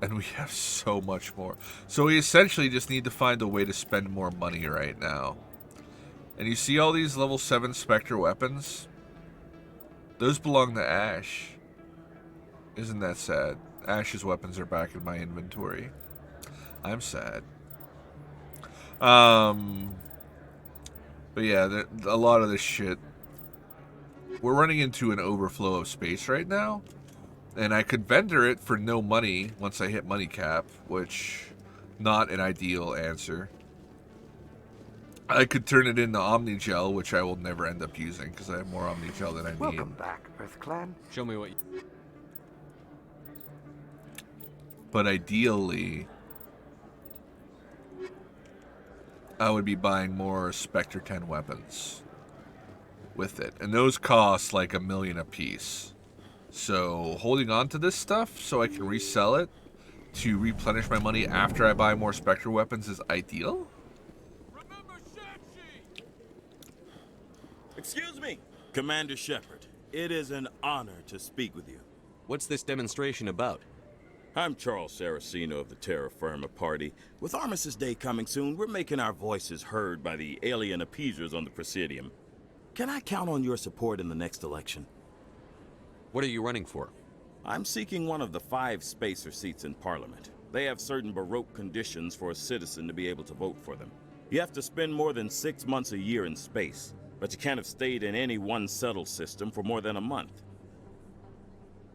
And we have so much more. So we essentially just need to find a way to spend more money right now. And you see all these level 7 Spectre weapons? Those belong to Ash. Isn't that sad? Ash's weapons are back in my inventory. I'm sad. But yeah, a lot of this shit... We're running into an overflow of space right now. And I could vendor it for no money once I hit money cap, which... Not an ideal answer. I could turn it into Omnigel, which I will never end up using because I have more Omnigel than I need. Welcome back, Earth Clan. Show me what you... But ideally, I would be buying more Spectre 10 weapons with it. And those cost like $1 million a piece. So holding on to this stuff so I can resell it to replenish my money after I buy more Spectre weapons is ideal. Excuse me, Commander Shepard. It is an honor to speak with you. What's this demonstration about? I'm Charles Saraceno of the Terra Firma Party. With Armistice Day coming soon, we're making our voices heard by the alien appeasers on the Presidium. Can I count on your support in the next election? What are you running for? I'm seeking one of the 5 spacer seats in Parliament. They have certain Baroque conditions for a citizen to be able to vote for them. You have to spend more than 6 months a year in space, but you can't have stayed in any one settled system for more than a month.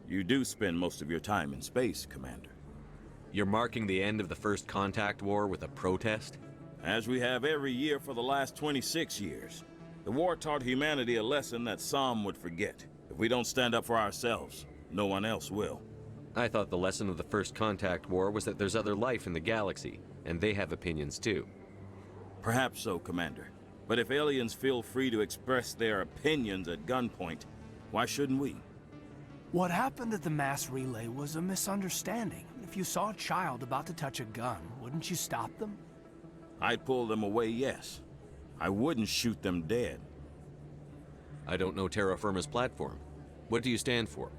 You do spend most of your time in space, Commander. You're marking the end of the First Contact War with a protest? As we have every year for the last 26 years. The war taught humanity a lesson that some would forget. If we don't stand up for ourselves, no one else will. I thought the lesson of the First Contact War was that there's other life in the galaxy, and they have opinions too. Perhaps so, Commander. But if aliens feel free to express their opinions at gunpoint, why shouldn't we? What happened at the mass relay was a misunderstanding. If you saw a child about to touch a gun, wouldn't you stop them? I'd pull them away, yes. I wouldn't shoot them dead. I don't know Terra Firma's platform. What do you stand for?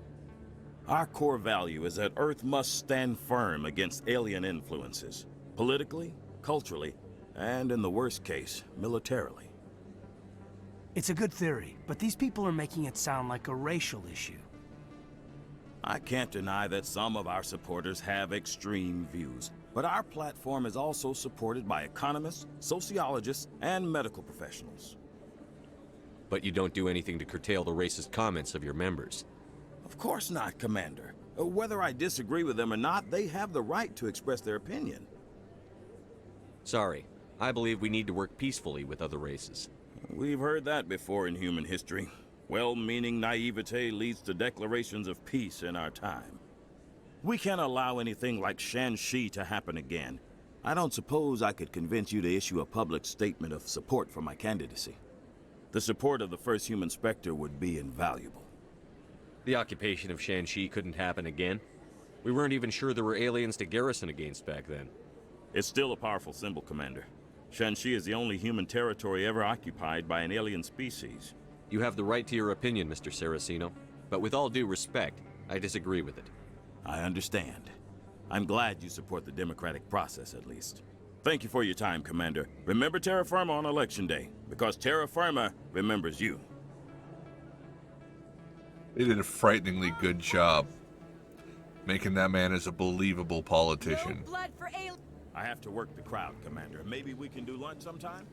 Our core value is that Earth must stand firm against alien influences. Politically, culturally, and in the worst case, militarily. It's a good theory, but these people are making it sound like a racial issue. I can't deny that some of our supporters have extreme views, but our platform is also supported by economists, sociologists, and medical professionals. But you don't do anything to curtail the racist comments of your members. Of course not, Commander. Whether I disagree with them or not, they have the right to express their opinion. Sorry. I believe we need to work peacefully with other races. We've heard that before in human history. Well-meaning naivete leads to declarations of peace in our time. We can't allow anything like Shan-Shi to happen again. I don't suppose I could convince you to issue a public statement of support for my candidacy. The support of the first human Spectre would be invaluable. The occupation of Shan-Shi couldn't happen again. We weren't even sure there were aliens to garrison against back then. It's still a powerful symbol, Commander. Shan-Shi is the only human territory ever occupied by an alien species. You have the right to your opinion, Mr. Saraceno, but with all due respect, I disagree with it. I understand. I'm glad you support the democratic process, at least. Thank you for your time, Commander. Remember Terra Firma on Election Day, because Terra Firma remembers you. They did a frighteningly good job making that man as a believable politician. No blood for I have to work the crowd, Commander. Maybe we can do lunch sometime?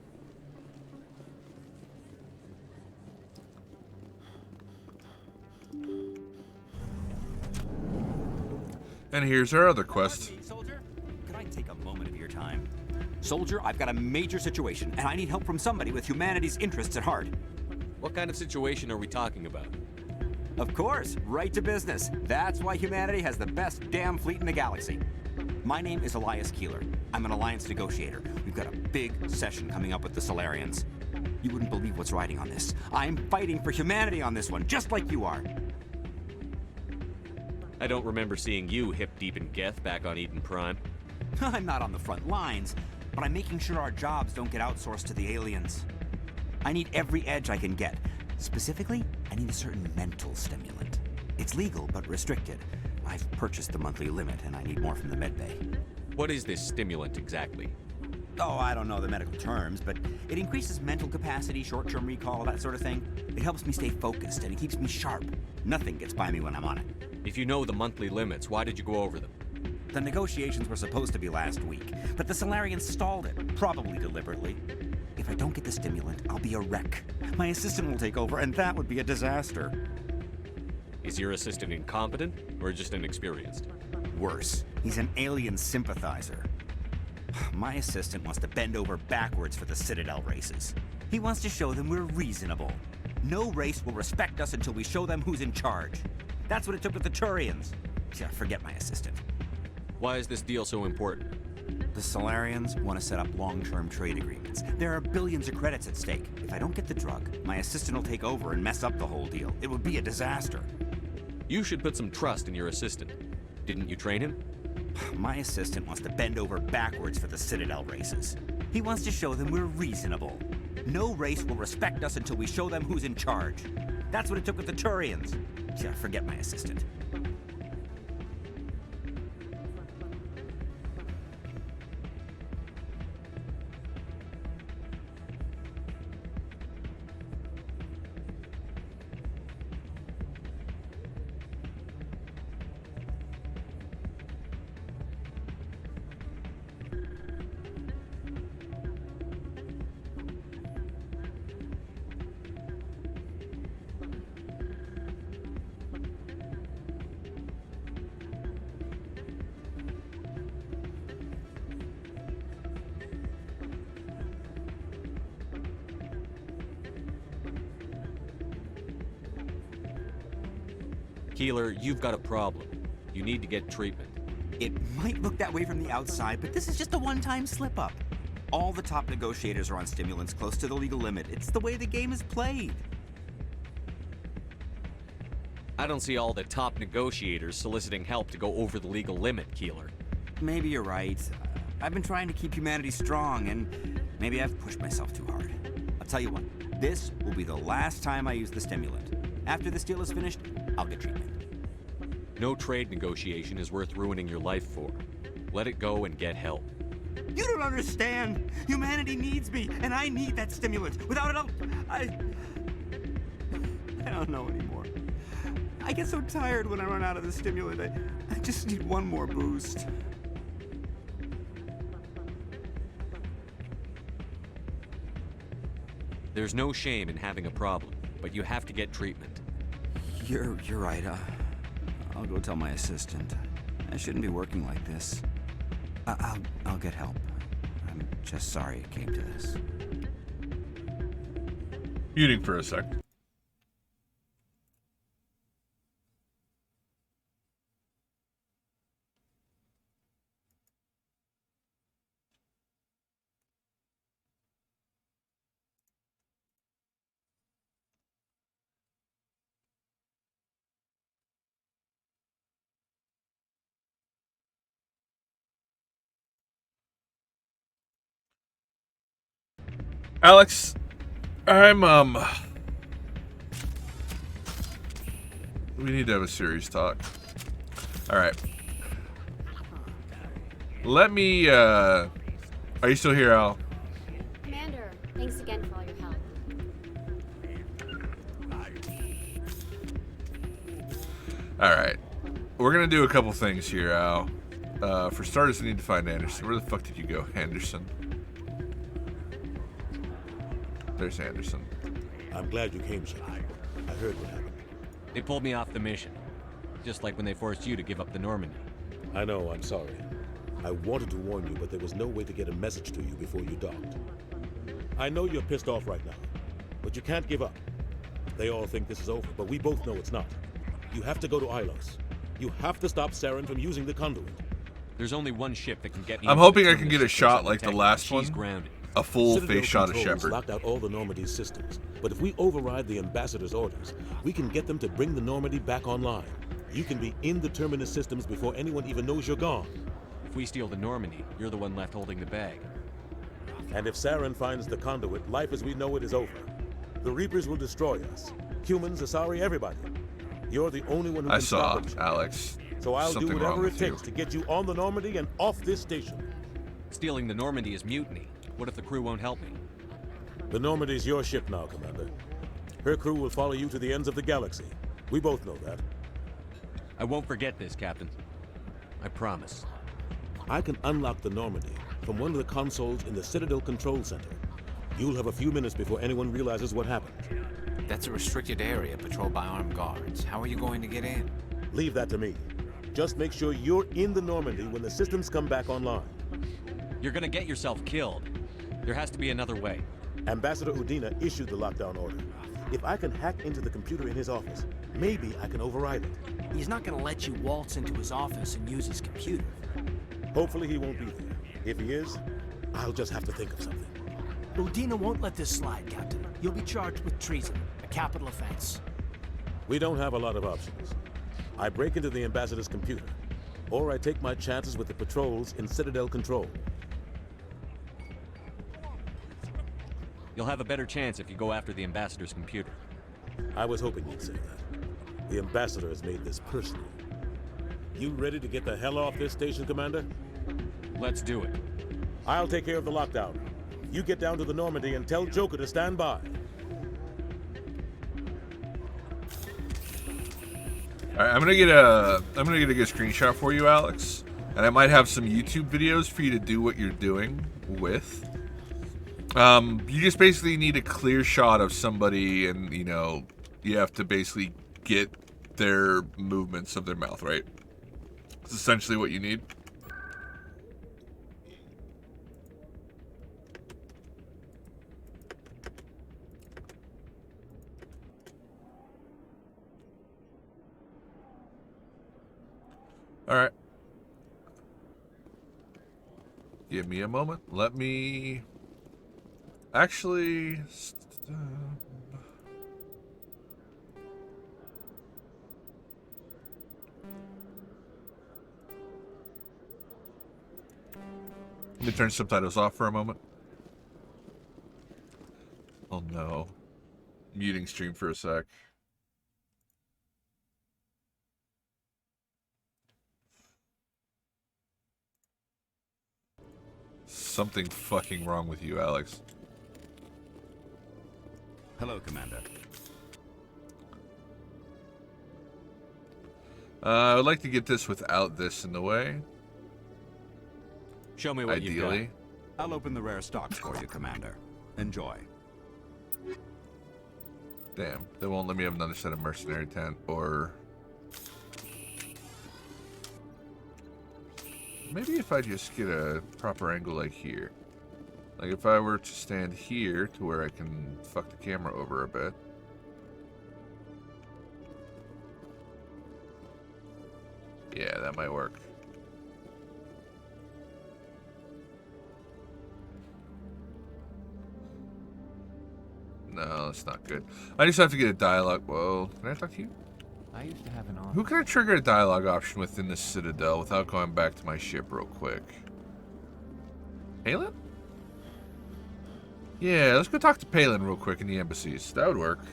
And here's our other quest. Soldier, could I take a moment of your time? Soldier, I've got a major situation, and I need help from somebody with humanity's interests at heart. What kind of situation are we talking about? Of course, right to business. That's why humanity has the best damn fleet in the galaxy. My name is Elias Keeler. I'm an alliance negotiator. We've got a big session coming up with the Solarians. You wouldn't believe what's riding on this. I'm fighting for humanity on this one, just like you are. I don't remember seeing you hip-deep in Geth back on Eden Prime. I'm not on the front lines, but I'm making sure our jobs don't get outsourced to the aliens. I need every edge I can get. Specifically, I need a certain mental stimulant. It's legal, but restricted. I've purchased the monthly limit, and I need more from the medbay. What is this stimulant exactly? Oh, I don't know the medical terms, but it increases mental capacity, short-term recall, that sort of thing. It helps me stay focused, and it keeps me sharp. Nothing gets by me when I'm on it. If you know the monthly limits, why did you go over them? The negotiations were supposed to be last week, but the Solarians stalled it, probably deliberately. If I don't get the stimulant, I'll be a wreck. My assistant will take over, and that would be a disaster. Is your assistant incompetent, or just inexperienced? Worse, he's an alien sympathizer. My assistant wants to bend over backwards for the Citadel races. He wants to show them we're reasonable. No race will respect us until we show them who's in charge. That's what it took with the Turians. Yeah, forget my assistant. Why is this deal so important? The Solarians want to set up long-term trade agreements. There are billions of credits at stake. If I don't get the drug, my assistant will take over and mess up the whole deal. It would be a disaster. You should put some trust in your assistant. Didn't you train him? My assistant wants to bend over backwards for the Citadel races. He wants to show them we're reasonable. No race will respect us until we show them who's in charge. That's what it took with the Turians. Yeah, forget my assistant. Keeler, you've got a problem. You need to get treatment. It might look that way from the outside, but this is just a one-time slip-up. All the top negotiators are on stimulants close to the legal limit. It's the way the game is played. I don't see all the top negotiators soliciting help to go over the legal limit, Keeler. Maybe you're right. I've been trying to keep humanity strong, and maybe I've pushed myself too hard. I'll tell you what, this will be the last time I use the stimulant. After this deal is finished, I'll get treatment. No trade negotiation is worth ruining your life for. Let it go and get help. You don't understand! Humanity needs me, and I need that stimulant. Without it, I don't know anymore. I get so tired when I run out of the stimulant. I just need one more boost. There's no shame in having a problem, but you have to get treatment. You're right. I'll go tell my assistant. I shouldn't be working like this. I'll get help. I'm just sorry it came to this. Muting for a sec. Alex, we need to have a serious talk. Alright. Let me, are you still here, Al? Commander, thanks again for all your help. Alright. We're gonna do a couple things here, Al. For starters, we need to find Anderson. Where the fuck did you go, Anderson? There's Anderson. I'm glad you came, sir. I heard what happened. They pulled me off the mission. Just like when they forced you to give up the Normandy. I know, I'm sorry. I wanted to warn you, but there was no way to get a message to you before you docked. I know you're pissed off right now, but you can't give up. They all think this is over, but we both know it's not. You have to go to Ilos. You have to stop Saren from using the conduit. There's only one ship that can get me. I'm hoping I can get a shot like the last one a full Citadel face shot of controls Shepard. locked out all the Normandy's systems, but if we override the ambassador's orders, we can get them to bring the Normandy back online. You can be in the Terminus systems before anyone even knows you're gone. If we steal the Normandy, you're the one left holding the bag. And if Saren finds the conduit, life as we know it is over. The Reapers will destroy us. Humans, Asari, everybody. You're the only one who can stop it. Alex. So I'll do Something wrong whatever it with you. takes to get you on the Normandy and off this station. Stealing the Normandy is mutiny. What if the crew won't help me? The Normandy's your ship now, Commander. Her crew will follow you to the ends of the galaxy. We both know that. I won't forget this, Captain. I promise. I can unlock the Normandy from one of the consoles in the Citadel Control Center. You'll have a few minutes before anyone realizes what happened. That's a restricted area patrolled by armed guards. How are you going to get in? Leave that to me. Just make sure you're in the Normandy when the systems come back online. You're gonna get yourself killed. There has to be another way. Ambassador Udina issued the lockdown order. If I can hack into the computer in his office, maybe I can override it. He's not gonna let you waltz into his office and use his computer. Hopefully he won't be there. If he is, I'll just have to think of something. Udina won't let this slide, Captain. You'll be charged with treason, a capital offense. We don't have a lot of options. I break into the ambassador's computer, or I take my chances with the patrols in Citadel Control. You'll have a better chance if you go after the ambassador's computer. I was hoping you'd say that. The ambassador has made this personal. You ready to get the hell off this station, Commander? Let's do it. I'll take care of the lockdown. You get down to the Normandy and tell Joker to stand by. All right, I'm gonna get a good screenshot for you, Alex, and I might have some YouTube videos for you to do what you're doing with. You just basically need a clear shot of somebody, and you have to basically get their movements of their mouth, right? It's essentially what you need. All right. Give me a moment. Let me actually let me turn subtitles off for a moment. Oh no. Muting stream for a sec. Something fucking wrong with you, Alex. Hello, Commander. I would like to get this without this in the way. Show me what you've got. Ideally. I'll open the rare stocks for you, Commander. Enjoy. Damn, they won't let me have another set of mercenary tent or... Maybe if I just get a proper angle like here. Like if I were to stand here to where I can fuck the camera over a bit. Yeah, that might work. No, that's not good. I just have to get a dialogue. Whoa, can I talk to you? I used to have an office. Who can I trigger a dialogue option within the Citadel without going back to my ship real quick? Palin? Yeah, let's go talk to Palin real quick in the embassies. That would work.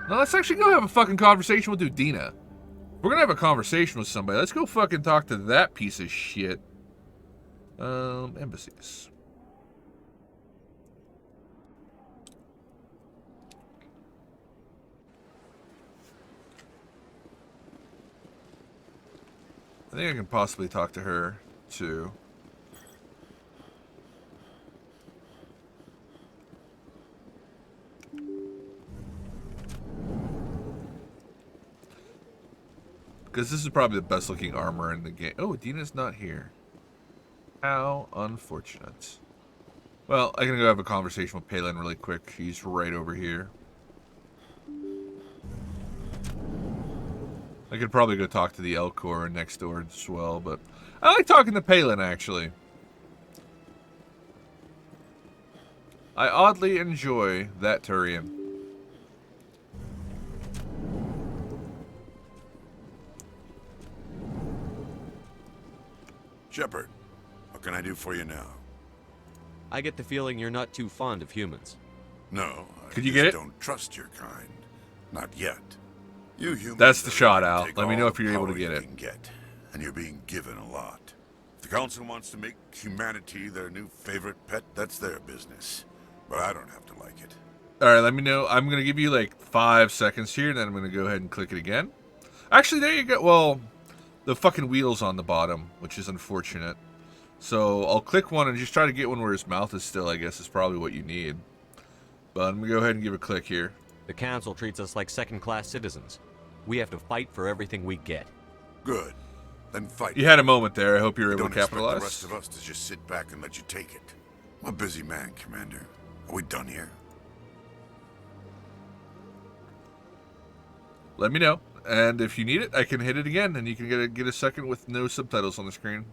No, let's actually go have a fucking conversation with Udina. If we're gonna have a conversation with somebody, let's go fucking talk to that piece of shit. Embassies. I think I can possibly talk to her, too. Because this is probably the best looking armor in the game. Oh, Dina's not here. How unfortunate. Well, I can go have a conversation with Palin really quick. He's right over here. I could probably go talk to the Elcor next door as well, but I like talking to Palin, actually. I oddly enjoy that Turian. Shepard, what can I do for you now? I get the feeling you're not too fond of humans. No, Could you get it? Don't trust your kind. Not yet. You humans. That's the are shot, ready to Al. take Let me know all if the you're able to power get you it. can get, and you're being given a lot. If the Council wants to make humanity their new favorite pet, that's their business. But I don't have to like it. Alright, let me know. I'm going to give you like 5 seconds here, and then I'm going to go ahead and click it again. Actually, there you go. Well, the fucking wheel's on the bottom, which is unfortunate. So I'll click one and just try to get one where his mouth is still, I guess, is probably what you need. But I'm going to go ahead and give a click here. The Council treats us like second-class citizens. We have to fight for everything we get. Good. Then fight. You had a moment there. I hope you were able Don't to capitalize. expect the rest of us to just sit back and let you take it. I'm a busy man, Commander. Are we done here? Let me know. And if you need it, I can hit it again, and you can get a second with no subtitles on the screen.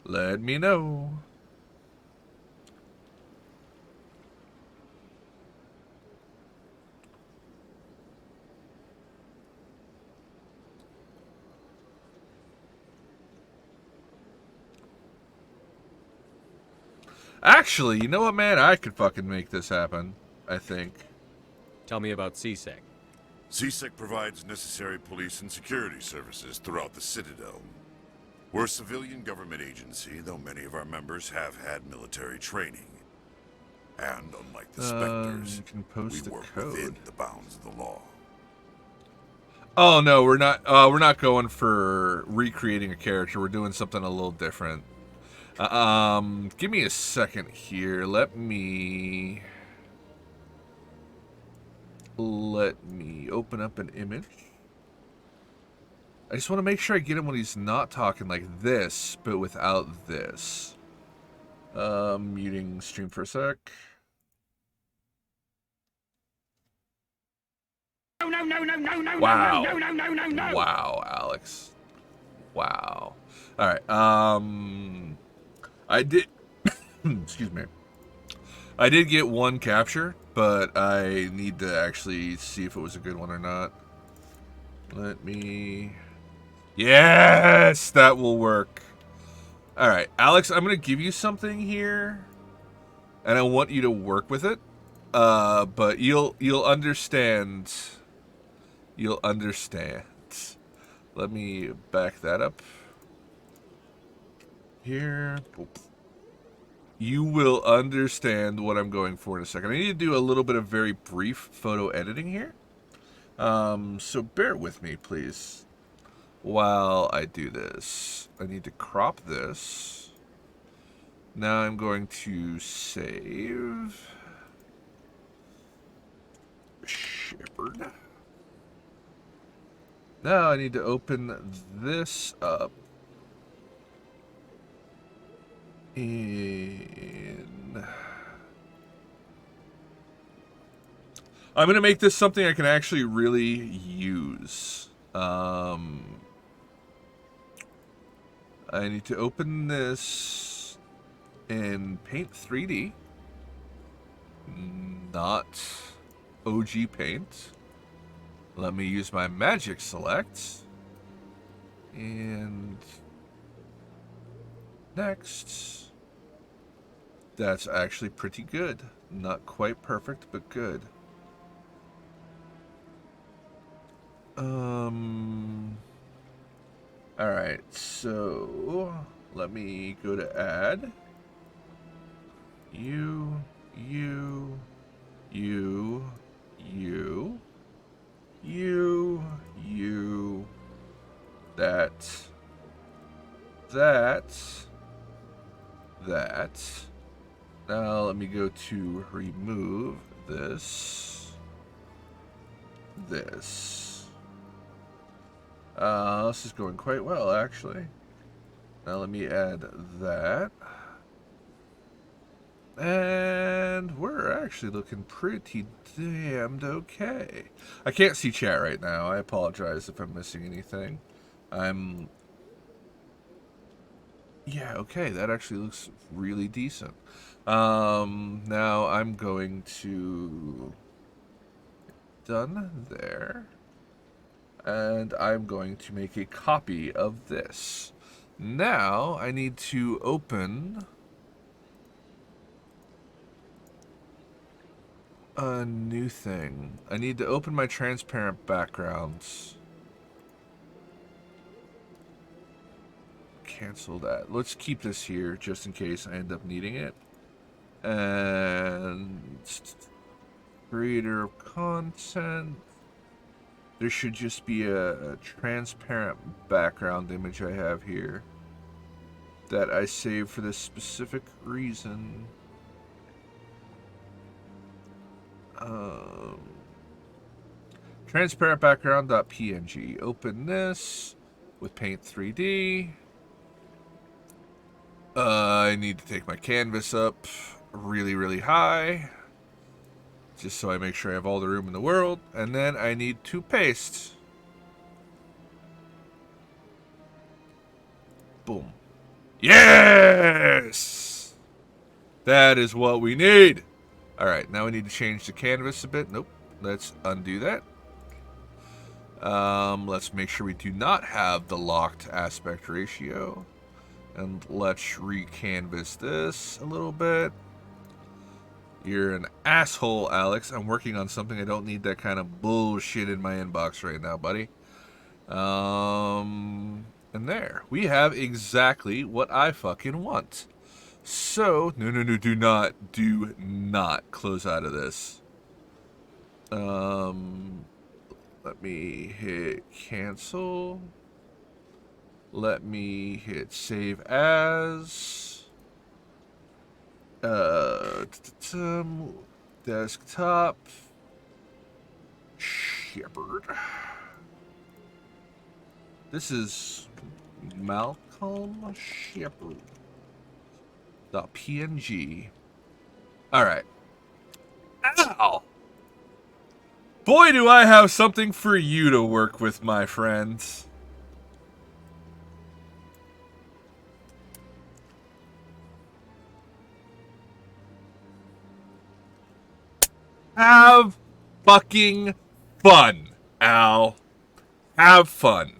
Let me know. Actually, you know what, man? I could fucking make this happen, I think. Tell me about CSEC. CSEC provides necessary police and security services throughout the Citadel. We're a civilian government agency, though many of our members have had military training. And unlike the Spectres, you can post we the work code. within the bounds of the law. Oh no, we're not. We're not going for recreating a character. We're doing something a little different. Give me a second here. Let me open up an image. I just want to make sure I get him when he's not talking like this, but without this. Muting stream for a sec. Wow. Wow, Alex. Wow. All right. I did. Excuse me. I did get one capture, but I need to actually see if it was a good one or not. Let me. Yes, that will work. All right, Alex, I'm gonna give you something here, and I want you to work with it. But you'll understand. You'll understand. Let me back that up. Here. You will understand what I'm going for in a second. I need to do a little bit of very brief photo editing here. So bear with me, please, while I do this. I need to crop this. Now I'm going to save. Shepard. Now I need to open this up. I'm going to make this something I can actually really use. I need to open this in Paint 3D, not OG Paint. Let me use my Magic Select, and next. That's actually pretty good. Not quite perfect, but good. Alright, so let me go to add. You. That. Now let me go to remove this. This is going quite well, actually. Now let me add that. And we're actually looking pretty damned okay. I can't see chat right now. I apologize if I'm missing anything. Yeah, okay, that actually looks really decent. Now I'm going to... Done there. And I'm going to make a copy of this. Now I need to open a new thing. I need to open my transparent backgrounds. Cancel that. Let's keep this here just in case I end up needing it. And creator of content. There should just be a transparent background image I have here that I saved for this specific reason. Transparent background.png. Open this with Paint 3D. I need to take my canvas up really, really high, just so I make sure I have all the room in the world. And then I need to paste. Boom. Yes! That is what we need. All right, now we need to change the canvas a bit. Nope. Let's undo that. Let's make sure we do not have the locked aspect ratio. And let's recanvas this a little bit. You're an asshole, Alex. I'm working on something. I don't need that kind of bullshit in my inbox right now, buddy. And there. We have exactly what I fucking want. So, no, do not close out of this. Let me hit cancel. Let me hit save as. Desktop. Shepherd. This is Malcolm Shepherd. .png. Alright. Ow! Boy, do I have something for you to work with, my friends. Have fucking fun, Al. Have fun.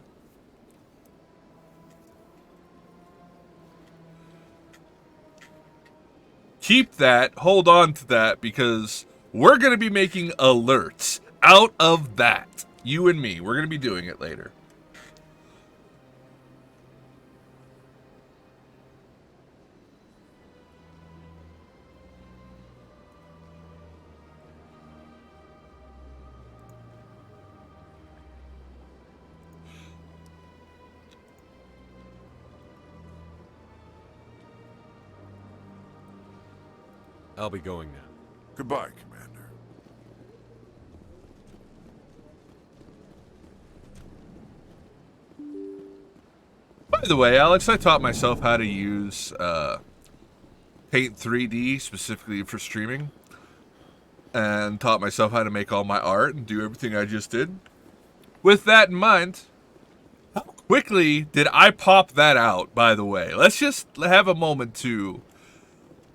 Keep that, hold on to that, because we're going to be making alerts out of that. You and me, we're going to be doing it later. I'll be going now. Goodbye, Commander. By the way, Alex, I taught myself how to use Paint 3D specifically for streaming. And taught myself how to make all my art and do everything I just did. With that in mind, how quickly did I pop that out, by the way? Let's just have a moment to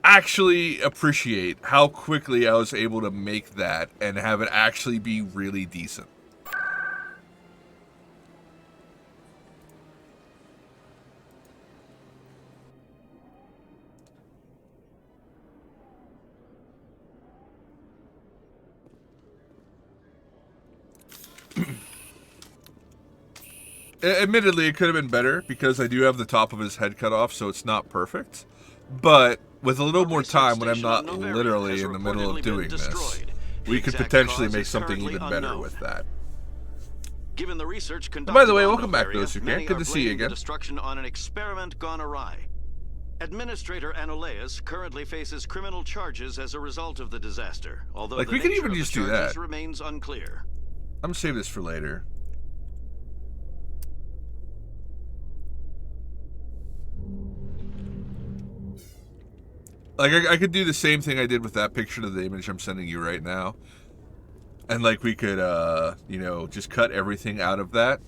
actually appreciate how quickly I was able to make that and have it actually be really decent. Admittedly, it could have been better because I do have the top of his head cut off, so it's not perfect. But with a little more time, when I'm not literally in the middle of doing this, we could potentially make something even better with that. Given the research conducted, by the way, welcome back, those who can. Good to see you again. Destruction on an experiment gone awry. Administrator Anoleus currently faces criminal charges as a result of the disaster, although like the we could nature even of just the do charges that. Remains unclear. I'm gonna save this for later. Like, I could do the same thing I did with that picture of the image I'm sending you right now. And, like, we could, you know, just cut everything out of that.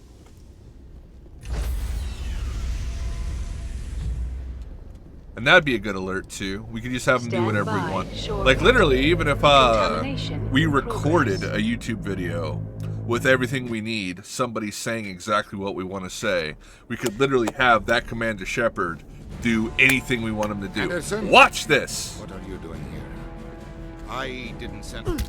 And that'd be a good alert too. We could just have them do whatever we want. Shore Like literally, even if Contamination we in recorded progress. a YouTube video with everything we need, somebody saying exactly what we want to say, we could literally have that Commander Shepard do anything we want him to do. Anderson? Watch this! What are you doing here? I didn't send...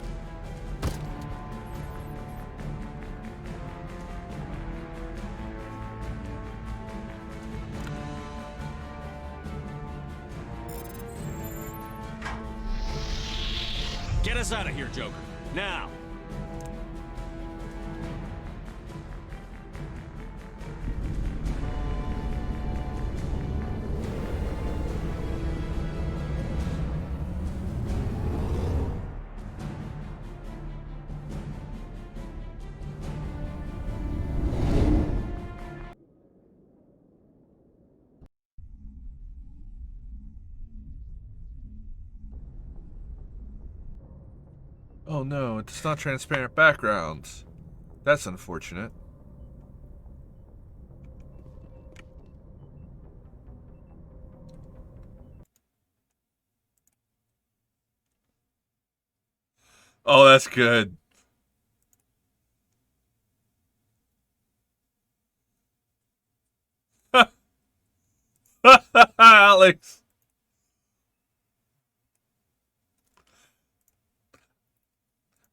Get us out of here, Joker. Now! Oh no, it's not transparent backgrounds. That's unfortunate. Oh, that's good. Alex.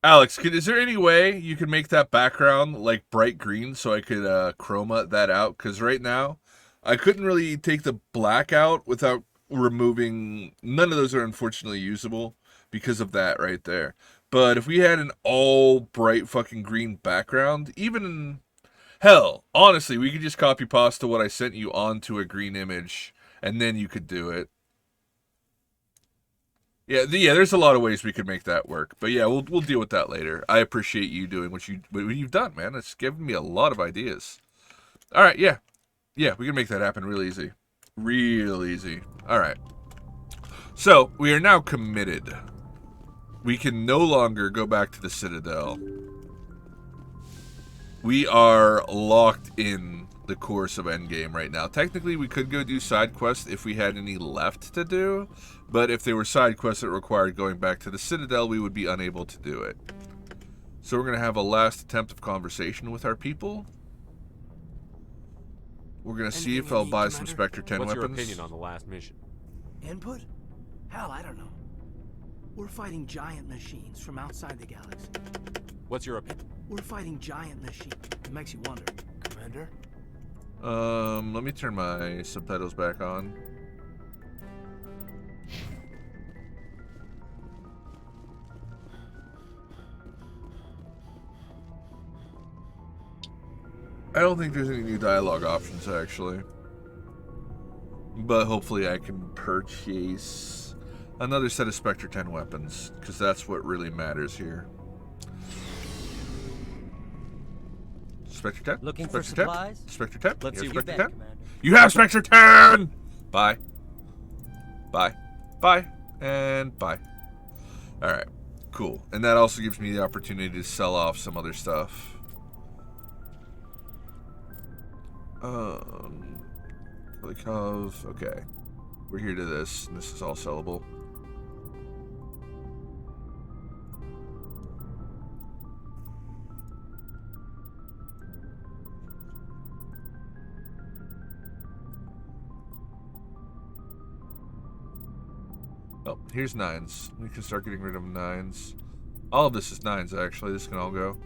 Alex, is there any way you can make that background like bright green so I could chroma that out? Because right now, I couldn't really take the black out without removing. None of those are unfortunately usable because of that right there. But if we had an all bright fucking green background, even hell, honestly, we could just copy pasta what I sent you onto a green image, and then you could do it. Yeah, there's a lot of ways we could make that work, but yeah, we'll deal with that later. I appreciate you doing what you've done, man. It's given me a lot of ideas. All right, yeah, we can make that happen real easy, real easy. All right, so we are now committed. We can no longer go back to the Citadel. We are locked in the course of Endgame right now. Technically, we could go do side quests if we had any left to do, but if they were side quests that required going back to the Citadel, we would be unable to do it. So we're going to have a last attempt of conversation with our people. We're going to see if I'll buy some Spectre 10 What's weapons. your opinion on the last mission? Input? Hell, I don't know. We're fighting giant machines from outside the galaxy. What's your opinion? We're fighting giant machines. It makes you wonder, Commander. Let me turn my subtitles back on. I don't think there's any new dialogue options, actually. But hopefully I can purchase another set of Spectre 10 weapons, because that's what really matters here. Spectre 10? Looking Spectre for 10? supplies? Spectre 10? Let's You see have what you Spectre 10? bet, Commander. You have Spectre 10! Bye. Bye. Bye. And bye. Alright. Cool. And that also gives me the opportunity to sell off some other stuff. Kulikov. Okay. We're here to this, and this is all sellable. Oh, here's 9s. We can start getting rid of 9s. All of this is 9s, actually. This can all go.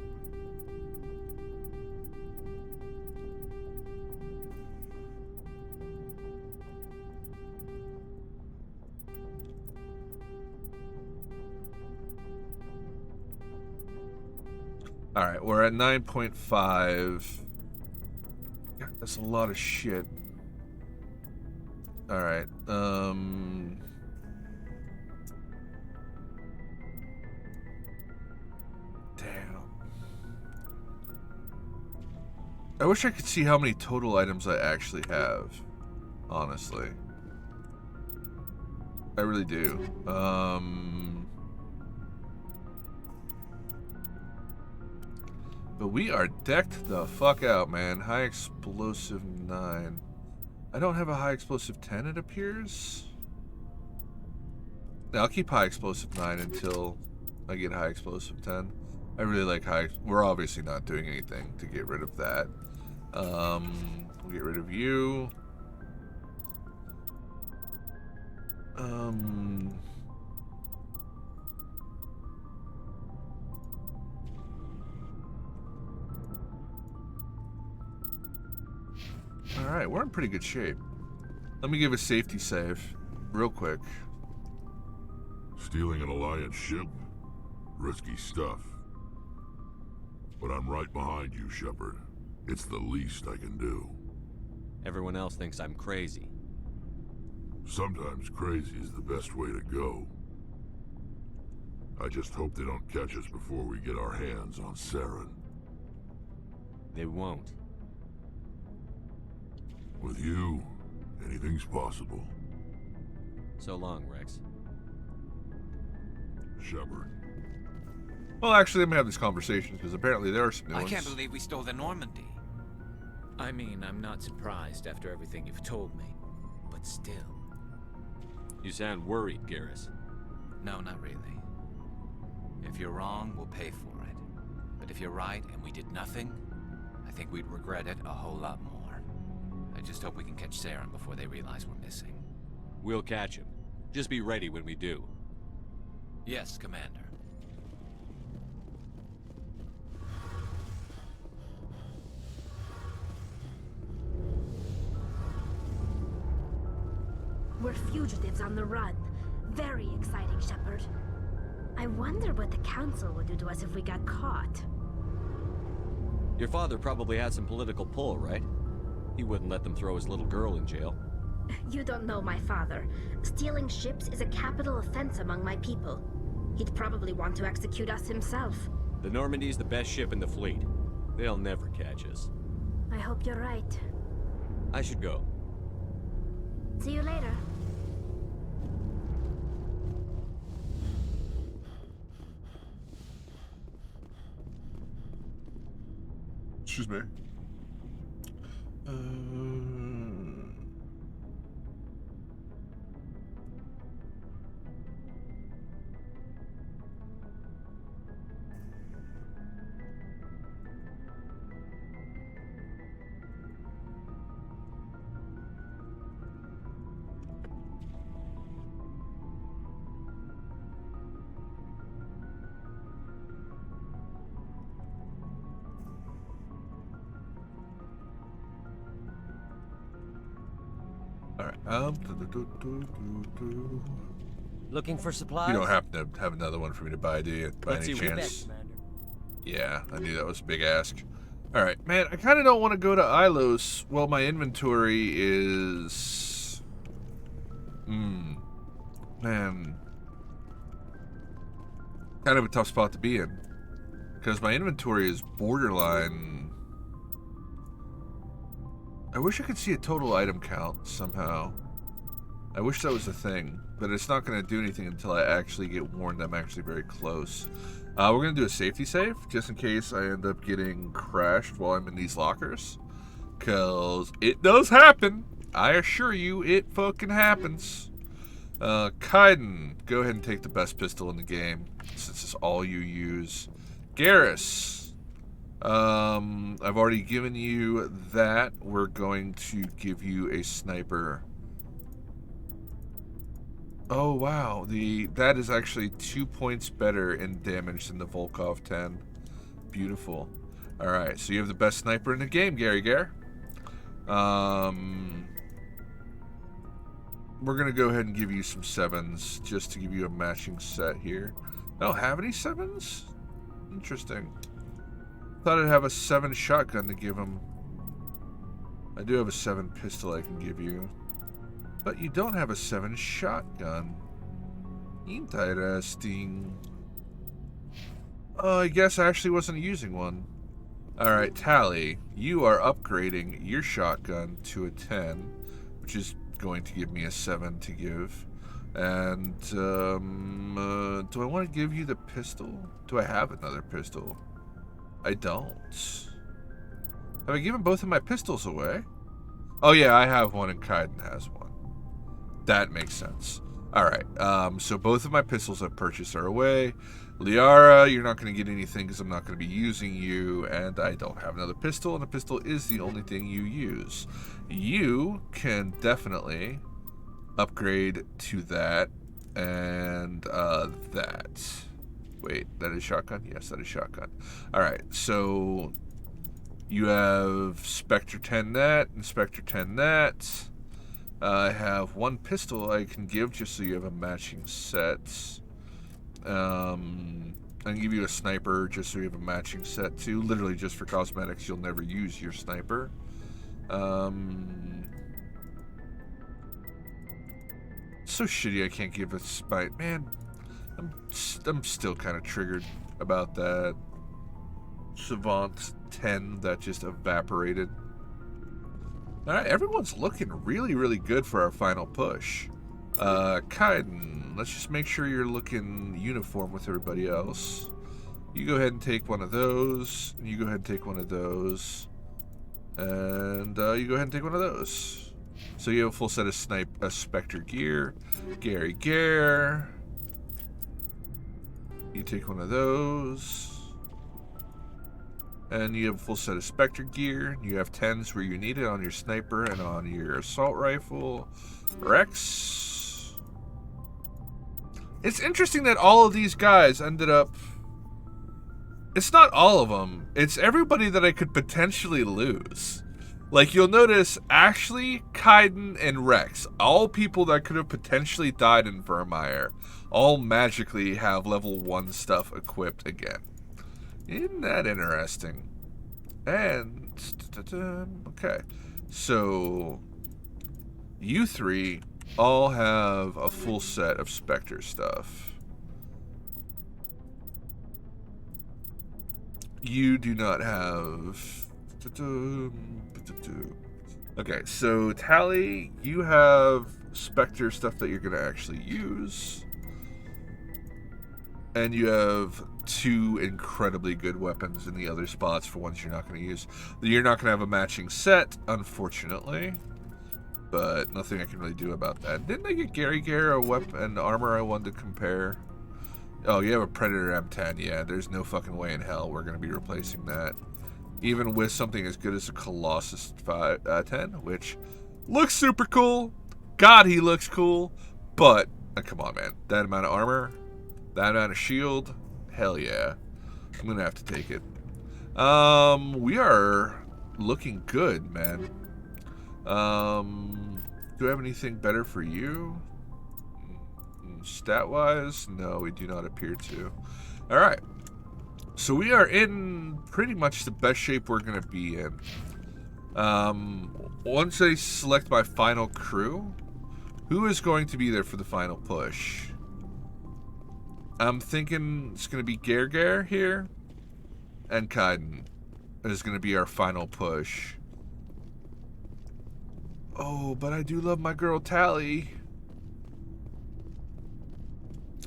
Alright, we're at 9.5. God, that's a lot of shit. Alright, Damn. I wish I could see how many total items I actually have. Honestly. I really do. But we are decked the fuck out, man. High explosive 9. I don't have a high explosive 10, it appears. Yeah, I'll keep high explosive 9 until I get high explosive 10. I really like high. We're obviously not doing anything to get rid of that. We'll get rid of you. Alright, we're in pretty good shape. Let me give a safety save, real quick. Stealing an Alliance ship? Risky stuff. But I'm right behind you, Shepard. It's the least I can do. Everyone else thinks I'm crazy. Sometimes crazy is the best way to go. I just hope they don't catch us before we get our hands on Saren. They won't. With you, anything's possible. So long, Rex. Shepard. Well, actually, let me have this conversation, because apparently there are some new I ones. can't believe we stole the Normandy. I mean, I'm not surprised after everything you've told me, but still. You sound worried, Garrus. No, not really. If you're wrong, we'll pay for it. But if you're right and we did nothing, I think we'd regret it a whole lot more. I just hope we can catch Saren before they realize we're missing. We'll catch him. Just be ready when we do. Yes, Commander. We're fugitives on the run. Very exciting, Shepard. I wonder what the Council would do to us if we got caught. Your father probably had some political pull, right? He wouldn't let them throw his little girl in jail. You don't know my father. Stealing ships is a capital offense among my people. He'd probably want to execute us himself. The Normandy's the best ship in the fleet. They'll never catch us. I hope you're right. I should go. See you later. Excuse me. Looking for supplies? You don't have to have another one for me to buy, do you? By Let's any see what chance? you bet, Yeah, I knew that was a big ask. Alright, man, I kind of don't want to go to Ilos. Well, my inventory is... Man. Kind of a tough spot to be in. Because my inventory is borderline... I wish I could see a total item count somehow. I wish that was a thing, but it's not going to do anything until I actually get warned I'm actually very close. We're going to do a safety save, just in case I end up getting crashed while I'm in these lockers. Because it does happen. I assure you, it fucking happens. Kaiden, go ahead and take the best pistol in the game, since it's all you use. Garrus, I've already given you that. We're going to give you a sniper. Oh wow, that is actually 2 points better in damage than the Volkov 10. Beautiful. Alright, so you have the best sniper in the game, Gary Gare. We're gonna go ahead and give you some 7s, just to give you a matching set here. I don't have any 7s? Interesting. Thought I'd have a 7 shotgun to give him. I do have a 7 pistol I can give you. But you don't have a 7 shotgun. Interesting. I guess I actually wasn't using one. Alright, Tally, you are upgrading your shotgun to a 10, which is going to give me a 7 to give. And, do I want to give you the pistol? Do I have another pistol? I don't. Have I given both of my pistols away? Oh yeah, I have one and Kaiden has one. That makes sense. Alright, so both of my pistols I've purchased are away. Liara, you're not going to get anything because I'm not going to be using you, and I don't have another pistol, and a pistol is the only thing you use. You can definitely upgrade to that, and that. Wait, that is shotgun? Yes, that is shotgun. Alright, so you have Spectre 10 that, and Spectre 10 that. I have one pistol I can give just so you have a matching set. I can give you a sniper just so you have a matching set too. Literally just for cosmetics, you'll never use your sniper. So shitty I can't give a spite. Man, I'm still kind of triggered about that. Savant 10 that just evaporated. Alright, everyone's looking really, really good for our final push. Kaiden, let's just make sure you're looking uniform with everybody else. You go ahead and take one of those. You go ahead and take one of those. And you go ahead and take one of those. So you have a full set of Spectre gear. Gary Gare. You take one of those. And you have a full set of Spectre gear. You have 10s where you need it on your sniper and on your assault rifle. Rex. It's interesting that all of these guys ended up... It's not all of them. It's everybody that I could potentially lose. Like, you'll notice, Ashley, Kaiden, and Rex, all people that could have potentially died in Vermeer, all magically have level 1 stuff equipped again. Isn't that interesting? And, okay, so you three all have a full set of Spectre stuff. You do not have... Okay, so Tally, you have Spectre stuff that you're going to actually use. And you have 2 incredibly good weapons in the other spots for ones you're not going to use. You're not going to have a matching set, unfortunately. But nothing I can really do about that. Didn't I get Gary Gare a weapon and armor I wanted to compare? Oh, you have a Predator M10. Yeah, there's no fucking way in hell we're going to be replacing that. Even with something as good as a Colossus 10, which looks super cool. God, he looks cool. But, come on, man. That amount of armor... That amount of shield, hell yeah. I'm gonna have to take it. We are looking good, man. Do I have anything better for you? Stat-wise? No, we do not appear to. Alright. So we are in pretty much the best shape we're gonna be in. Once I select my final crew, who is going to be there for the final push? I'm thinking it's going to be Gare here, and Kaiden is going to be our final push. Oh, but I do love my girl Tally.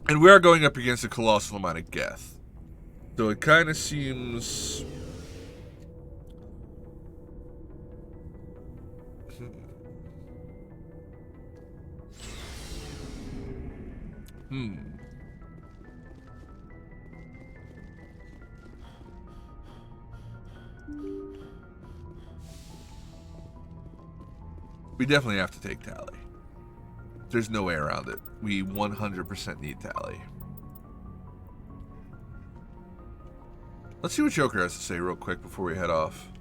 And we are going up against a colossal amount of Geth. So it kind of seems... We definitely have to take Tally. There's no way around it. We 100% need Tally. Let's see what Joker has to say real quick before we head off.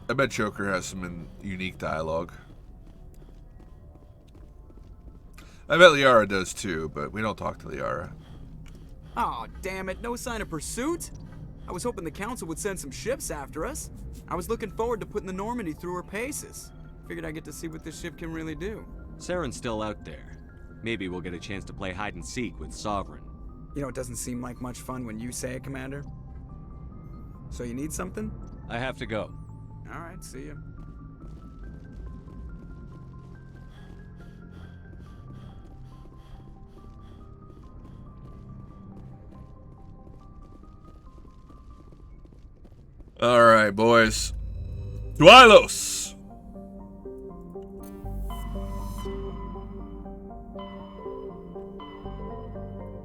I bet Joker has some unique dialogue. I bet Liara does too, but we don't talk to Liara. Aw, damn it, no sign of pursuit? I was hoping the Council would send some ships after us. I was looking forward to putting the Normandy through her paces. Figured I'd get to see what this ship can really do. Saren's still out there. Maybe we'll get a chance to play hide and seek with Sovereign. You know, it doesn't seem like much fun when you say it, Commander. So you need something? I have to go. Alright, see ya. Alright, boys. Duelos!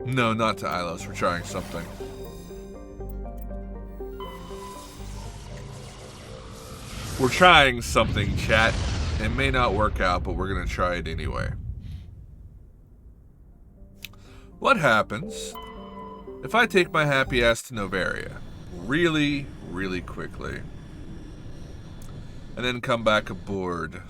No, not to Ilos. We're trying something. We're trying something, chat. It may not work out, but we're going to try it anyway. What happens if I take my happy ass to Novaria really, really quickly and then come back aboard?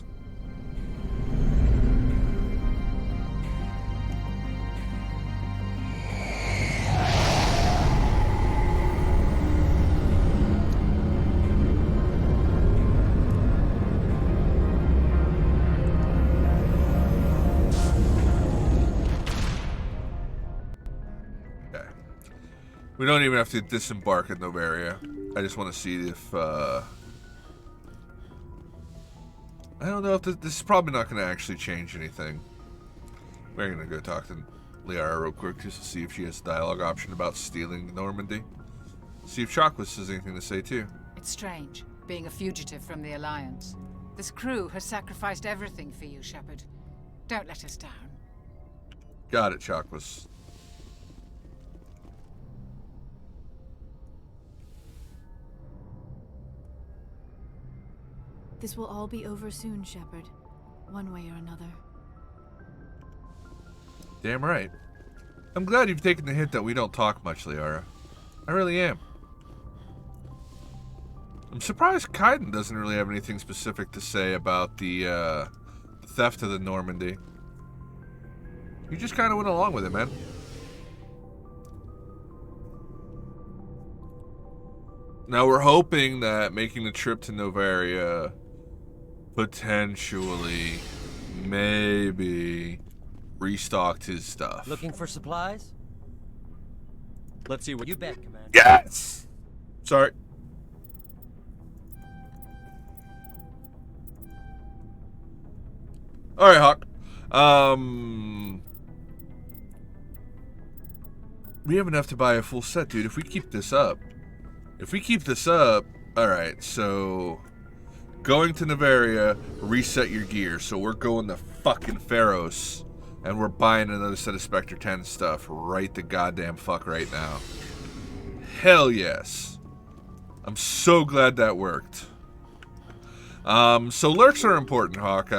We don't even have to disembark at Novaria. I just want to see if, I don't know if this is probably not going to actually change anything. We're going to go talk to Liara real quick just to see if she has a dialogue option about stealing Normandy. See if Chocolates has anything to say too. It's strange, being a fugitive from the Alliance. This crew has sacrificed everything for you, Shepard. Don't let us down. Got it, Chocolates. This will all be over soon, Shepard. One way or another. Damn right. I'm glad you've taken the hint that we don't talk much, Liara. I really am. I'm surprised Kaiden doesn't really have anything specific to say about the theft of the Normandy. You just kind of went along with it, man. Now we're hoping that making the trip to Novaria potentially, maybe, restocked his stuff. Looking for supplies? Let's see what you bet, Commander. Yes! Sorry. Alright, Hawk. We have enough to buy a full set, dude. If we keep this up. Alright, so going to Novaria, reset your gear. So we're going to fucking Pharos, and we're buying another set of Spectre 10 stuff right the goddamn fuck right now. Hell yes. I'm so glad that worked. So lurks are important, Hawk.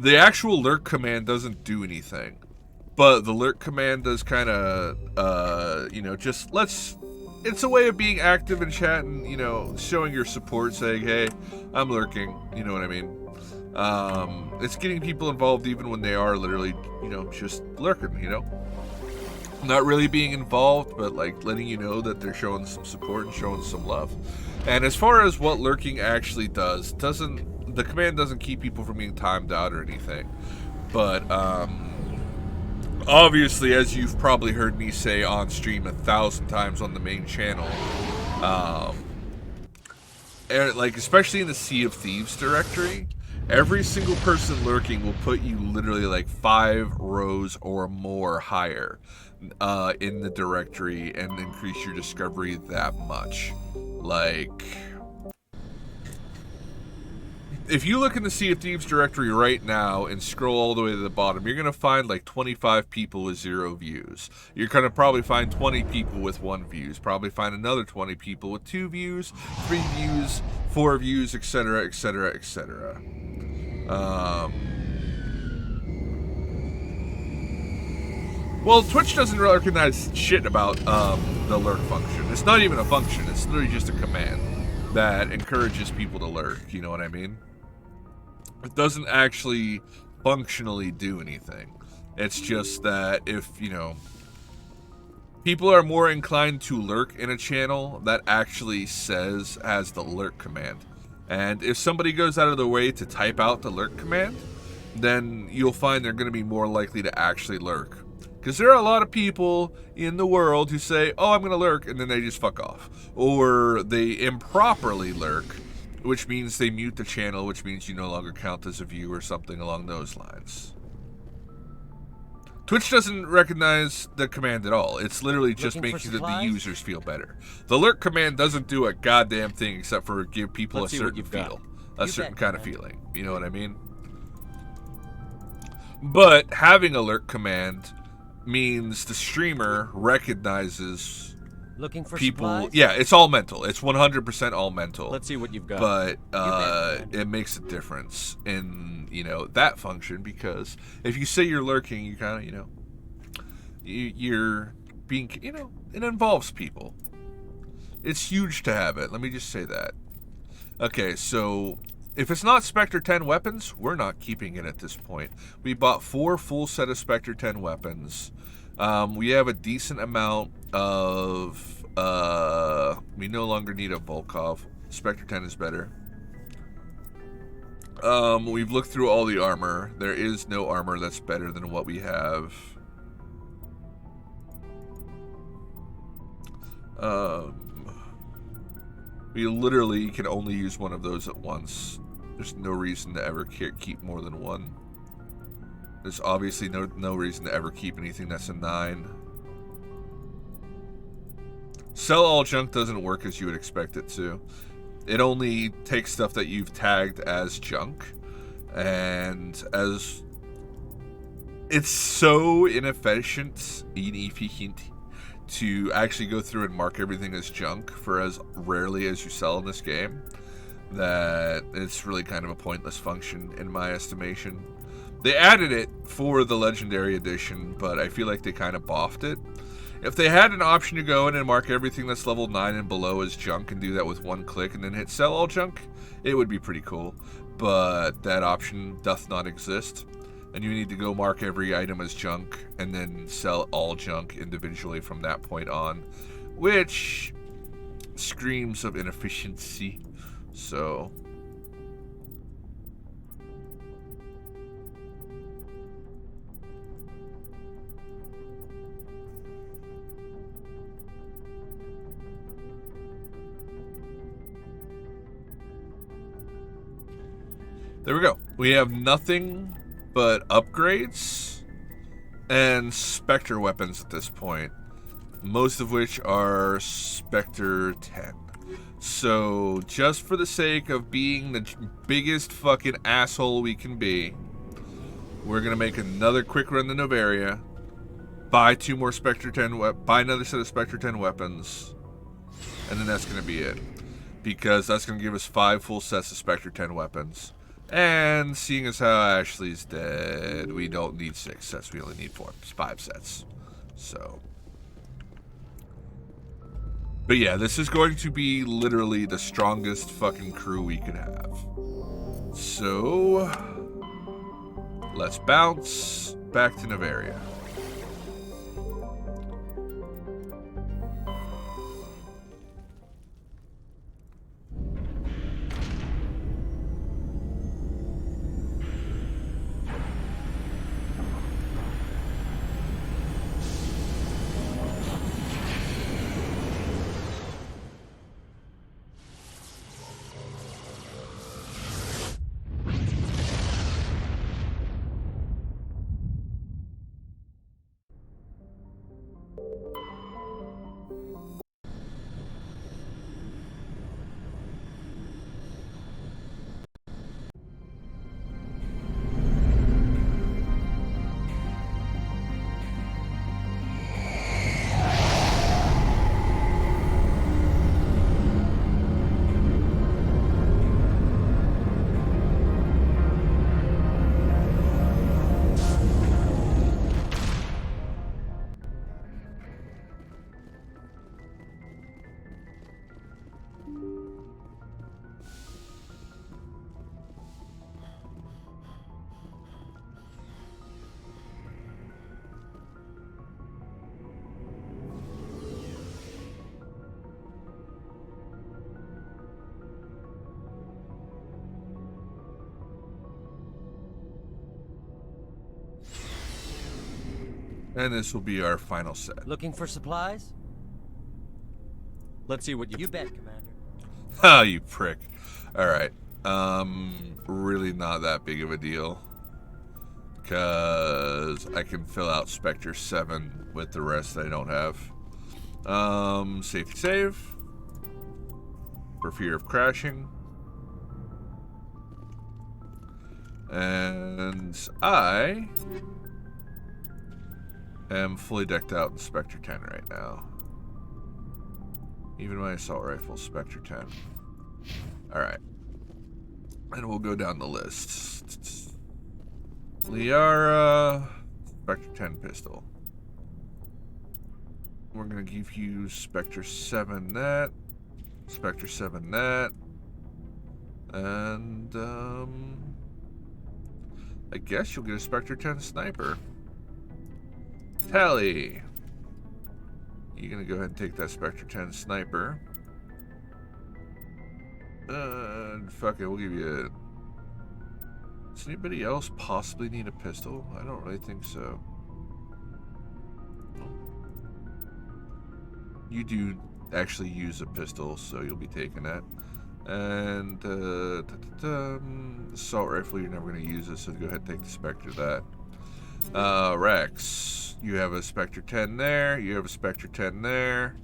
The actual lurk command doesn't do anything, but the lurk command does kind of, you know, just it's a way of being active in chat and, you know, showing your support, saying, hey, I'm lurking, you know what I mean? It's getting people involved even when they are literally, you know, just lurking, you know? Not really being involved, but, like, letting you know that they're showing some support and showing some love. And as far as what lurking actually does, the command doesn't keep people from being timed out or anything. But, obviously, as you've probably heard me say on stream 1,000 times on the main channel, like, especially in the Sea of Thieves directory, every single person lurking will put you literally like 5 rows or more higher in the directory and increase your discovery that much. Like, if you look in the Sea of Thieves directory right now and scroll all the way to the bottom, you're going to find like 25 people with 0 views. You're going to probably find 20 people with 1 views. Probably find another 20 people with 2 views, 3 views, 4 views, etc., etc., etc. Well, Twitch doesn't recognize shit about the lurk function. It's not even a function. It's literally just a command that encourages people to lurk. You know what I mean? It doesn't actually functionally do anything. It's just that if, you know, people are more inclined to lurk in a channel, that actually has the lurk command. And if somebody goes out of their way to type out the lurk command, then you'll find they're going to be more likely to actually lurk. Because there are a lot of people in the world who say, oh, I'm going to lurk, and then they just fuck off. Or they improperly lurk, which means they mute the channel, which means you no longer count as a view or something along those lines. Twitch doesn't recognize the command at all. It's literally just making the users feel better. The lurk command doesn't do a goddamn thing except for give people a certain feel. A certain kind of feeling. You know what I mean? But having a lurk command means the streamer recognizes Looking for people. supplies? Yeah, it's all mental. It's 100% all mental. Let's see what you've got. But it makes a difference in, you know, that function, because if you say you're lurking, you kind of, you know, you're being, you know, it involves people. It's huge to have it. Let me just say that. Okay, so if it's not Spectre 10 weapons, we're not keeping it at this point. We bought 4 full set of Spectre 10 weapons. We have a decent amount of... we no longer need a Volkov. Spectre 10 is better. We've looked through all the armor. There is no armor that's better than what we have. We literally can only use one of those at once. There's no reason to ever keep more than one. There's obviously no reason to ever keep anything that's a 9. Sell all junk doesn't work as you would expect it to. It only takes stuff that you've tagged as junk, and as it's so inefficient to actually go through and mark everything as junk for as rarely as you sell in this game, that it's really kind of a pointless function in my estimation. They added it for the Legendary Edition, but I feel like they kind of boffed it. If they had an option to go in and mark everything that's level 9 and below as junk and do that with one click and then hit sell all junk, it would be pretty cool. But that option doth not exist. And you need to go mark every item as junk and then sell all junk individually from that point on, which screams of inefficiency. So there we go. We have nothing but upgrades and Spectre weapons at this point, most of which are Spectre 10. So just for the sake of being the biggest fucking asshole we can be, we're gonna make another quick run to Novaria, buy 2 more Spectre 10 buy another set of Spectre 10 weapons, and then that's gonna be it, because that's gonna give us 5 full sets of Spectre 10 weapons. And seeing as how Ashley's dead, we don't need 6 sets. We only need 5 sets. So. But yeah, this is going to be literally the strongest fucking crew we could have. So. Let's bounce back to Novaria. And this will be our final set. Looking for supplies? Let's see what you bet, Commander. Ah, you prick. Alright. Really not that big of a deal. Because I can fill out Spectre 7 with the rest I don't have. Safety save. For fear of crashing. And I am fully decked out in Spectre 10 right now. Even my assault rifle, Spectre 10. Alright. And we'll go down the list. Liara, Spectre 10 pistol. We're going to give you Spectre 7 net, Spectre 7 net, and I guess you'll get a Spectre 10 sniper. Tally! You're going to go ahead and take that Spectre 10 sniper. Fuck it, we'll give you a... Does anybody else possibly need a pistol? I don't really think so. You do actually use a pistol, so you'll be taking that. And assault rifle, you're never going to use it, so go ahead and take the Spectre that. Rex, you have a Spectre 10 there, you have a Spectre 10 there,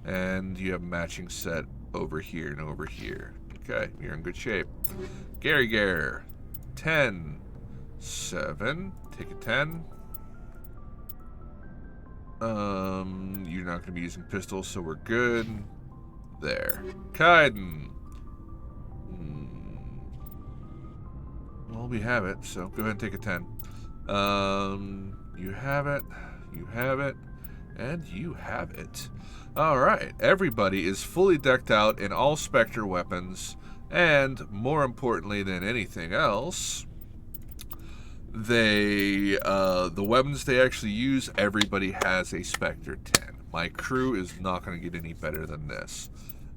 and you have a matching set over here and over here. Okay, you're in good shape. Gary, 10, 7, take a 10. You're not going to be using pistols, so we're good. There. Kaiden. Well, we have it, so go ahead and take a 10. You have it, and you have it. Alright, everybody is fully decked out in all Spectre weapons, and more importantly than anything else, the weapons they actually use, everybody has a Spectre 10. My crew is not going to get any better than this.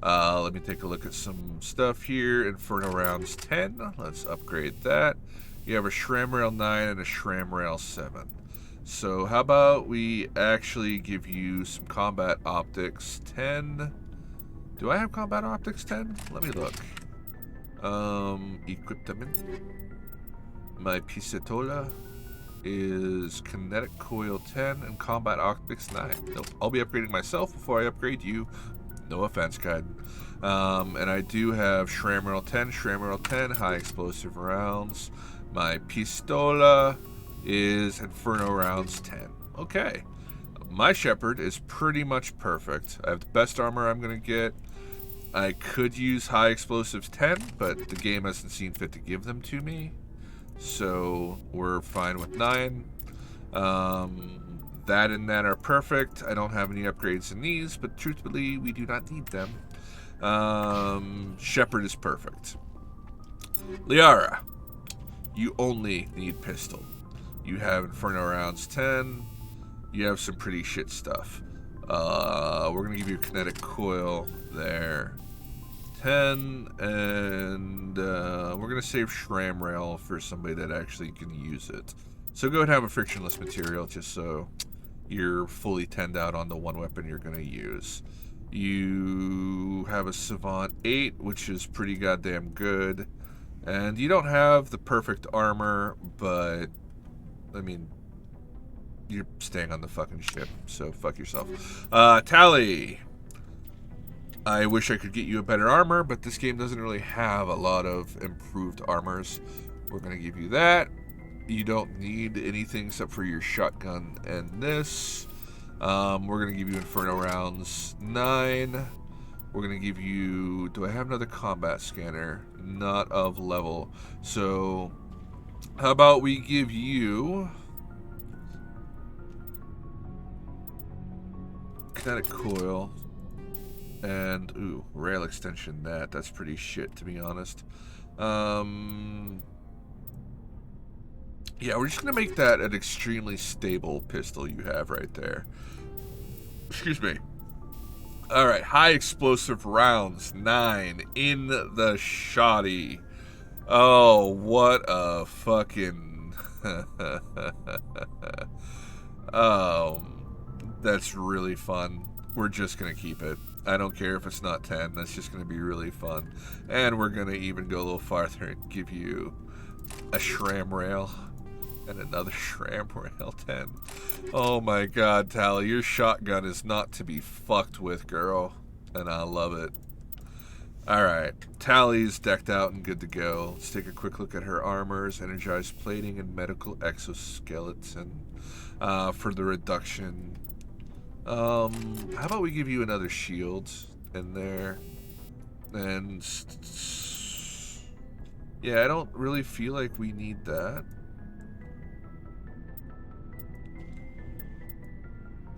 Let me take a look at some stuff here. Inferno Rounds 10. Let's upgrade that. You have a Shram Rail 9 and a Shram Rail 7. So how about we actually give you some Combat Optics 10. Do I have Combat Optics 10? Let me look. Equipment. My Pistola is Kinetic Coil 10 and Combat Optics 9. Nope, I'll be upgrading myself before I upgrade you. No offense, Kaiden. And I do have Shram Rail 10, Shram Rail 10, high explosive rounds. My Pistola is Inferno Rounds 10. Okay. My Shepherd is pretty much perfect. I have the best armor I'm going to get. I could use high explosives 10, but the game hasn't seen fit to give them to me. So we're fine with 9. That and that are perfect. I don't have any upgrades in these, but truthfully, we do not need them. Shepherd is perfect. Liara, you only need pistol. You have Inferno Rounds 10. You have some pretty shit stuff. We're going to give you a Kinetic Coil there. 10, and we're going to save Shram Rail for somebody that actually can use it. So go ahead and have a frictionless material just so you're fully 10'd out on the one weapon you're going to use. You have a Savant 8, which is pretty goddamn good. And you don't have the perfect armor, but, I mean, you're staying on the fucking ship, so fuck yourself. Tally! I wish I could get you a better armor, but this game doesn't really have a lot of improved armors. We're going to give you that. You don't need anything except for your shotgun and this. We're going to give you Inferno Rounds 9. We're going to give you... Do I have another combat scanner? Not of level. So, how about we give you... Kinetic Coil. And, ooh, rail extension that. That's pretty shit, to be honest. Yeah, we're just going to make that an extremely stable pistol you have right there. Excuse me. Alright, high explosive rounds, 9 in the shoddy. Oh, what a fucking... Oh, that's really fun. We're just going to keep it. I don't care if it's not 10. That's just going to be really fun. And we're going to even go a little farther and give you a Shram Rail and another Shram Rail 10. Oh my god, Tally, your shotgun is not to be fucked with, girl. And I love it. Alright, Tally's decked out and good to go. Let's take a quick look at her armors, energized plating, and medical exoskeleton for the reduction. How about we give you another shield in there? And yeah, I don't really feel like we need that.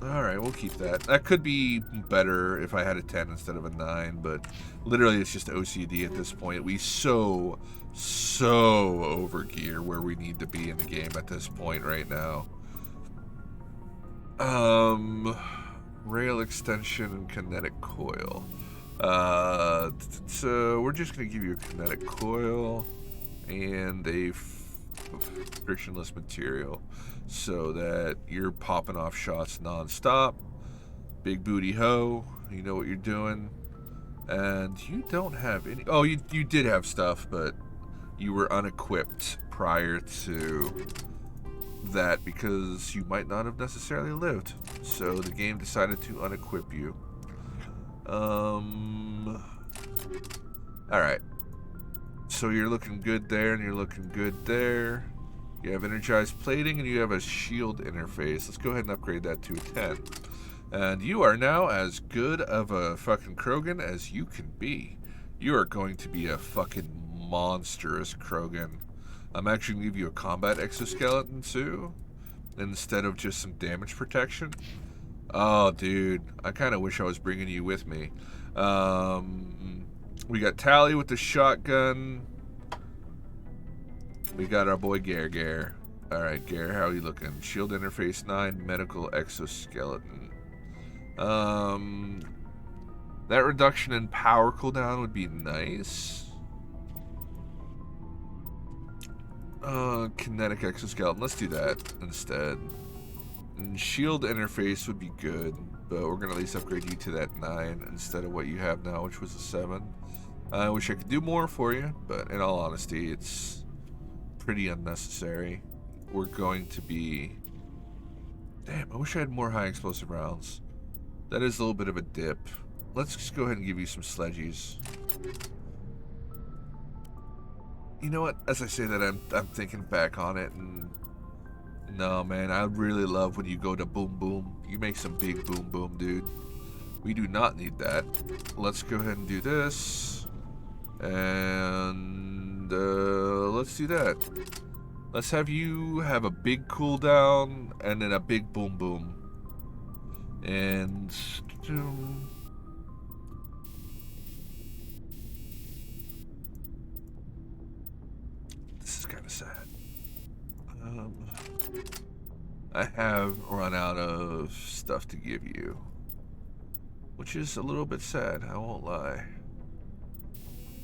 Alright, we'll keep that. That could be better if I had a 10 instead of a 9, but literally it's just OCD at this point. We so overgear where we need to be in the game at this point right now. Rail extension and kinetic coil. So we're just going to give you a kinetic coil and a frictionless material so that you're popping off shots non-stop. Big booty ho, you know what you're doing. And you don't have any... Oh, you did have stuff, but you were unequipped prior to that because you might not have necessarily lived. So the game decided to unequip you. Alright. So you're looking good there, and you're looking good there. You have energized plating, and you have a shield interface. Let's go ahead and upgrade that to a 10. And you are now as good of a fucking Krogan as you can be. You are going to be a fucking monstrous Krogan. I'm actually going to give you a combat exoskeleton, too, instead of just some damage protection. Oh, dude. I kind of wish I was bringing you with me. We got Tally with the shotgun. We got our boy Gare. Alright, Gare, how are you looking? Shield interface 9, medical exoskeleton. That reduction in power cooldown would be nice. Kinetic exoskeleton, let's do that instead. And shield interface would be good, but we're gonna at least upgrade you to that 9 instead of what you have now, which was a 7. I wish I could do more for you, but in all honesty, it's pretty unnecessary. We're going to be... Damn, I wish I had more high explosive rounds. That is a little bit of a dip. Let's just go ahead and give you some sledgies. You know what? As I say that, I'm thinking back on it, and... No, man, I really love when you go to boom boom. You make some big boom boom, dude. We do not need that. Let's go ahead and do this. And let's do that. Let's have you have a big cooldown and then a big boom boom. And this is kind of sad. I have run out of stuff to give you, which is a little bit sad, I won't lie.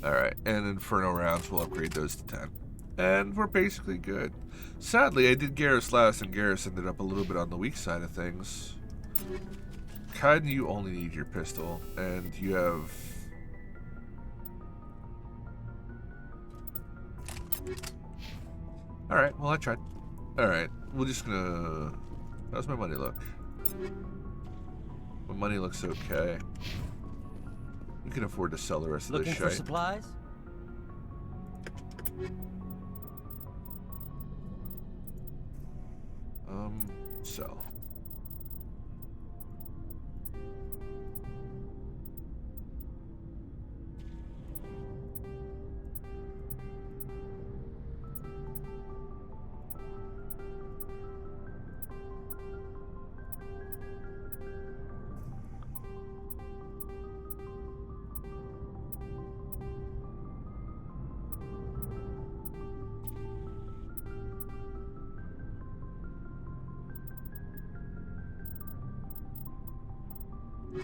Alright, and Inferno rounds, we'll upgrade those to 10. And we're basically good. Sadly, I did Garrus last, and Garrus ended up a little bit on the weak side of things. Kaiden, you only need your pistol, and you have... Alright, well I tried. Alright, we're just gonna... How's my money look? My money looks okay. We can afford to sell the rest of this shit. Looking for supplies? Sell.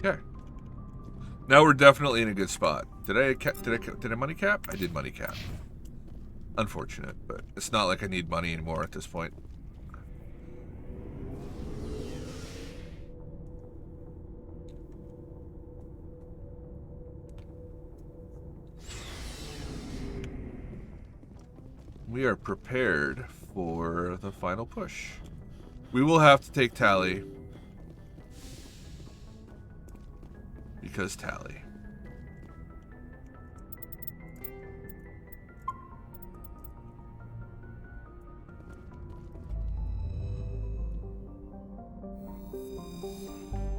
Okay. Now we're definitely in a good spot. Did I money cap? I did money cap. Unfortunate, but it's not like I need money anymore at this point. We are prepared for the final push. We will have to take Tally. Because Tally.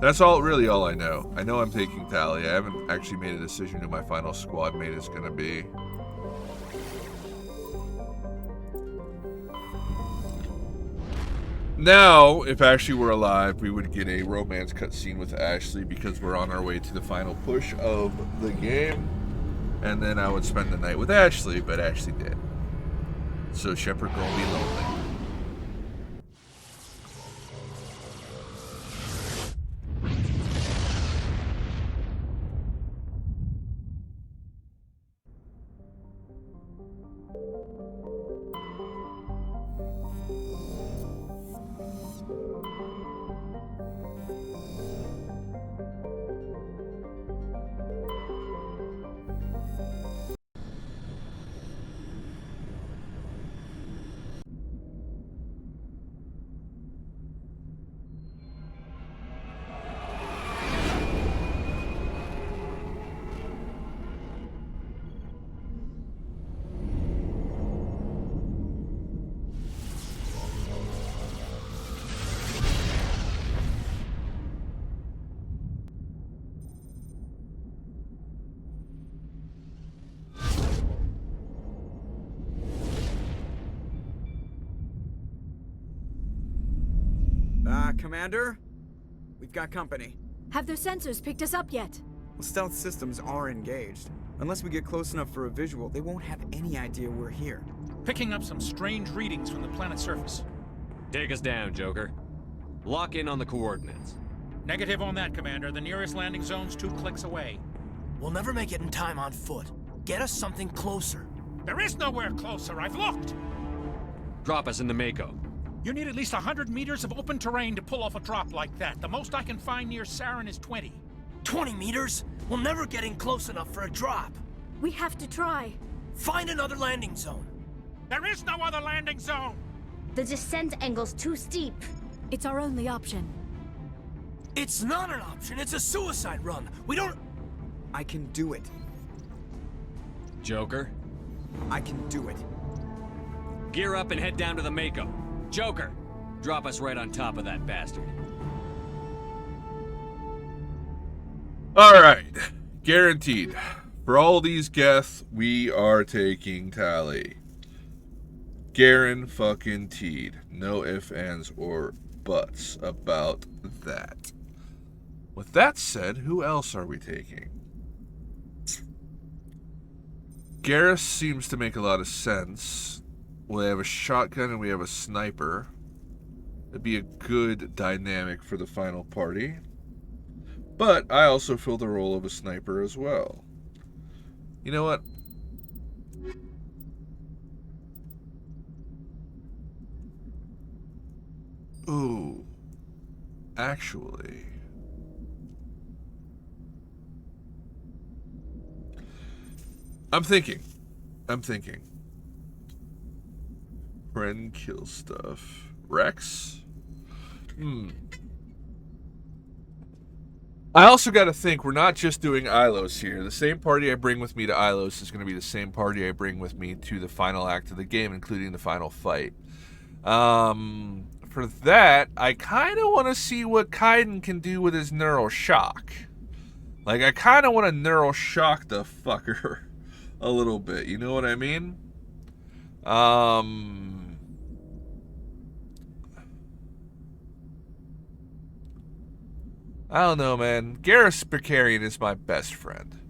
That's really all I know. I know I'm taking Tally. I haven't actually made a decision who my final squad mate is going to be. Now, if Ashley were alive, we would get a romance cutscene with Ashley because we're on our way to the final push of the game. And then I would spend the night with Ashley, but Ashley did. So Shepard gonna be lonely. Commander? We've got company. Have their sensors picked us up yet? Well, stealth systems are engaged. Unless we get close enough for a visual, they won't have any idea we're here. Picking up some strange readings from the planet's surface. Take us down, Joker. Lock in on the coordinates. Negative on that, Commander. The nearest landing zone's 2 clicks away. We'll never make it in time on foot. Get us something closer. There is nowhere closer. I've looked. Drop us in the Mako. You need at least 100 meters of open terrain to pull off a drop like that. The most I can find near Saren is 20. 20 meters? We'll never get in close enough for a drop. We have to try. Find another landing zone. There is no other landing zone! The descent angle's too steep. It's our only option. It's not an option. It's a suicide run. We don't... I can do it. Joker? I can do it. Gear up and head down to the Mako. Joker, drop us right on top of that bastard. Alright. Guaranteed. For all these Geth, we are taking Tally. Guaran-fucking-teed. No ifs, ands, or buts about that. With that said, who else are we taking? Garrus seems to make a lot of sense. We have a shotgun and we have a sniper. It'd be a good dynamic for the final party. But I also fill the role of a sniper as well. You know what? Ooh. Actually. I'm thinking. Friend kill stuff. Rex? I also got to think, we're not just doing Ilos here. The same party I bring with me to Ilos is going to be the same party I bring with me to the final act of the game, including the final fight. For that, I kind of want to see what Kaiden can do with his neural shock. Like, I kind of want to neural shock the fucker a little bit. You know what I mean? I don't know, man. Garrus Precarian is my best friend.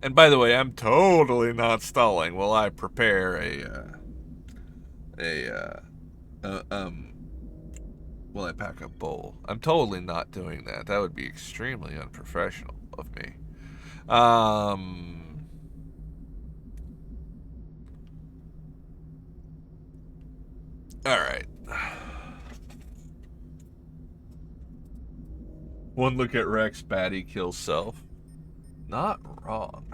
And by the way, I'm totally not stalling while I prepare while I pack a bowl. I'm totally not doing that. That would be extremely unprofessional of me. Alright. One look at Rex, baddie kills self. Not wrong.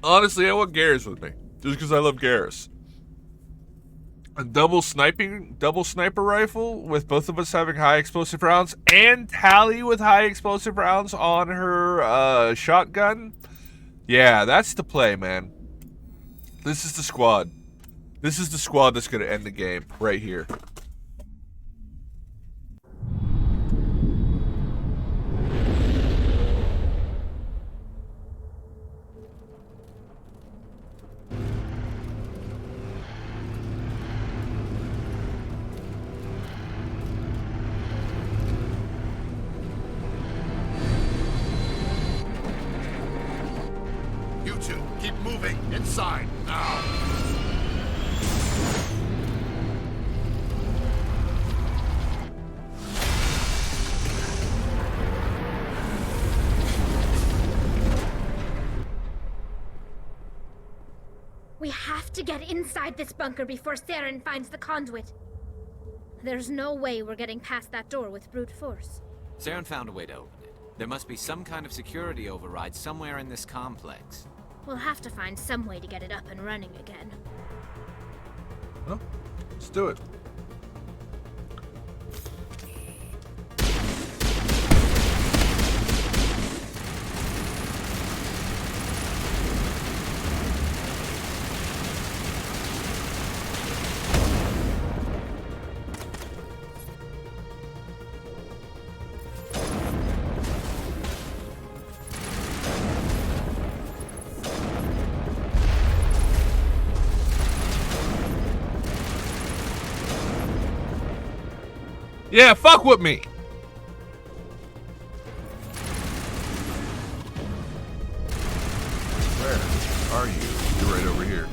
Honestly, I want Garrus with me. Just because I love Garrus. a double sniper rifle with both of us having high explosive rounds, and Tally with high explosive rounds on her shotgun. Yeah, that's the play, man. This is the squad. This is the squad that's going to end the game right here. You two, keep moving. Inside, now. We have to get inside this bunker before Saren finds the conduit. There's no way we're getting past that door with brute force. Saren found a way to open it. There must be some kind of security override somewhere in this complex. We'll have to find some way to get it up and running again. Well, let's do it. Yeah, fuck with me. Where are you? You're right over here.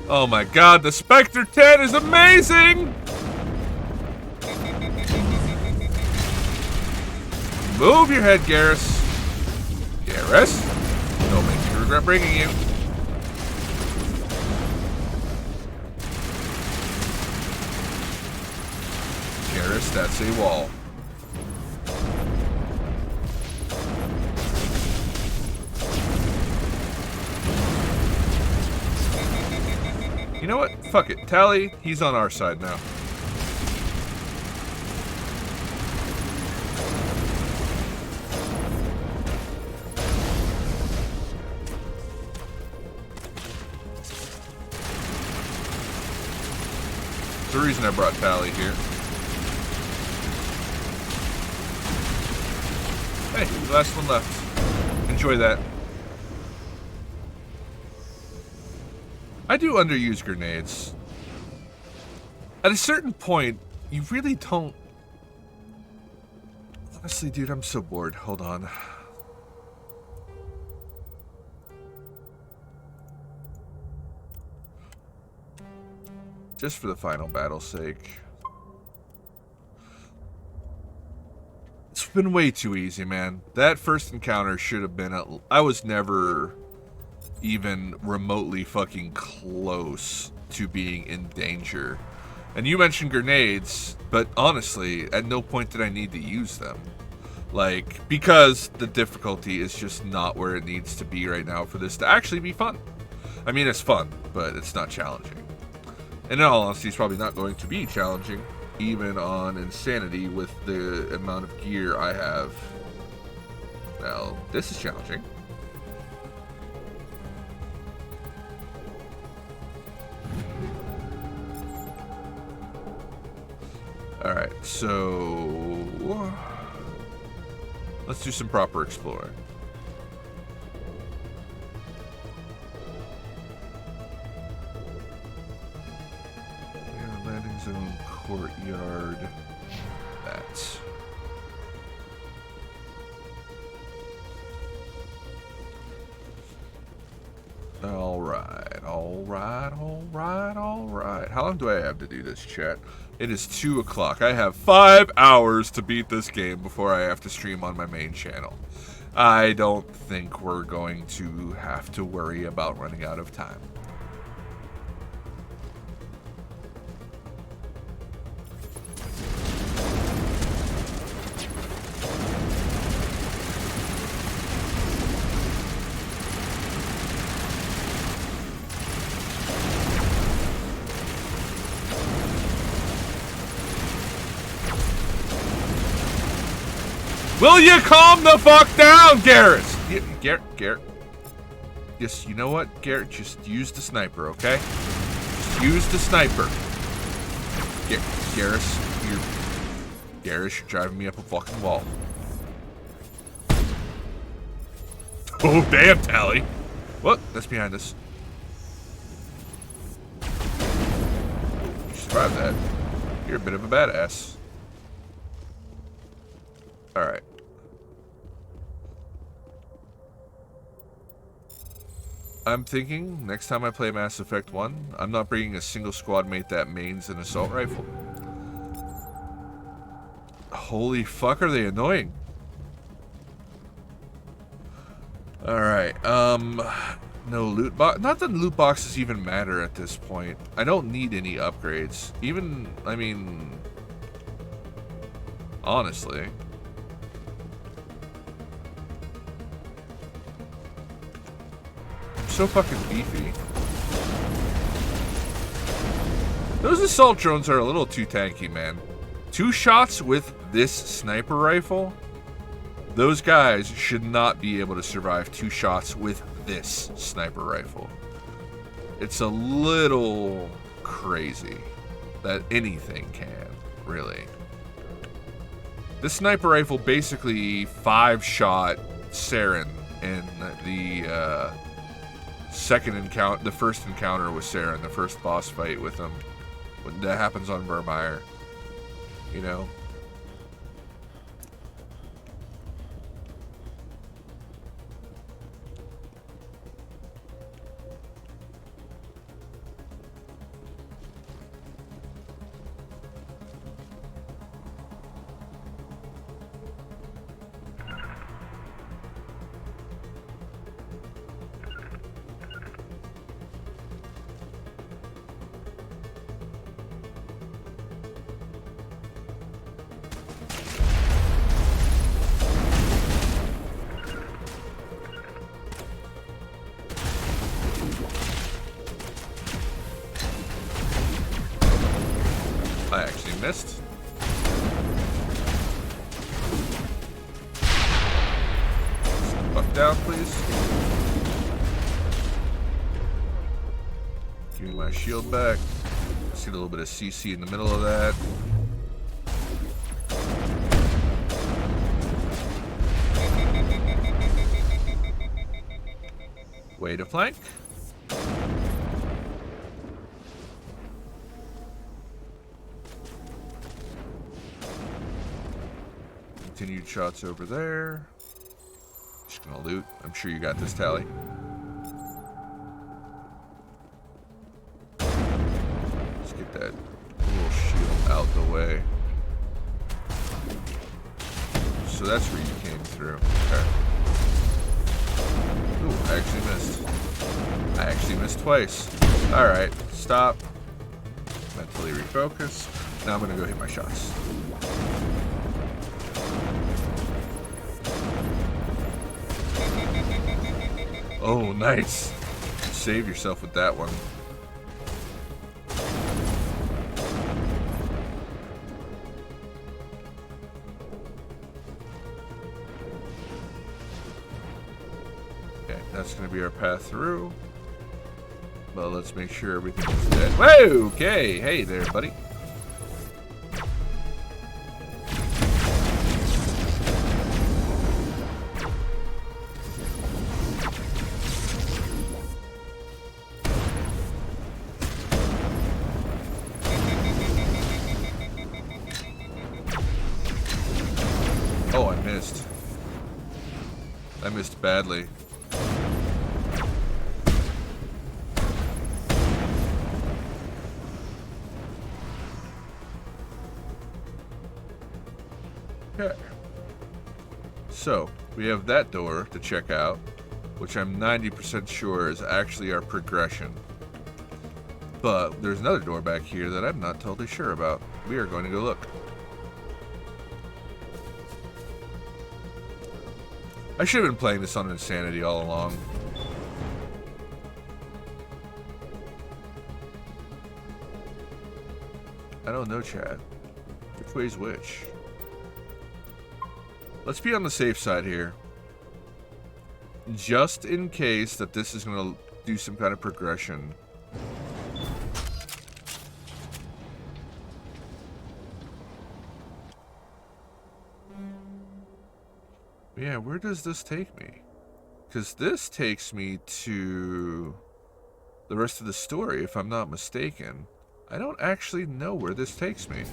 Oh my god, the Spectre 10 is amazing! Move your head, Garrus. Garrus? Don't make me regret bringing you. Garrus, that's a wall. You know what? Fuck it. Tally, he's on our side now. That's the reason I brought Tally here. Hey, last one left. Enjoy that. I do underuse grenades. At a certain point, you really don't... Honestly, dude, I'm so bored. Hold on. Just for the final battle's sake. It's been way too easy, man. That first encounter should have been... I was never even remotely fucking close to being in danger. And you mentioned grenades, but honestly, at no point did I need to use them. Like, because the difficulty is just not where it needs to be right now for this to actually be fun. I mean, it's fun, but it's not challenging. And in all honesty, it's probably not going to be challenging, even on Insanity with the amount of gear I have. Now, this is challenging. Alright, so... let's do some proper exploring. Landing zone, courtyard, that. Alright, alright, alright, alright. How long do I have to do this, chat? It is 2 o'clock. I have 5 hours to beat this game before I have to stream on my main channel. I don't think we're going to have to worry about running out of time. Will you calm the fuck down, Garrett? Garrett. Just, you know what, Garrett? Just use the sniper, okay? Just use the sniper. Garrus, you're driving me up a fucking wall. Oh, damn, Tally. What? That's behind us. You survived that. You're a bit of a badass. Alright. I'm thinking, next time I play Mass Effect 1, I'm not bringing a single squad mate that mains an assault rifle. Holy fuck, are they annoying. Alright, no loot box. Not that loot boxes even matter at this point. I don't need any upgrades. Even, I mean, honestly. I'm so fucking beefy. Those assault drones are a little too tanky, man. 2 shots with this sniper rifle? Those guys should not be able to survive 2 shots with this sniper rifle. It's a little crazy that anything can, really. This sniper rifle basically 5-shot Saren in the the first encounter with Saren, the first boss fight with him. When that happens on Vermeer, you know? I actually missed. Buck down, please. Give me my shield back. See a little bit of CC in the middle of that. Way to flank. Continued shots over there. Just gonna loot. I'm sure you got this, Tally. Let's get that little shield out the way. So that's where you came through. Okay. Ooh, I actually missed. I actually missed twice. Alright, stop. Mentally refocus. Now I'm gonna go hit my shots. Oh, nice. Save yourself with that one. Okay, that's going to be our path through. Well, let's make sure everything's dead. Whoa! Okay, hey there, buddy. Oh, I missed. I missed badly. Okay. So, we have that door to check out, which I'm 90% sure is actually our progression. But there's another door back here that I'm not totally sure about. We are going to go look. I should have been playing this on Insanity all along. I don't know, Chad. Which way's which? Let's be on the safe side here. Just in case that this is going to do some kind of progression. Yeah, where does this take me? Because this takes me to the rest of the story, if I'm not mistaken. I don't actually know where this takes me.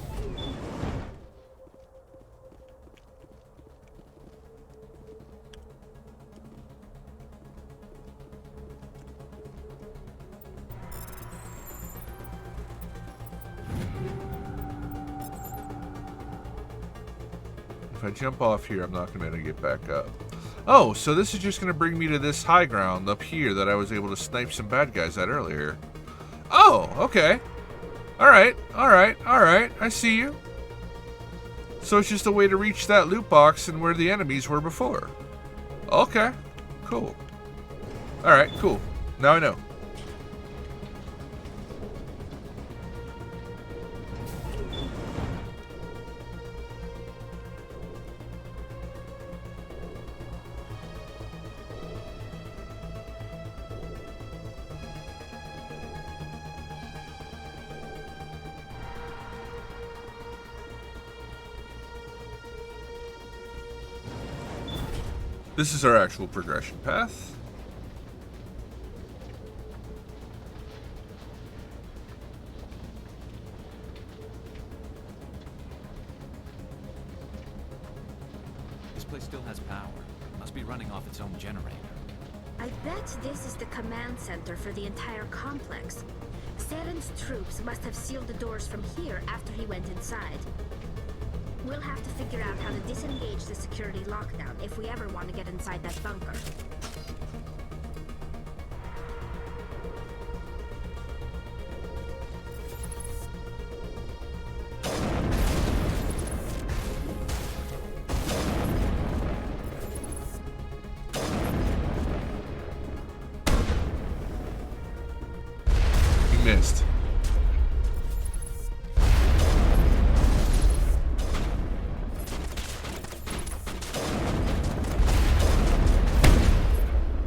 If I jump off here, I'm not going to be able to get back up. Oh, so this is just going to bring me to this high ground up here that I was able to snipe some bad guys at earlier. Oh, okay. Alright, alright, alright. I see you. So it's just a way to reach that loot box and where the enemies were before. Okay, cool. Alright, cool. Now I know. This is our actual progression path. This place still has power. Must be running off its own generator. I bet this is the command center for the entire complex. Saren's troops must have sealed the doors from here after he went inside. We'll have to figure out how to disengage the security lockdown if we ever want to get inside that bunker. You missed.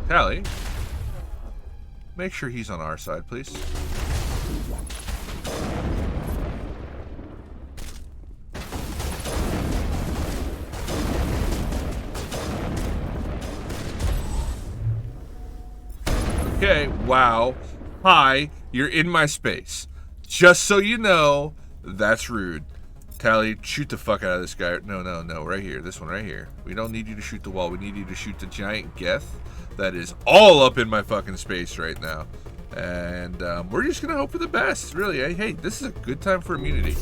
Callie, make sure he's on our side, please. Okay, wow. Hi, you're in my space. Just so you know, that's rude. Tally, shoot the fuck out of this guy. No, no, no, right here. This one right here. We don't need you to shoot the wall. We need you to shoot the giant geth that is all up in my fucking space right now. And we're just going to hope for the best, really. Hey, this is a good time for immunity.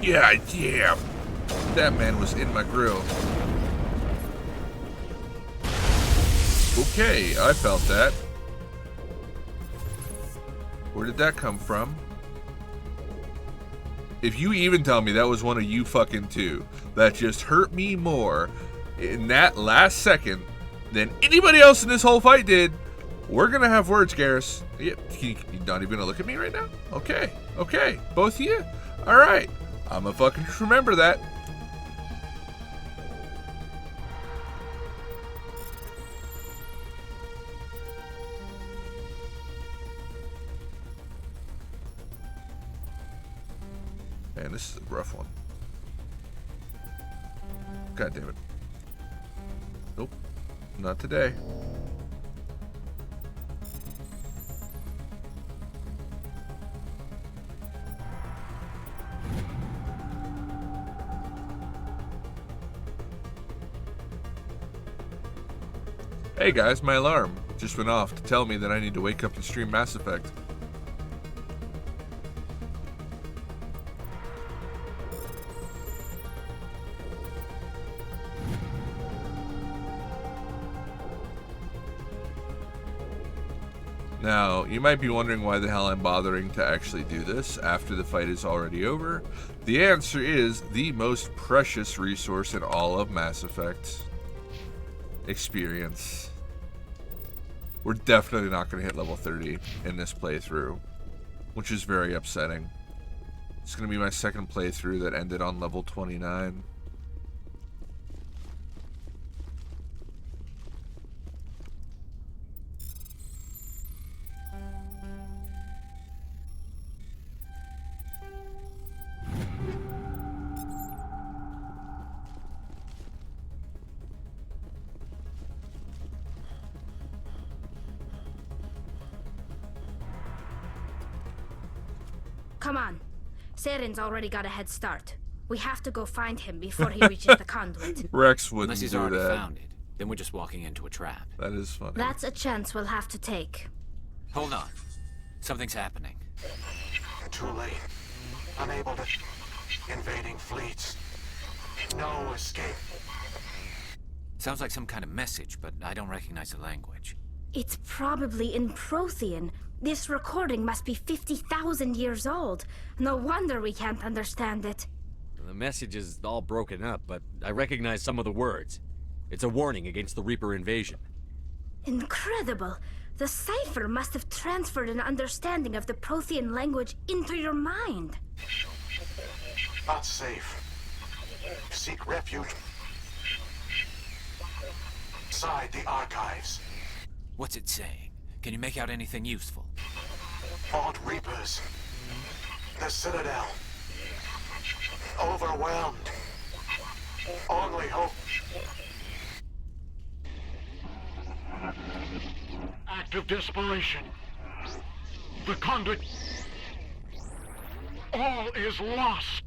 Yeah, yeah. That man was in my grill. Okay, I felt that. Where did that come from? If you even tell me that was one of you fucking two, that just hurt me more in that last second than anybody else in this whole fight did, we're gonna have words, Garrus. You're not even gonna look at me right now? Okay, okay, both of you? Alright, I'ma fucking just remember that. Man, this is a rough one. God damn it. Nope. Not today. Hey guys, my alarm just went off to tell me that I need to wake up and stream Mass Effect. Now, you might be wondering why the hell I'm bothering to actually do this after the fight is already over. The answer is the most precious resource in all of Mass Effect: experience. We're definitely not going to hit level 30 in this playthrough, which is very upsetting. It's going to be my second playthrough that ended on level 29. Come on. Saren's already got a head start. We have to go find him before he reaches the conduit. Rex wouldn't Unless he's do already that. found it. Then we're just walking into a trap. That is funny. That's a chance we'll have to take. Hold on. Something's happening. Too late. Unable to... Invading fleets. No escape. Sounds like some kind of message, but I don't recognize the language. It's probably in Prothean. This recording must be 50,000 years old. No wonder we can't understand it. The message is all broken up, but I recognize some of the words. It's a warning against the Reaper invasion. Incredible. The cipher must have transferred an understanding of the Prothean language into your mind. Not safe. Seek refuge inside the archives. What's it saying? Can you make out anything useful? Fought Reapers. The Citadel. Overwhelmed. Only hope. Act of desperation. The conduit. All is lost.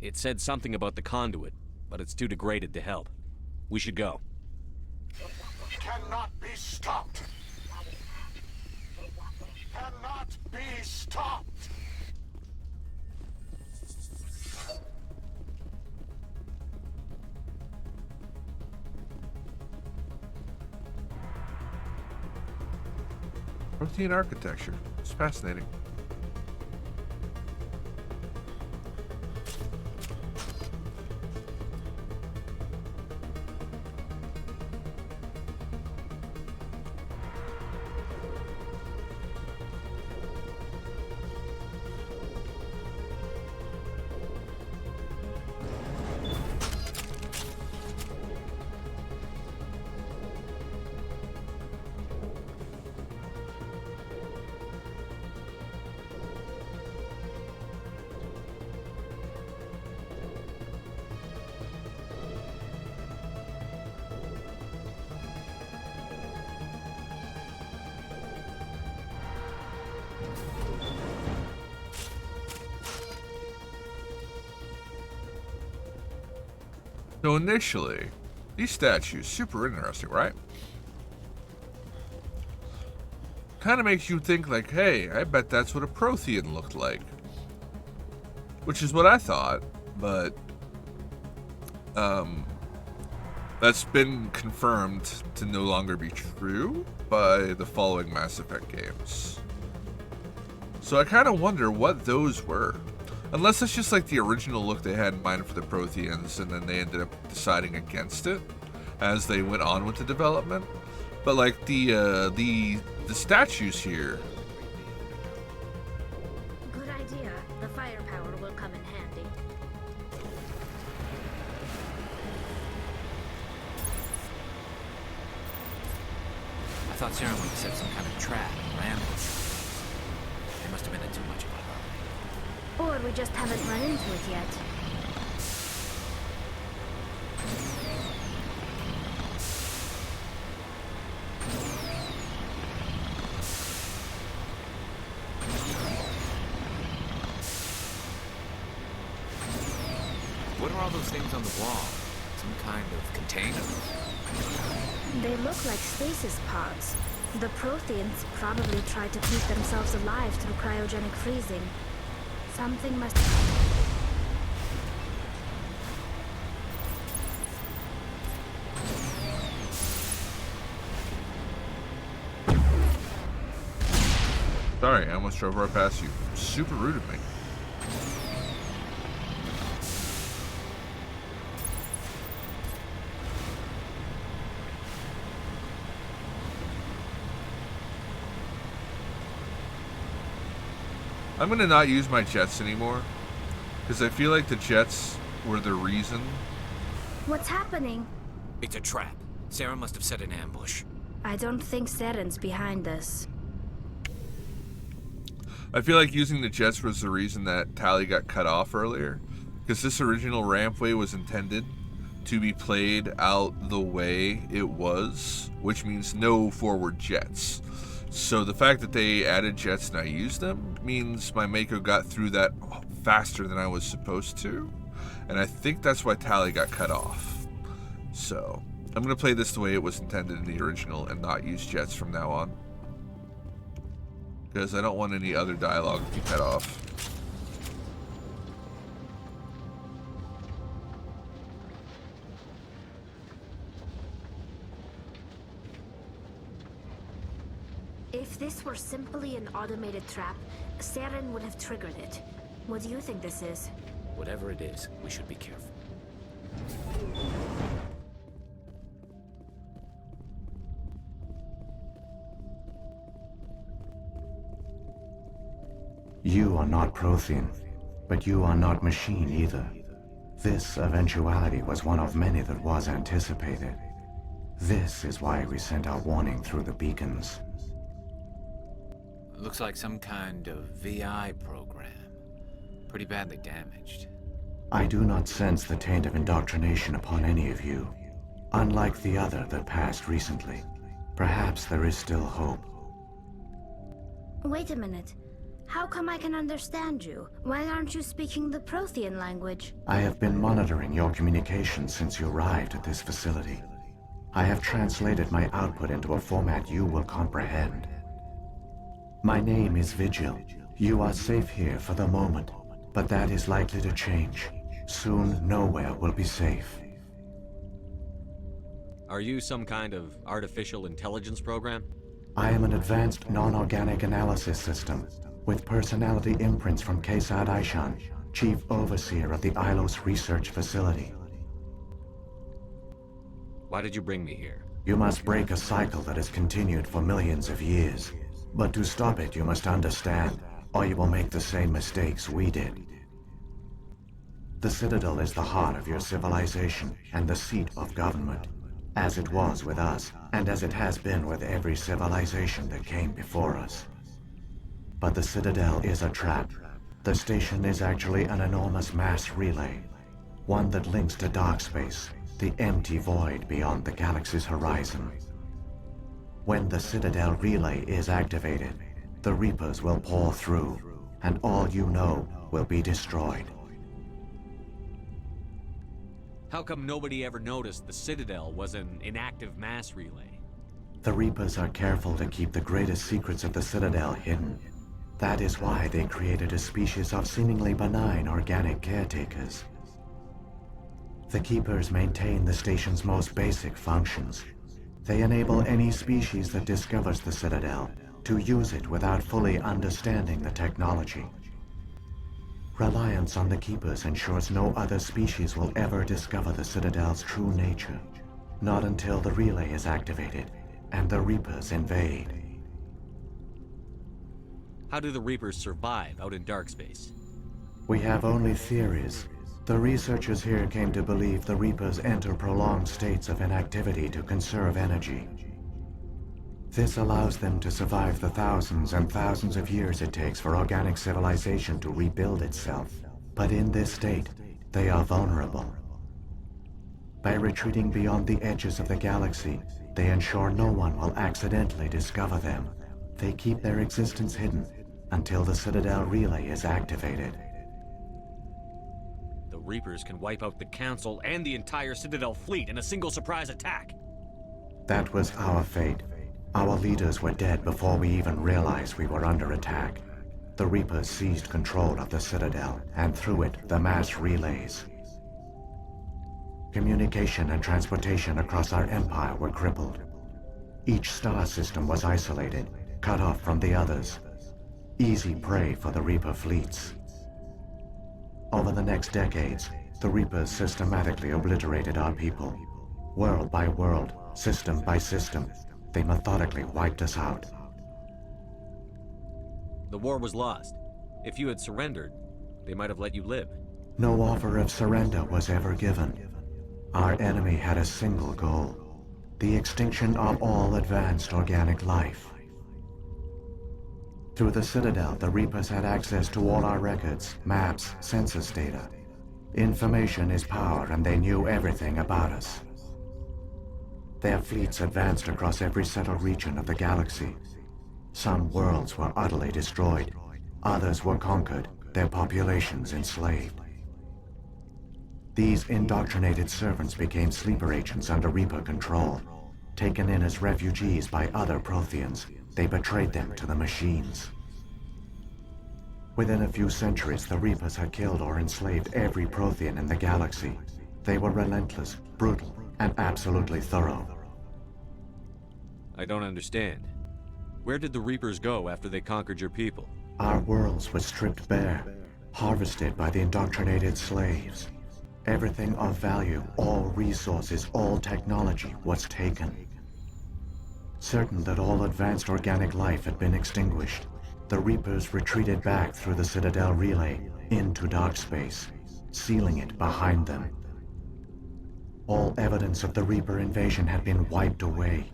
It said something about the conduit, but it's too degraded to help. We should go. Cannot be stopped. Cannot be stopped. Prothean architecture. It's fascinating. So initially, these statues, super interesting, right? Kind of makes you think like, hey, I bet that's what a Prothean looked like. Which is what I thought, but that's been confirmed to no longer be true by the following Mass Effect games. So I kind of wonder what those were. Unless it's just like the original look they had in mind for the Protheans, and then they ended up deciding against it as they went on with the development. But like the statues here. Good idea. The firepower will come in handy. I thought Saren would have set some kind of trap or ambush. They must have been in too much of a hurry. Or we just haven't run into it yet. What are all those things on the wall? Some kind of container? They look like stasis pods. The Protheans probably tried to keep themselves alive through cryogenic freezing. Something must... Sorry, I almost drove right past you. Super rude of me. I'm gonna not use my jets anymore, because I feel like the jets were the reason. What's happening? It's a trap. Sarah must have set an ambush. I don't think Saren's behind this. I feel like using the jets was the reason that Tali got cut off earlier, because this original rampway was intended to be played out the way it was, which means no forward jets. So the fact that they added jets and I used them means my Mako got through that faster than I was supposed to, and I think that's why Tali got cut off. So I'm going to play this the way it was intended in the original and not use jets from now on, because I don't want any other dialogue to be cut off. If this were simply an automated trap, Saren would have triggered it. What do you think this is? Whatever it is, we should be careful. You are not Prothean, but you are not machine either. This eventuality was one of many that was anticipated. This is why we sent our warning through the beacons. Looks like some kind of VI program. Pretty badly damaged. I do not sense the taint of indoctrination upon any of you. Unlike the other that passed recently, perhaps there is still hope. Wait a minute. How come I can understand you? Why aren't you speaking the Prothean language? I have been monitoring your communications since you arrived at this facility. I have translated my output into a format you will comprehend. My name is Vigil. You are safe here for the moment, but that is likely to change. Soon, nowhere will be safe. Are you some kind of artificial intelligence program? I am an advanced non-organic analysis system, with personality imprints from Kesad Aishan, Chief Overseer of the Ilos Research Facility. Why did you bring me here? You must break a cycle that has continued for millions of years. But to stop it, you must understand, or you will make the same mistakes we did. The Citadel is the heart of your civilization and the seat of government, as it was with us, and as it has been with every civilization that came before us. But the Citadel is a trap. The station is actually an enormous mass relay, one that links to dark space, the empty void beyond the galaxy's horizon. When the Citadel relay is activated, the Reapers will pour through, and all you know will be destroyed. How come nobody ever noticed the Citadel was an inactive mass relay? The Reapers are careful to keep the greatest secrets of the Citadel hidden. That is why they created a species of seemingly benign organic caretakers. The Keepers maintain the station's most basic functions. They enable any species that discovers the Citadel to use it without fully understanding the technology. Reliance on the Keepers ensures no other species will ever discover the Citadel's true nature, not until the relay is activated and the Reapers invade. How do the Reapers survive out in dark space? We have only theories. The researchers here came to believe the Reapers enter prolonged states of inactivity to conserve energy. This allows them to survive the thousands and thousands of years it takes for organic civilization to rebuild itself. But in this state, they are vulnerable. By retreating beyond the edges of the galaxy, they ensure no one will accidentally discover them. They keep their existence hidden until the Citadel relay is activated. The Reapers can wipe out the Council and the entire Citadel fleet in a single surprise attack. That was our fate. Our leaders were dead before we even realized we were under attack. The Reapers seized control of the Citadel, and through it, the mass relays. Communication and transportation across our empire were crippled. Each star system was isolated, cut off from the others. Easy prey for the Reaper fleets. Over the next decades, the Reapers systematically obliterated our people. World by world, system by system, they methodically wiped us out. The war was lost. If you had surrendered, they might have let you live. No offer of surrender was ever given. Our enemy had a single goal: the extinction of all advanced organic life. Through the Citadel, the Reapers had access to all our records, maps, census data. Information is power, and they knew everything about us. Their fleets advanced across every settled region of the galaxy. Some worlds were utterly destroyed. Others were conquered, their populations enslaved. These indoctrinated servants became sleeper agents under Reaper control. Taken in as refugees by other Protheans, they betrayed them to the machines. Within a few centuries, the Reapers had killed or enslaved every Prothean in the galaxy. They were relentless, brutal, and absolutely thorough. I don't understand. Where did the Reapers go after they conquered your people? Our worlds were stripped bare, harvested by the indoctrinated slaves. Everything of value, all resources, all technology was taken. Certain that all advanced organic life had been extinguished, the Reapers retreated back through the Citadel relay into dark space, sealing it behind them. All evidence of the Reaper invasion had been wiped away.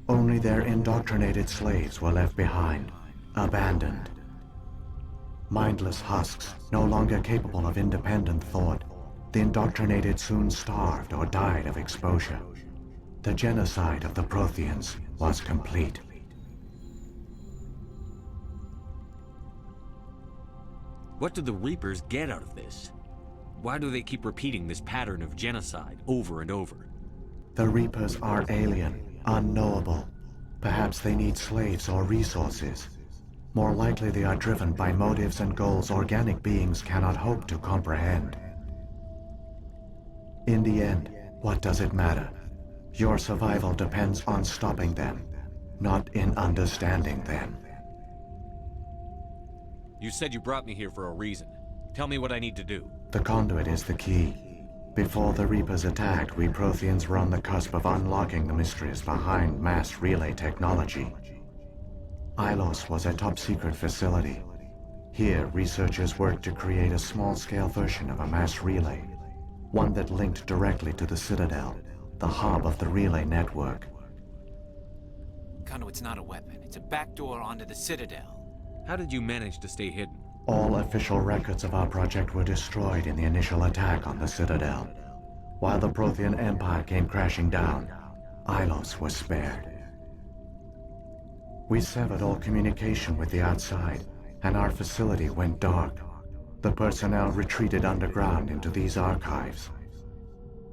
Only their indoctrinated slaves were left behind, abandoned. Mindless husks, no longer capable of independent thought, the indoctrinated soon starved or died of exposure. The genocide of the Protheans was complete. What do the Reapers get out of this? Why do they keep repeating this pattern of genocide over and over? The Reapers are alien, unknowable. Perhaps they need slaves or resources. More likely they are driven by motives and goals organic beings cannot hope to comprehend. In the end, what does it matter? Your survival depends on stopping them, not in understanding them. You said you brought me here for a reason. Tell me what I need to do. The conduit is the key. Before the Reapers attacked, we Protheans were on the cusp of unlocking the mysteries behind mass relay technology. Ilos was a top-secret facility. Here, researchers worked to create a small-scale version of a mass relay, one that linked directly to the Citadel, the hub of the relay network. Conduit's not a weapon. It's a backdoor onto the Citadel. How did you manage to stay hidden? All official records of our project were destroyed in the initial attack on the Citadel. While the Prothean Empire came crashing down, Ilos was spared. We severed all communication with the outside, and our facility went dark. The personnel retreated underground into these archives.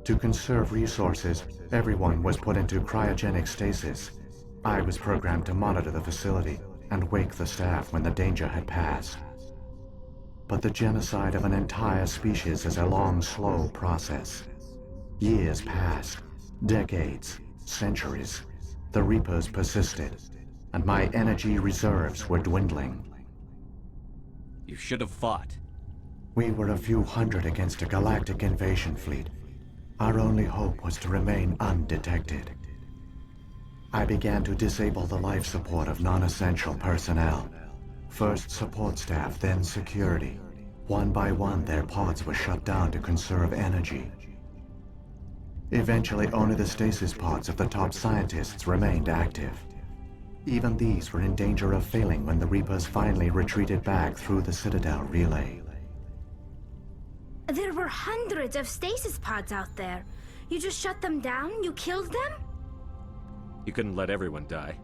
To conserve resources, everyone was put into cryogenic stasis. I was programmed to monitor the facility and wake the staff when the danger had passed. But the genocide of an entire species is a long, slow process. Years passed, decades, centuries. The Reapers persisted, and my energy reserves were dwindling. You should have fought. We were a few hundred against a galactic invasion fleet. Our only hope was to remain undetected. I began to disable the life support of non-essential personnel. First support staff, then security. One by one, their pods were shut down to conserve energy. Eventually, only the stasis pods of the top scientists remained active. Even these were in danger of failing when the Reapers finally retreated back through the Citadel relay. There were hundreds of stasis pods out there. You just shut them down? You killed them? You couldn't let everyone die.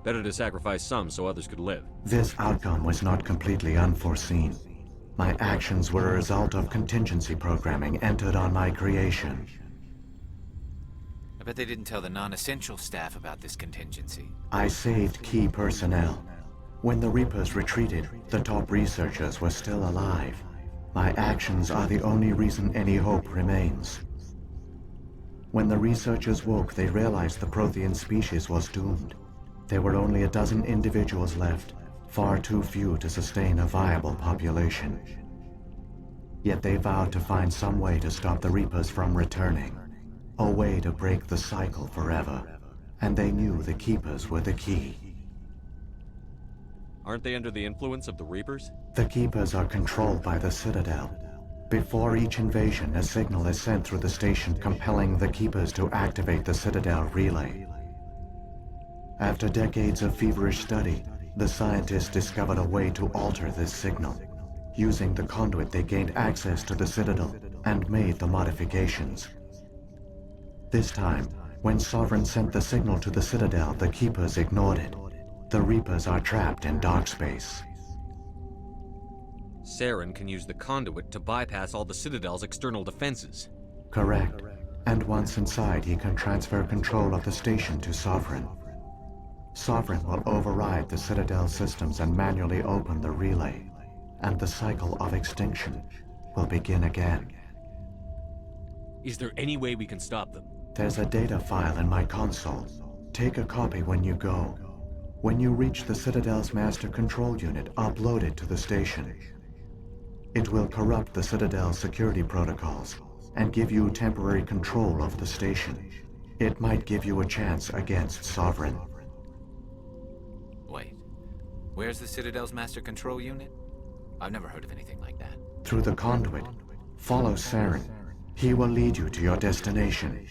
Better to sacrifice some so others could live. This outcome was not completely unforeseen. My actions were a result of contingency programming entered on my creation. I bet they didn't tell the non-essential staff about this contingency. I saved key personnel. When the Reapers retreated, the top researchers were still alive. My actions are the only reason any hope remains. When the researchers woke, they realized the Prothean species was doomed. There were only a dozen individuals left, far too few to sustain a viable population. Yet they vowed to find some way to stop the Reapers from returning, a way to break the cycle forever, and they knew the Keepers were the key. Aren't they under the influence of the Reapers? The Keepers are controlled by the Citadel. Before each invasion, a signal is sent through the station compelling the Keepers to activate the Citadel relay. After decades of feverish study, the scientists discovered a way to alter this signal. Using the conduit, they gained access to the Citadel and made the modifications. This time, when Sovereign sent the signal to the Citadel, the Keepers ignored it. The Reapers are trapped in dark space. Saren can use the conduit to bypass all the Citadel's external defenses. Correct. And once inside, he can transfer control of the station to Sovereign. Sovereign will override the Citadel systems and manually open the relay, and the cycle of extinction will begin again. Is there any way we can stop them? There's a data file in my console. Take a copy when you go. When you reach the Citadel's master control unit, upload it to the station. It will corrupt the Citadel's security protocols and give you temporary control of the station. It might give you a chance against Sovereign. Wait, where's the Citadel's master control unit? I've never heard of anything like that. Through the conduit, follow Saren. He will lead you to your destination.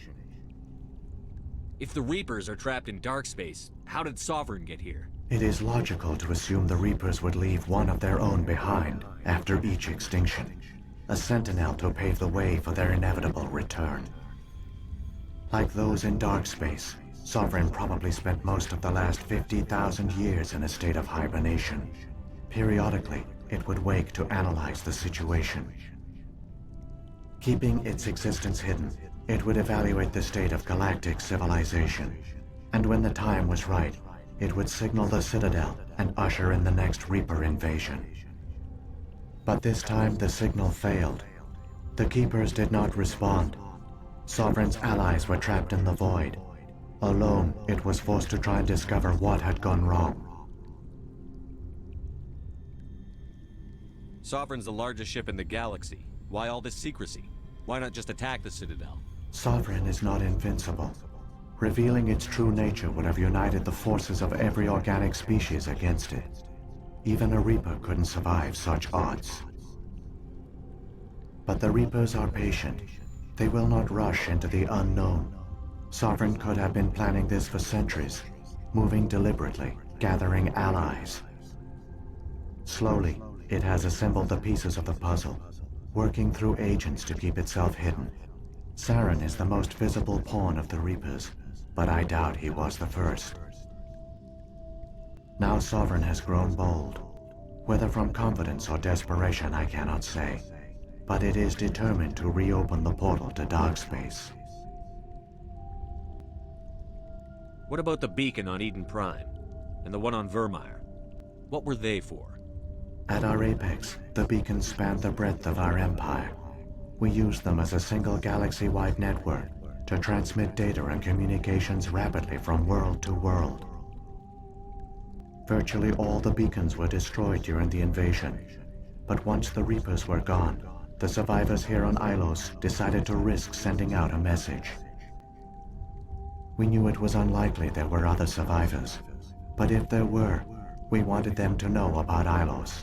If the Reapers are trapped in dark space, how did Sovereign get here? It is logical to assume the Reapers would leave one of their own behind after each extinction. A sentinel to pave the way for their inevitable return. Like those in dark space, Sovereign probably spent most of the last 50,000 years in a state of hibernation. Periodically, it would wake to analyze the situation. Keeping its existence hidden, it would evaluate the state of galactic civilization. And when the time was right, it would signal the Citadel and usher in the next Reaper invasion. But this time the signal failed. The Keepers did not respond. Sovereign's allies were trapped in the void. Alone, it was forced to try and discover what had gone wrong. Sovereign's the largest ship in the galaxy. Why all this secrecy? Why not just attack the Citadel? Sovereign is not invincible. Revealing its true nature would have united the forces of every organic species against it. Even a Reaper couldn't survive such odds. But the Reapers are patient. They will not rush into the unknown. Sovereign could have been planning this for centuries, moving deliberately, gathering allies. Slowly, it has assembled the pieces of the puzzle, working through agents to keep itself hidden. Saren is the most visible pawn of the Reapers, but I doubt he was the first. Now Sovereign has grown bold. Whether from confidence or desperation, I cannot say. But it is determined to reopen the portal to dark space. What about the beacon on Eden Prime? And the one on Vermeer? What were they for? At our apex, the beacons spanned the breadth of our empire. We used them as a single galaxy-wide network to transmit data and communications rapidly from world to world. Virtually all the beacons were destroyed during the invasion, but once the Reapers were gone, the survivors here on Ilos decided to risk sending out a message. We knew it was unlikely there were other survivors, but if there were, we wanted them to know about Ilos.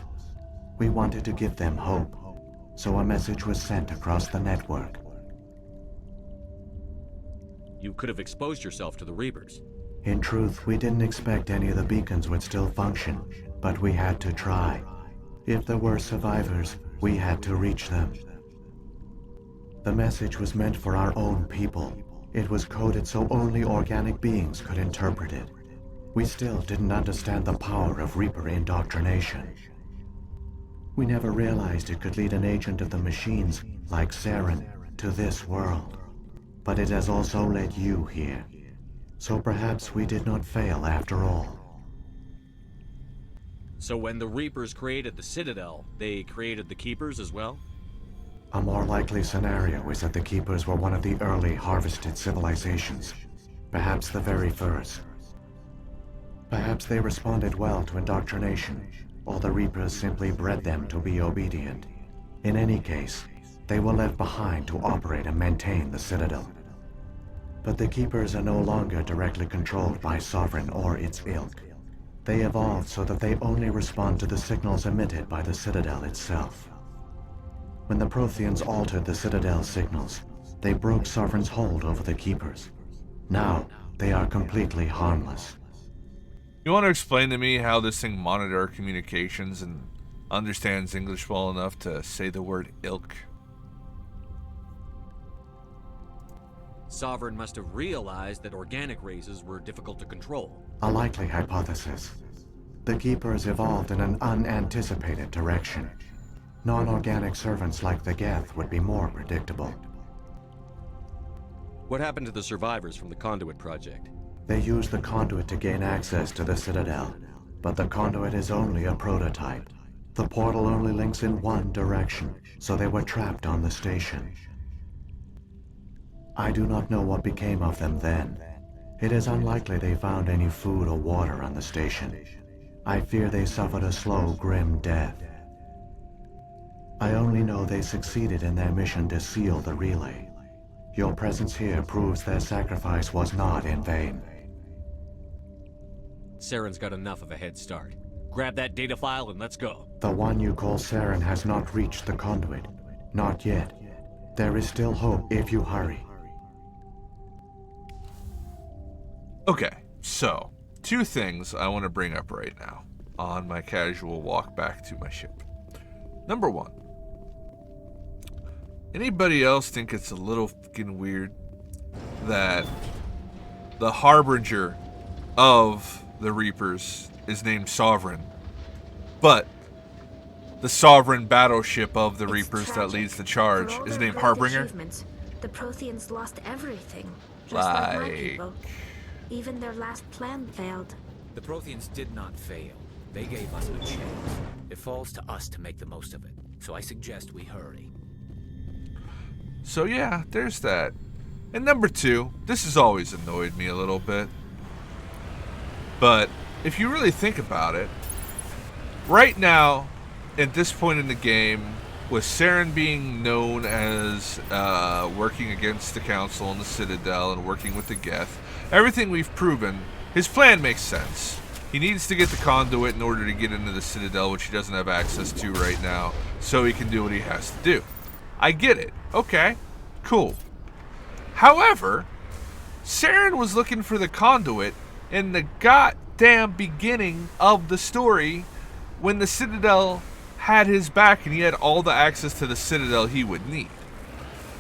We wanted to give them hope, so a message was sent across the network. You could have exposed yourself to the Reapers. In truth, we didn't expect any of the beacons would still function, but we had to try. If there were survivors, we had to reach them. The message was meant for our own people. It was coded so only organic beings could interpret it. We still didn't understand the power of Reaper indoctrination. We never realized it could lead an agent of the machines, like Saren, to this world. But it has also led you here. So perhaps we did not fail after all. So when the Reapers created the Citadel, they created the Keepers as well? A more likely scenario is that the Keepers were one of the early harvested civilizations. Perhaps the very first. Perhaps they responded well to indoctrination, or the Reapers simply bred them to be obedient. In any case, they were left behind to operate and maintain the Citadel. But the Keepers are no longer directly controlled by Sovereign or its ilk. They evolved so that they only respond to the signals emitted by the Citadel itself. When the Protheans altered the Citadel's signals, they broke Sovereign's hold over the Keepers. Now, they are completely harmless. You want to explain to me how this thing monitors our communications and understands English well enough to say the word ilk? Sovereign must have realized that organic races were difficult to control. A likely hypothesis. The Keepers evolved in an unanticipated direction. Non-organic servants like the Geth would be more predictable. What happened to the survivors from the Conduit Project? They used the conduit to gain access to the Citadel, but the conduit is only a prototype. The portal only links in one direction, so they were trapped on the station. I do not know what became of them then. It is unlikely they found any food or water on the station. I fear they suffered a slow, grim death. I only know they succeeded in their mission to seal the relay. Your presence here proves their sacrifice was not in vain. Saren's got enough of a head start. Grab that data file and let's go. The one you call Saren has not reached the conduit. Not yet. There is still hope if you hurry. Okay, so, 2 things I want to bring up right now on my casual walk back to my ship. Number 1. Anybody else think it's a little fucking weird that the harbinger of the Reapers is named Sovereign, but the Sovereign battleship of the Reapers that leads the charge is named Harbinger? The Protheans lost everything, just like my people. Even their last plan failed. The Protheans did not fail. They gave us a chance. It falls to us to make the most of it. So I suggest we hurry. So yeah, there's that. And number 2, this has always annoyed me a little bit. But if you really think about it, right now, at this point in the game, with Saren being known as working against the Council and the Citadel and working with the Geth, everything we've proven, his plan makes sense. He needs to get the conduit in order to get into the Citadel, which he doesn't have access to right now, so he can do what he has to do. I get it. Okay, cool. However, Saren was looking for the conduit in the goddamn beginning of the story when the Citadel had his back and he had all the access to the Citadel he would need.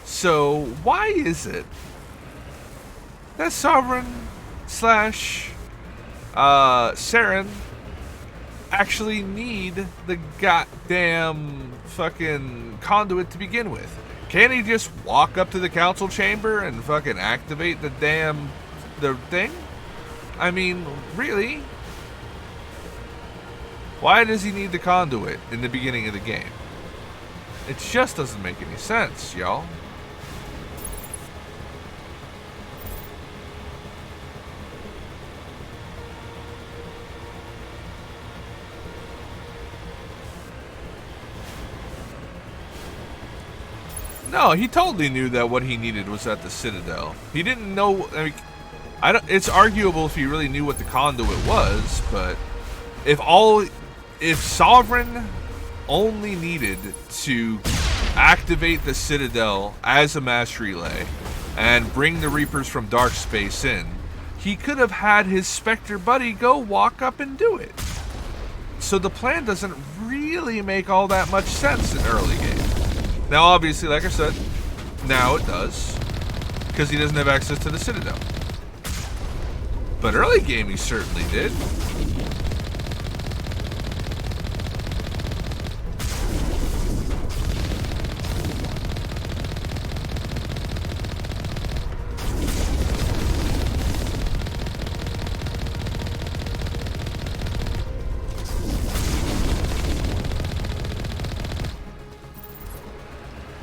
So why is it that Sovereign slash Saren actually need the goddamn fucking conduit to begin with? Can't he just walk up to the council chamber and fucking activate the thing? I mean, really? Why does he need the conduit in the beginning of the game? It just doesn't make any sense, y'all. No, he totally knew that what he needed was at the Citadel. He didn't know. I mean, it's arguable if he really knew what the conduit was, but if Sovereign only needed to activate the Citadel as a mass relay and bring the Reapers from dark space in, he could have had his Spectre buddy go walk up and do it. So the plan doesn't really make all that much sense in early game. Now, obviously, like I said, now it does, because he doesn't have access to the Citadel. But early game, he certainly did.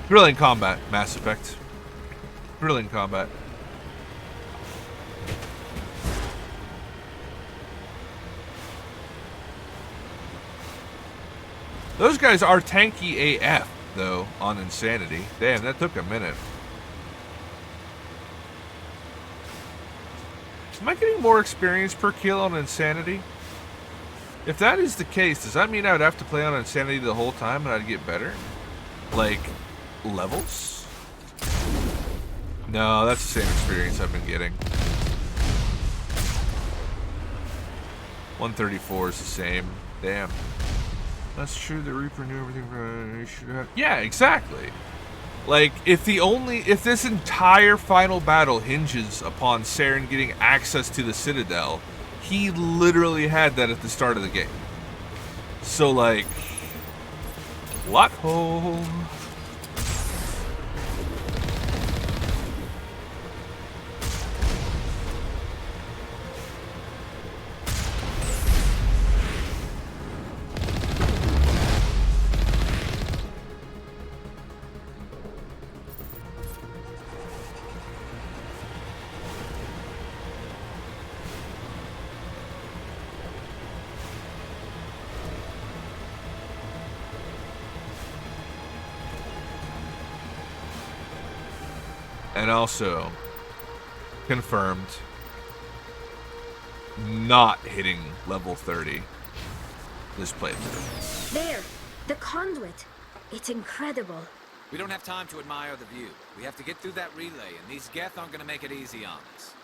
Brilliant combat, Mass Effect. Brilliant combat. Those guys are tanky AF, though, on Insanity. Damn, that took a minute. Am I getting more experience per kill on Insanity? If that is the case, does that mean I would have to play on Insanity the whole time and I'd get better? Like, levels? No, that's the same experience I've been getting. 134 is the same. Damn. That's true, the Reaper knew everything he should have. Yeah, exactly. Like, if this entire final battle hinges upon Saren getting access to the Citadel, he literally had that at the start of the game. So, like, plot hole. And also, confirmed, not hitting level 30 this playthrough. There, the conduit. It's incredible. We don't have time to admire the view. We have to get through that relay, and these Geth aren't gonna make it easy on us.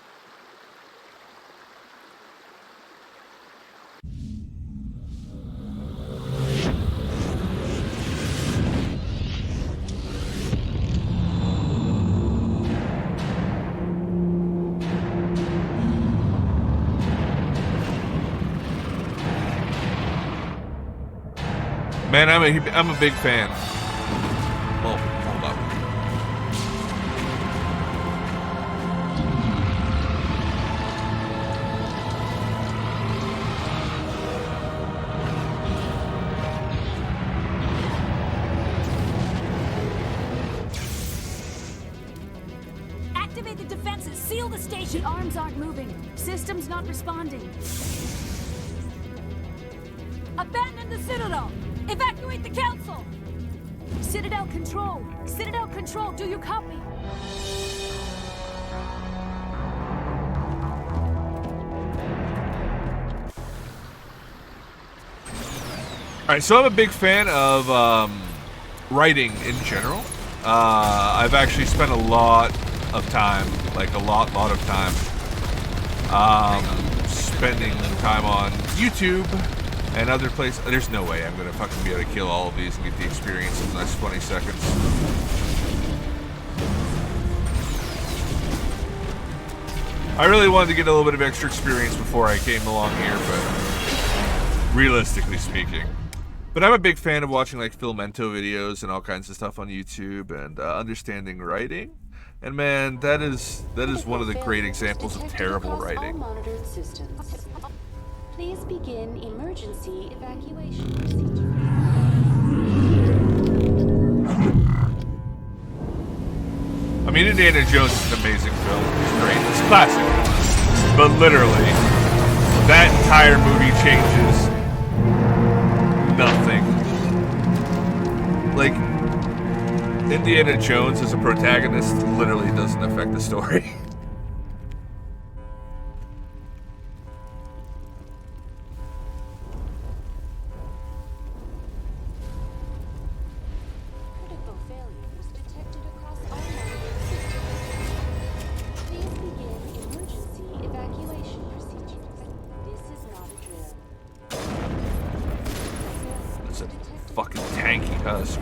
Man, I'm a big fan. Well, hold up. Activate the defenses. Seal the station. The arms aren't moving. Systems not responding. Abandon the Citadel. Evacuate the Council! Citadel Control! Citadel Control, do you copy? Alright, so I'm a big fan of writing in general. I've actually spent a lot of time, like a lot of time, spending time on YouTube and other places. There's no way I'm gonna fucking be able to kill all of these and get the experience in the next 20 seconds. I really wanted to get a little bit of extra experience before I came along here, but realistically speaking. But I'm a big fan of watching like Filmento videos and all kinds of stuff on YouTube and understanding writing. And man, that is one of the great examples of terrible writing. Please begin emergency evacuation procedure. I mean, Indiana Jones is an amazing film. It's great. It's classic. But literally, that entire movie changes nothing. Like, Indiana Jones as a protagonist literally doesn't affect the story. Fucking tanky husk.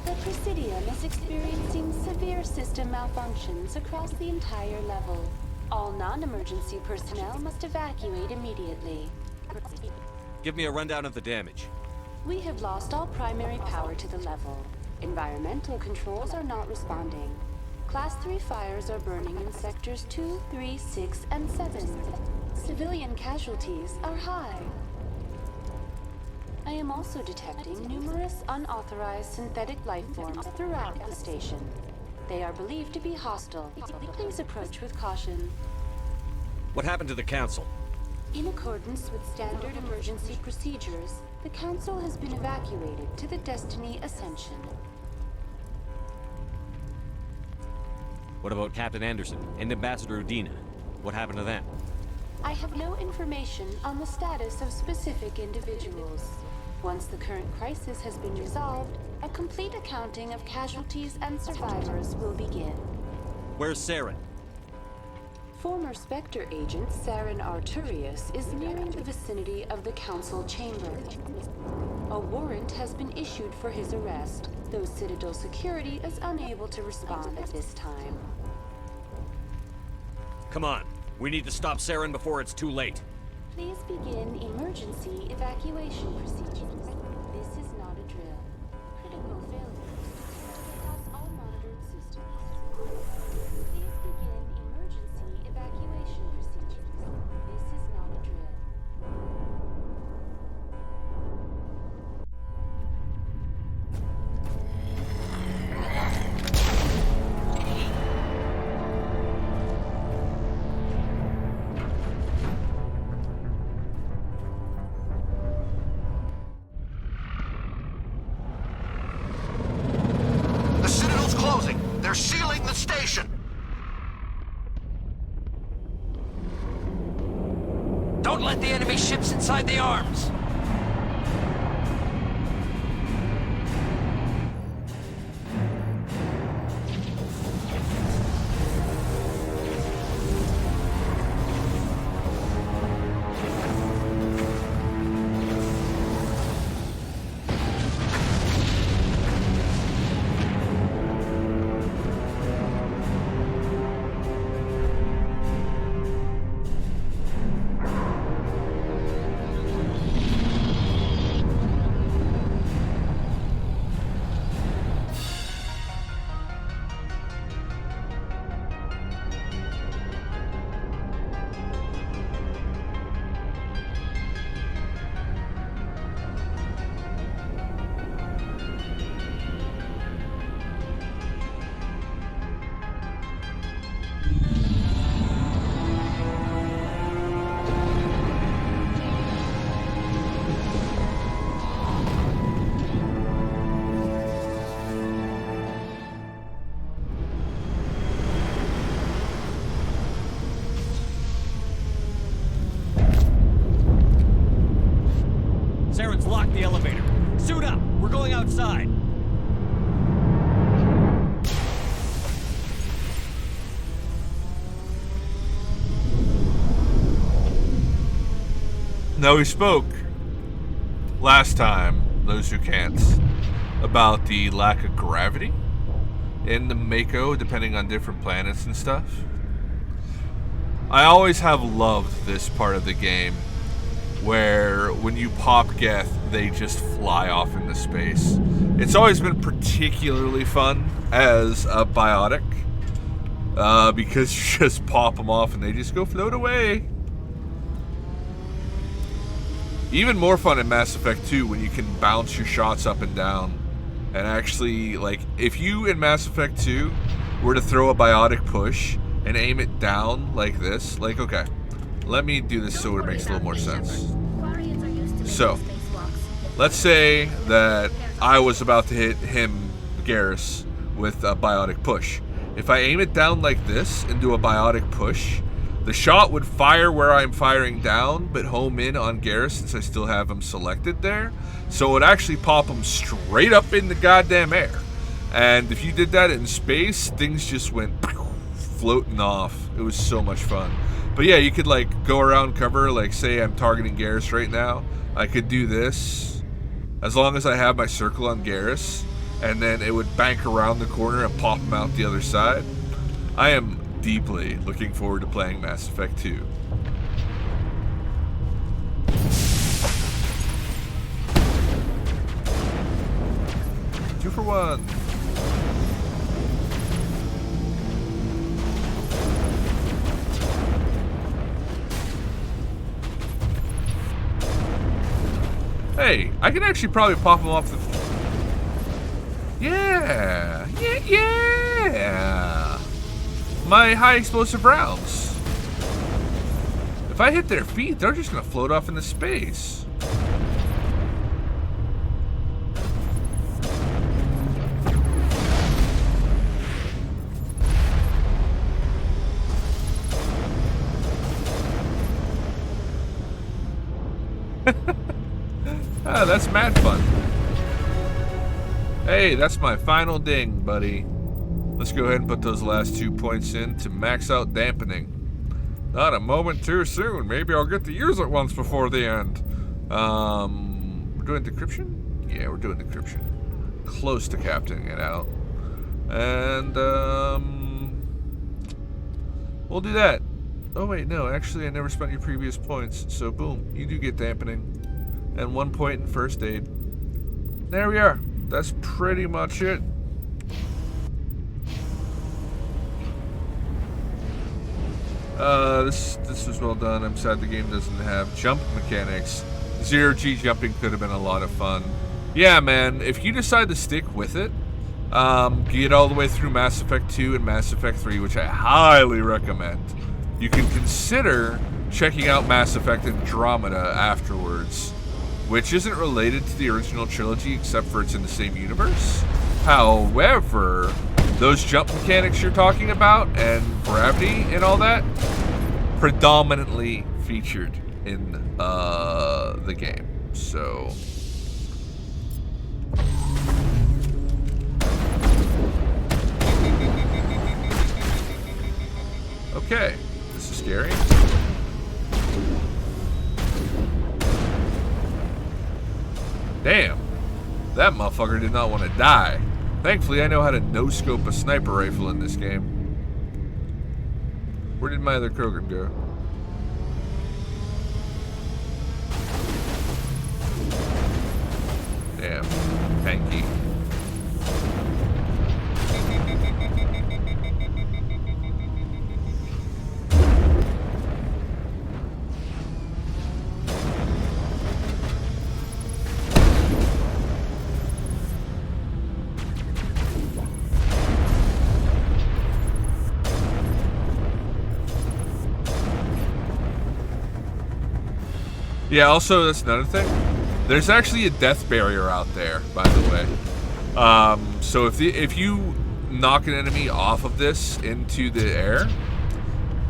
The Presidium is experiencing severe system malfunctions across the entire level. All non-emergency personnel must evacuate immediately. Give me a rundown of the damage. We have lost all primary power to the level. Environmental controls are not responding. Class 3 fires are burning in sectors 2, 3, 6, and 7. Civilian casualties are high. I am also detecting numerous unauthorized synthetic life forms throughout the station. They are believed to be hostile. Please approach with caution. What happened to the Council? In accordance with standard emergency procedures, the Council has been evacuated to the Destiny Ascension. What about Captain Anderson and Ambassador Udina? What happened to them? I have no information on the status of specific individuals. Once the current crisis has been resolved, a complete accounting of casualties and survivors will begin. Where's Saren? Former Spectre agent Saren Arturius is nearing the vicinity of the Council chamber. A warrant has been issued for his arrest, though Citadel security is unable to respond at this time. Come on. We need to stop Saren before it's too late. Please begin emergency evacuation procedures. This is not a drill. Critical failures across all monitored systems. Please begin emergency evacuation procedures. This is not a drill. The Citadel's closing. They're sealing the station. Don't let the enemy ships inside the arms! Saren's locked the elevator. Suit up! We're going outside! Now, we spoke last time, those who can't, about the lack of gravity in the Mako, depending on different planets and stuff. I always have loved this part of the game, where when you pop Geth, they just fly off into space. It's always been particularly fun as a biotic, because you just pop them off and they just go float away. Even more fun in Mass Effect 2 when you can bounce your shots up and down. And actually, like, if you in Mass Effect 2 were to throw a biotic push and aim it down like this, like, okay, let me do this so it makes a little more sense. So, let's say that I was about to hit him, Garrus, with a biotic push. If I aim it down like this and do a biotic push, the shot would fire where I'm firing down, but home in on Garrus since I still have him selected there. So it would actually pop him straight up in the goddamn air. And if you did that in space, things just went floating off. It was so much fun. But yeah, you could like go around cover, like say I'm targeting Garrus right now. I could do this, as long as I have my circle on Garrus, and then it would bank around the corner and pop him out the other side. I am deeply looking forward to playing Mass Effect 2. Two for one. Hey, I can actually probably pop him off the... Yeah! My high explosive rounds. If I hit their feet, they're just gonna float off into space. That's mad fun. Hey, that's my final ding, buddy. Let's go ahead and put those last 2 points in to max out dampening. Not a moment too soon. Maybe I'll get to use it once before the end. We're doing decryption? Yeah, we're doing decryption. Close to captaining it out. And, we'll do that. Oh, wait, no. Actually, I never spent your previous points. So, boom. You do get dampening. And 1 point in first aid. There we are. That's pretty much it. This was well done. I'm sad the game doesn't have jump mechanics. Zero-G jumping could have been a lot of fun. Yeah, man, if you decide to stick with it, get all the way through Mass Effect 2 and Mass Effect 3, which I highly recommend, you can consider checking out Mass Effect Andromeda afterwards, which isn't related to the original trilogy except for it's in the same universe. However, those jump mechanics you're talking about and gravity and all that predominantly featured in the game. So okay, this is scary. Damn, that motherfucker did not want to die. Thankfully, I know how to no-scope a sniper rifle in this game. Where did my other Krogan go? Damn, tanky. Yeah, also, that's another thing. There's actually a death barrier out there, by the way. So if you knock an enemy off of this into the air,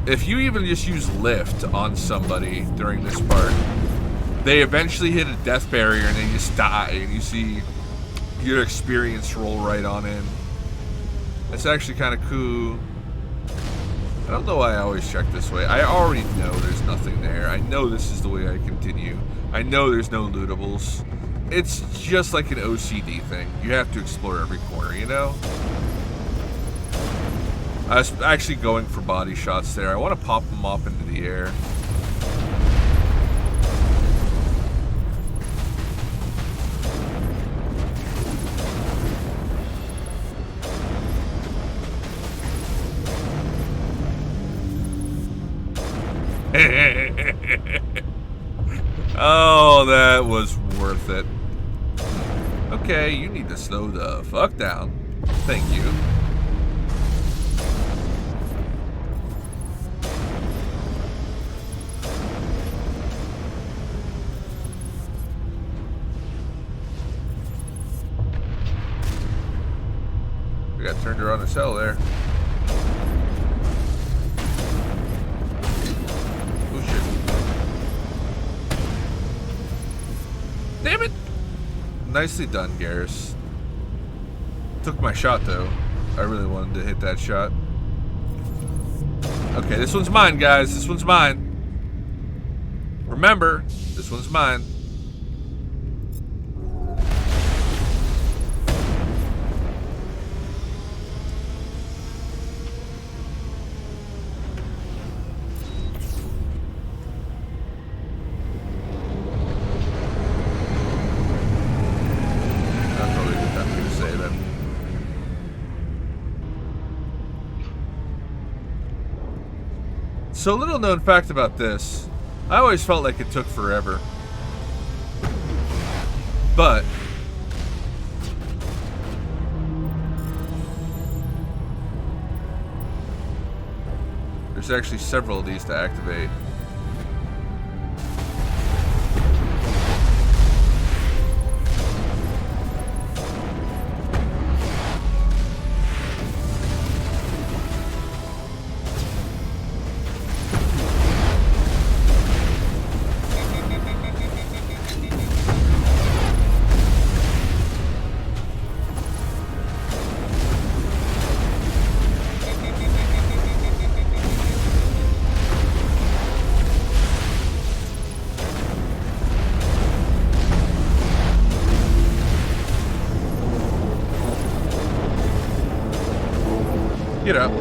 if you even just use lift on somebody during this part, they eventually hit a death barrier and they just die, and you see your experience roll right on in. It's actually kind of cool. I don't know why I always check this way. I already know there's nothing there. I know this is the way I continue. I know there's no lootables. It's just like an OCD thing. You have to explore every corner, you know? I was actually going for body shots there. I want to pop them up into the air. Oh, that was worth it. Okay, you need to slow the fuck down. Thank you. We got turned around the cell there. Damn it! Nicely done, Garrus. Took my shot, though. I really wanted to hit that shot. Okay, this one's mine, guys. This one's mine. Remember, this one's mine. So, a little known fact about this, I always felt like it took forever. But there's actually several of these to activate. Get up.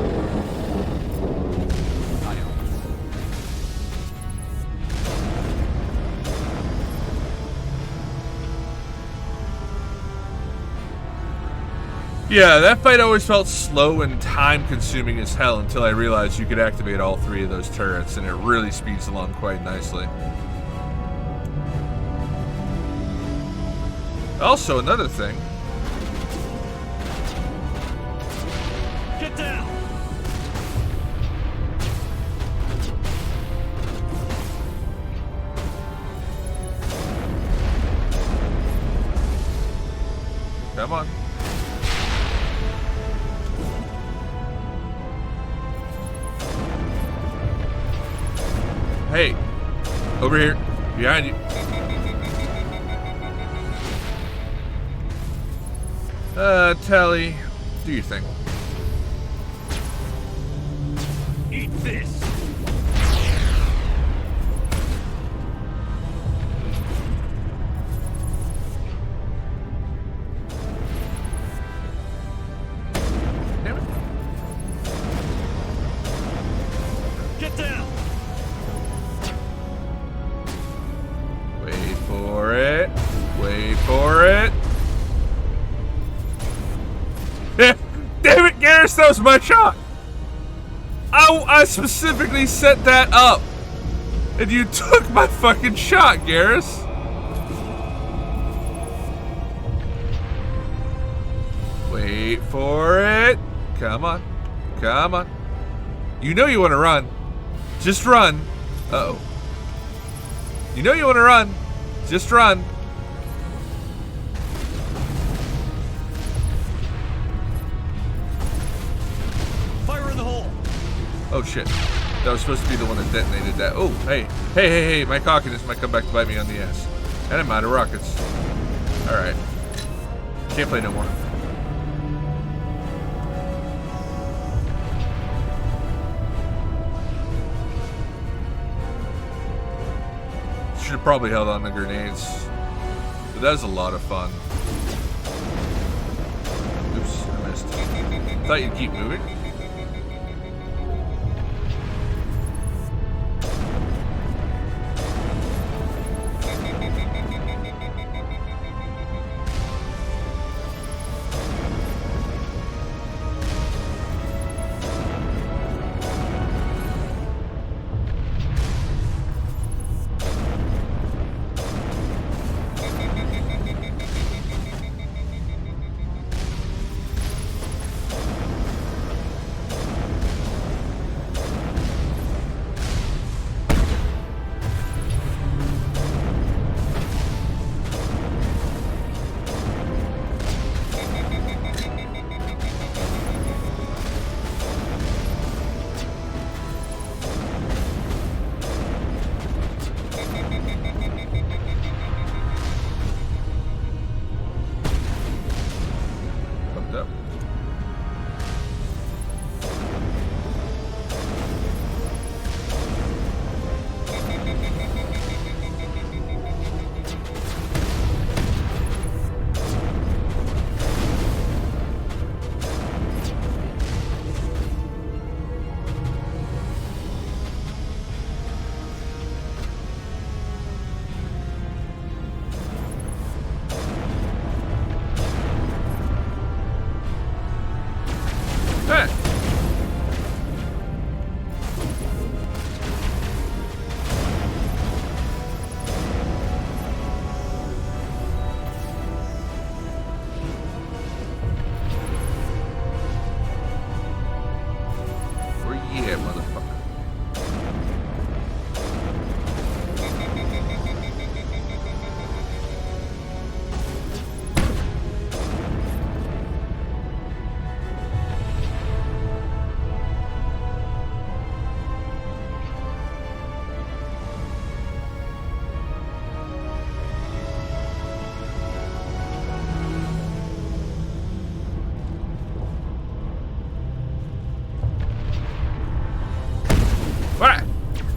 Yeah, that fight always felt slow and time-consuming as hell until I realized you could activate all 3 of those turrets, and it really speeds along quite nicely. Also, another thing. Get down! Come on. Hey, over here, behind you. Tally, do your thing. Eat this! Damn it. Get down! Wait for it. Wait for it. Damn it, Garrus, that was my shot! I specifically set that up! And you took my fucking shot, Garrus! Wait for it. Come on. Come on. You know you want to run. Just run. Uh-oh. You know you want to run. Just run. Fire in the hole! Oh shit. That was supposed to be the one that detonated that. Oh, hey. Hey, my cockiness might come back to bite me on the ass. And I'm out of rockets. Alright. Can't play no more. Should have probably held on to grenades. But that was a lot of fun. Oops, I missed. Thought you'd keep moving.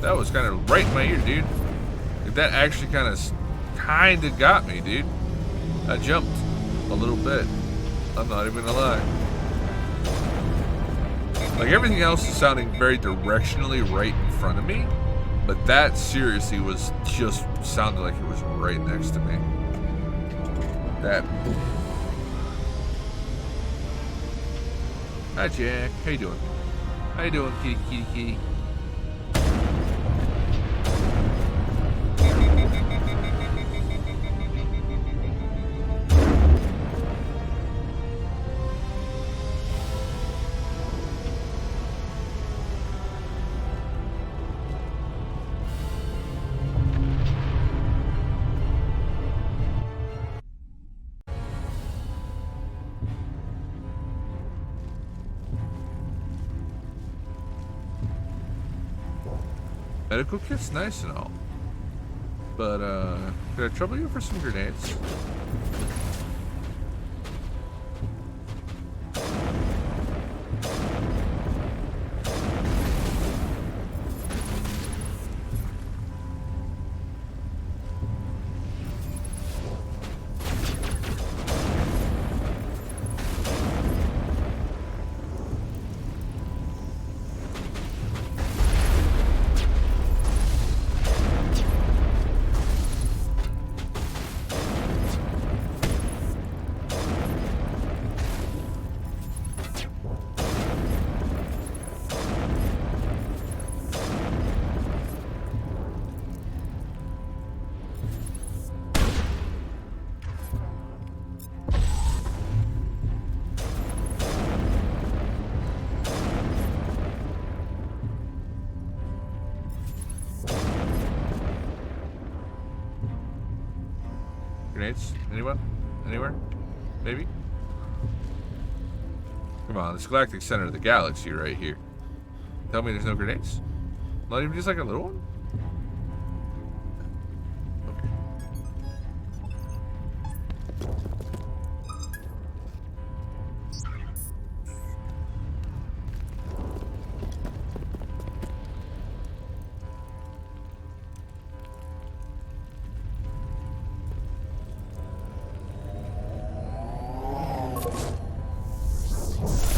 That was kind of right in my ear, dude. That actually kind of got me, dude. I jumped a little bit. I'm not even gonna lie. Like, everything else is sounding very directionally right in front of me, but that seriously was just sounded like it was right next to me. That. Hi, Jack. How you doing? How you doing, kitty, kitty, kitty? Medical kit's nice and all, but could I trouble you for some grenades? Grenades? Anyone? Anywhere? Maybe? Come on, this galactic center of the galaxy right here. Tell me there's no grenades? Not even just like a little one?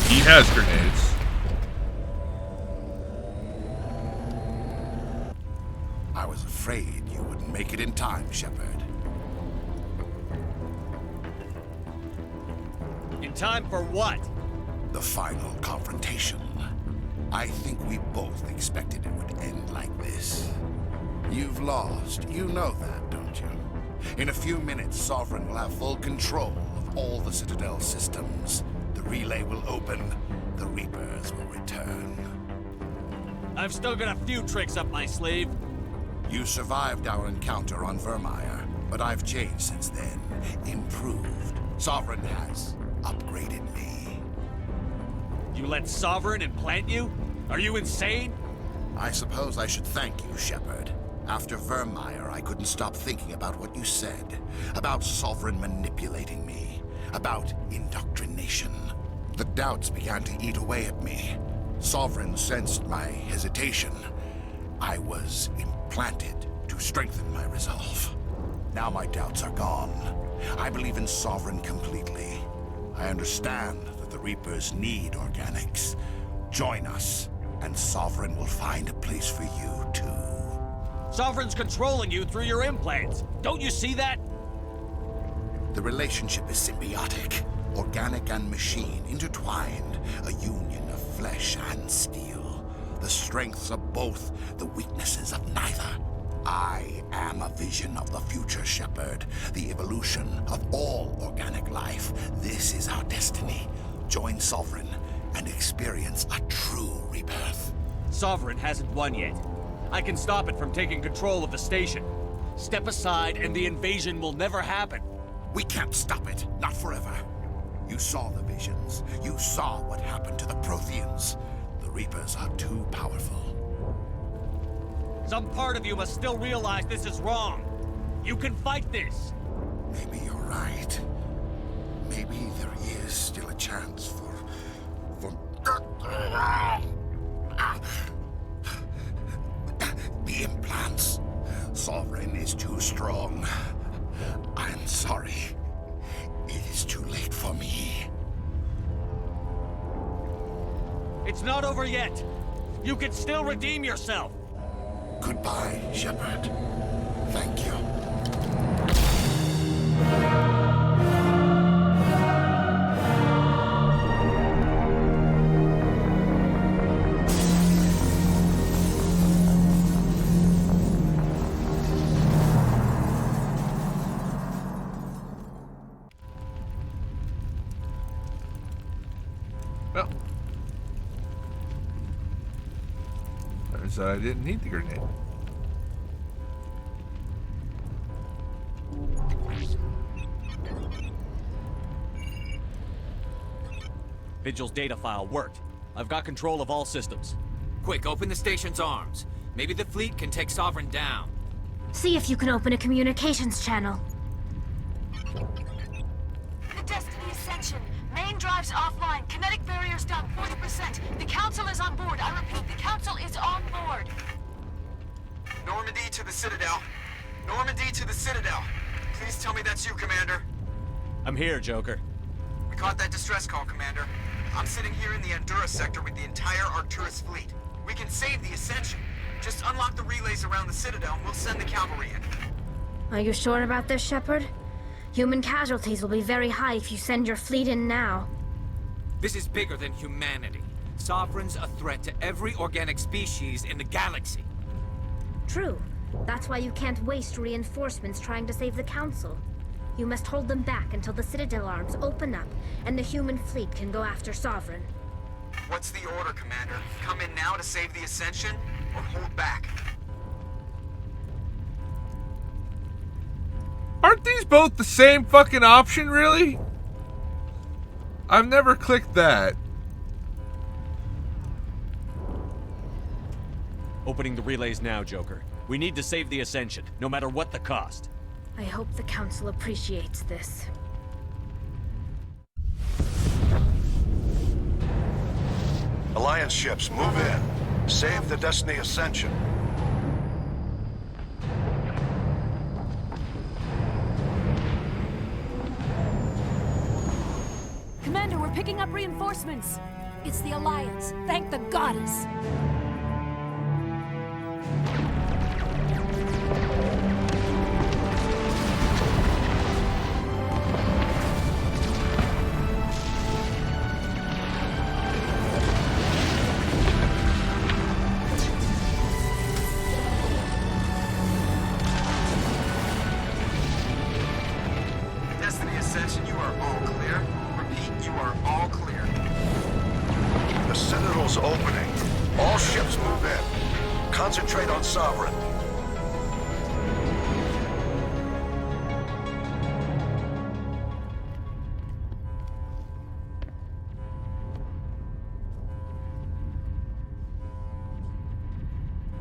He has grenades. I was afraid you wouldn't make it in time, Shepard. In time for what? The final confrontation. I think we both expected it would end like this. You've lost. You know that, don't you? In a few minutes, Sovereign will have full control of all the Citadel systems. The relay will open. The Reapers will return. I've still got a few tricks up my sleeve. You survived our encounter on Vermeer, but I've changed since then. Improved. Sovereign has upgraded me. You let Sovereign implant you? Are you insane? I suppose I should thank you, Shepard. After Vermeer, I couldn't stop thinking about what you said. About Sovereign manipulating me. About indoctrination. The doubts began to eat away at me. Sovereign sensed my hesitation. I was implanted to strengthen my resolve. Now my doubts are gone. I believe in Sovereign completely. I understand that the Reapers need organics. Join us, and Sovereign will find a place for you, too. Sovereign's controlling you through your implants. Don't you see that? The relationship is symbiotic. Organic and machine, intertwined. A union of flesh and steel. The strengths of both, the weaknesses of neither. I am a vision of the future, Shepard. The evolution of all organic life. This is our destiny. Join Sovereign and experience a true rebirth. Sovereign hasn't won yet. I can stop it from taking control of the station. Step aside and the invasion will never happen. We can't stop it. Not forever. You saw the visions. You saw what happened to the Protheans. The Reapers are too powerful. Some part of you must still realize this is wrong. You can fight this. Maybe you're right. Maybe there is still a chance for... The implants. Sovereign is too strong. I'm sorry. It is too late for me. It's not over yet. You can still redeem yourself. Goodbye, Shepard. Thank you. Well, turns out I didn't need the grenade. Vigil's data file worked. I've got control of all systems. Quick, open the station's arms. Maybe the fleet can take Sovereign down. See if you can open a communications channel. The Destiny Ascension. Main drives offline. Kinetic barriers down 40%. The Council is on board. I repeat, the Council is on board. Normandy to the Citadel. Normandy to the Citadel. Please tell me that's you, Commander. I'm here, Joker. We caught that distress call, Commander. I'm sitting here in the Endura sector with the entire Arcturus fleet. We can save the Ascension. Just unlock the relays around the Citadel and we'll send the cavalry in. Are you sure about this, Shepard? Human casualties will be very high if you send your fleet in now. This is bigger than humanity. Sovereign's a threat to every organic species in the galaxy. True. That's why you can't waste reinforcements trying to save the Council. You must hold them back until the Citadel arms open up and the human fleet can go after Sovereign. What's the order, Commander? Come in now to save the Ascension, or hold back? Aren't these both the same fucking option, really? I've never clicked that. Opening the relays now, Joker. We need to save the Ascension, no matter what the cost. I hope the Council appreciates this. Alliance ships, move in. Save the Destiny Ascension. Commander, we're picking up reinforcements. It's the Alliance. Thank the goddess. Destiny Ascension, you are all clear. Repeat, you are all clear. The Citadel's opening. All ships move in. Concentrate on Sovereign.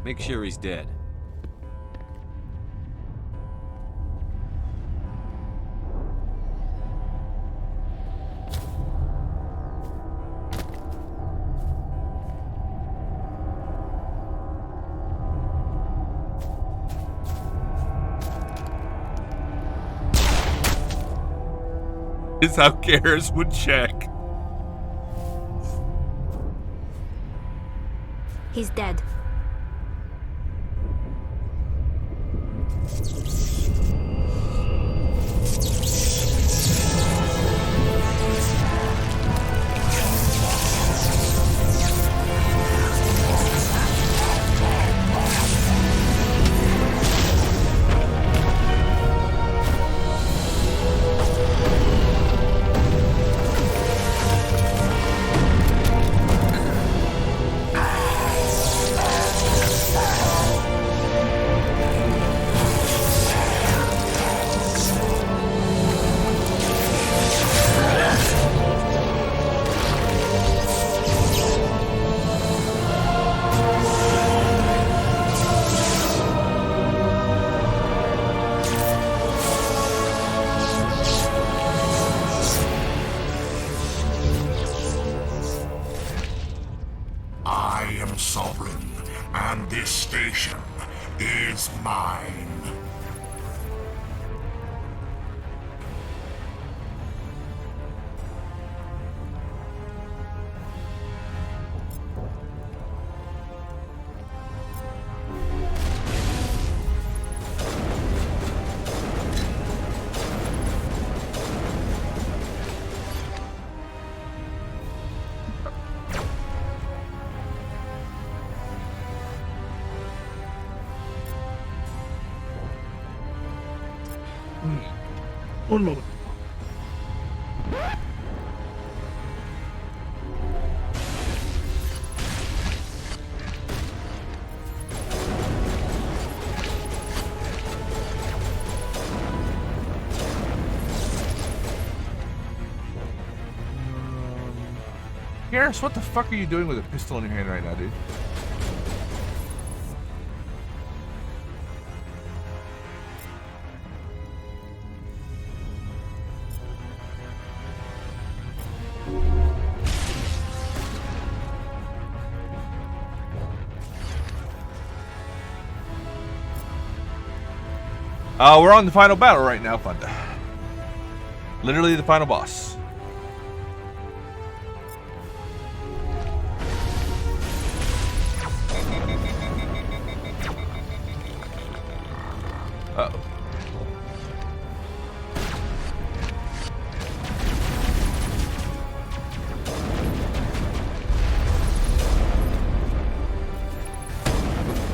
Make sure he's dead. Is how Garrus would check. He's dead. I am Sovereign, and this station is mine. One moment. Garrus, what the fuck are you doing with a pistol in your hand right now, dude? We're on the final battle right now, Funda. Literally the final boss. Uh-oh.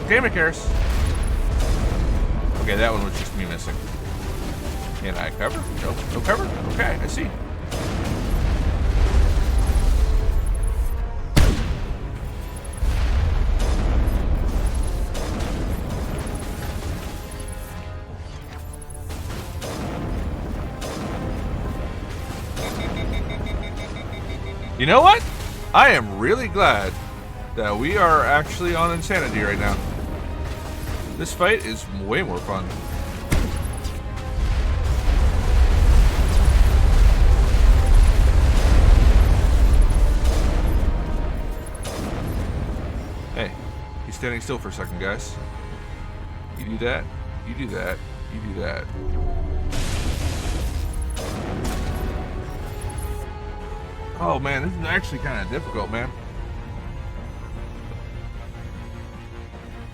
Damn it, Garrus. Okay, that one was just me missing. Can I cover? Nope. No cover? Okay, I see. You know what? I am really glad that we are actually on Insanity right now. This fight is way more fun. Hey, he's standing still for a second, guys. You do that, you do that, you do that. Oh man, this is actually kind of difficult, man.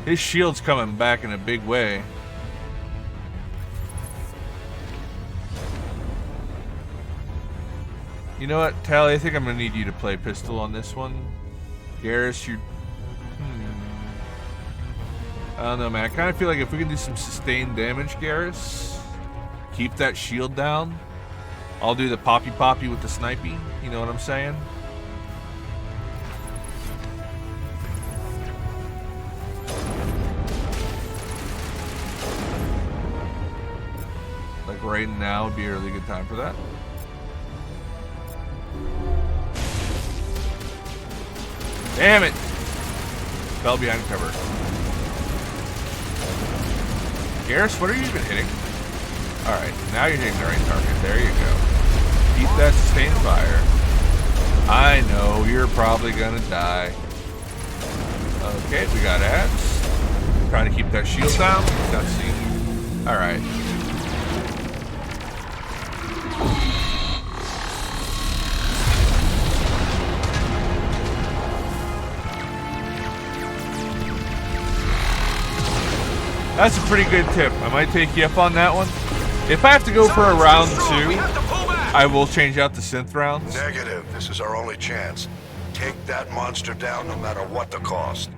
His shield's coming back in a big way. You know what, Tally? I think I'm gonna need you to play pistol on this one. Garrus, you're... I don't know, man. I kind of feel like if we can do some sustained damage, Garrus, keep that shield down, I'll do the poppy with the snipey. You know what I'm saying? Like right now would be a really good time for that. Damn it! Fell behind cover. Garrus, what are you even hitting? Alright, now you're hitting the right target. There you go. Keep that sustained fire. I know, you're probably gonna die. Okay, we got ads. Trying to keep that shield down. Cutscene. Alright. That's a pretty good tip. I might take you up on that one. If I have to go for a round 2, I will change out the synth rounds. Negative. This is our only chance. Take that monster down no matter what the cost.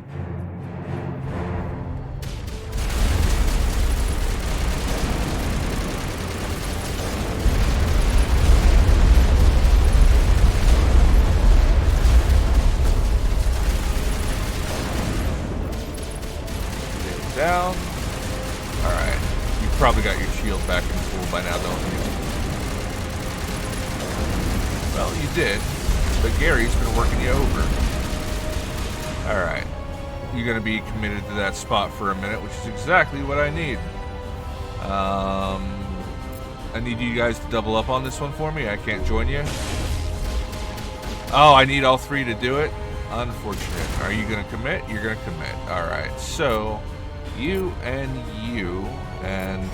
Down. Alright. You've probably got your shield back in full by now, don't you? Well, you did. But Gary's been working you over. Alright. You're going to be committed to that spot for a minute, which is exactly what I need. I need you guys to double up on this one for me. I can't join you. Oh, I need all 3 to do it? Unfortunate. Are you going to commit? You're going to commit. Alright, so... You and you, and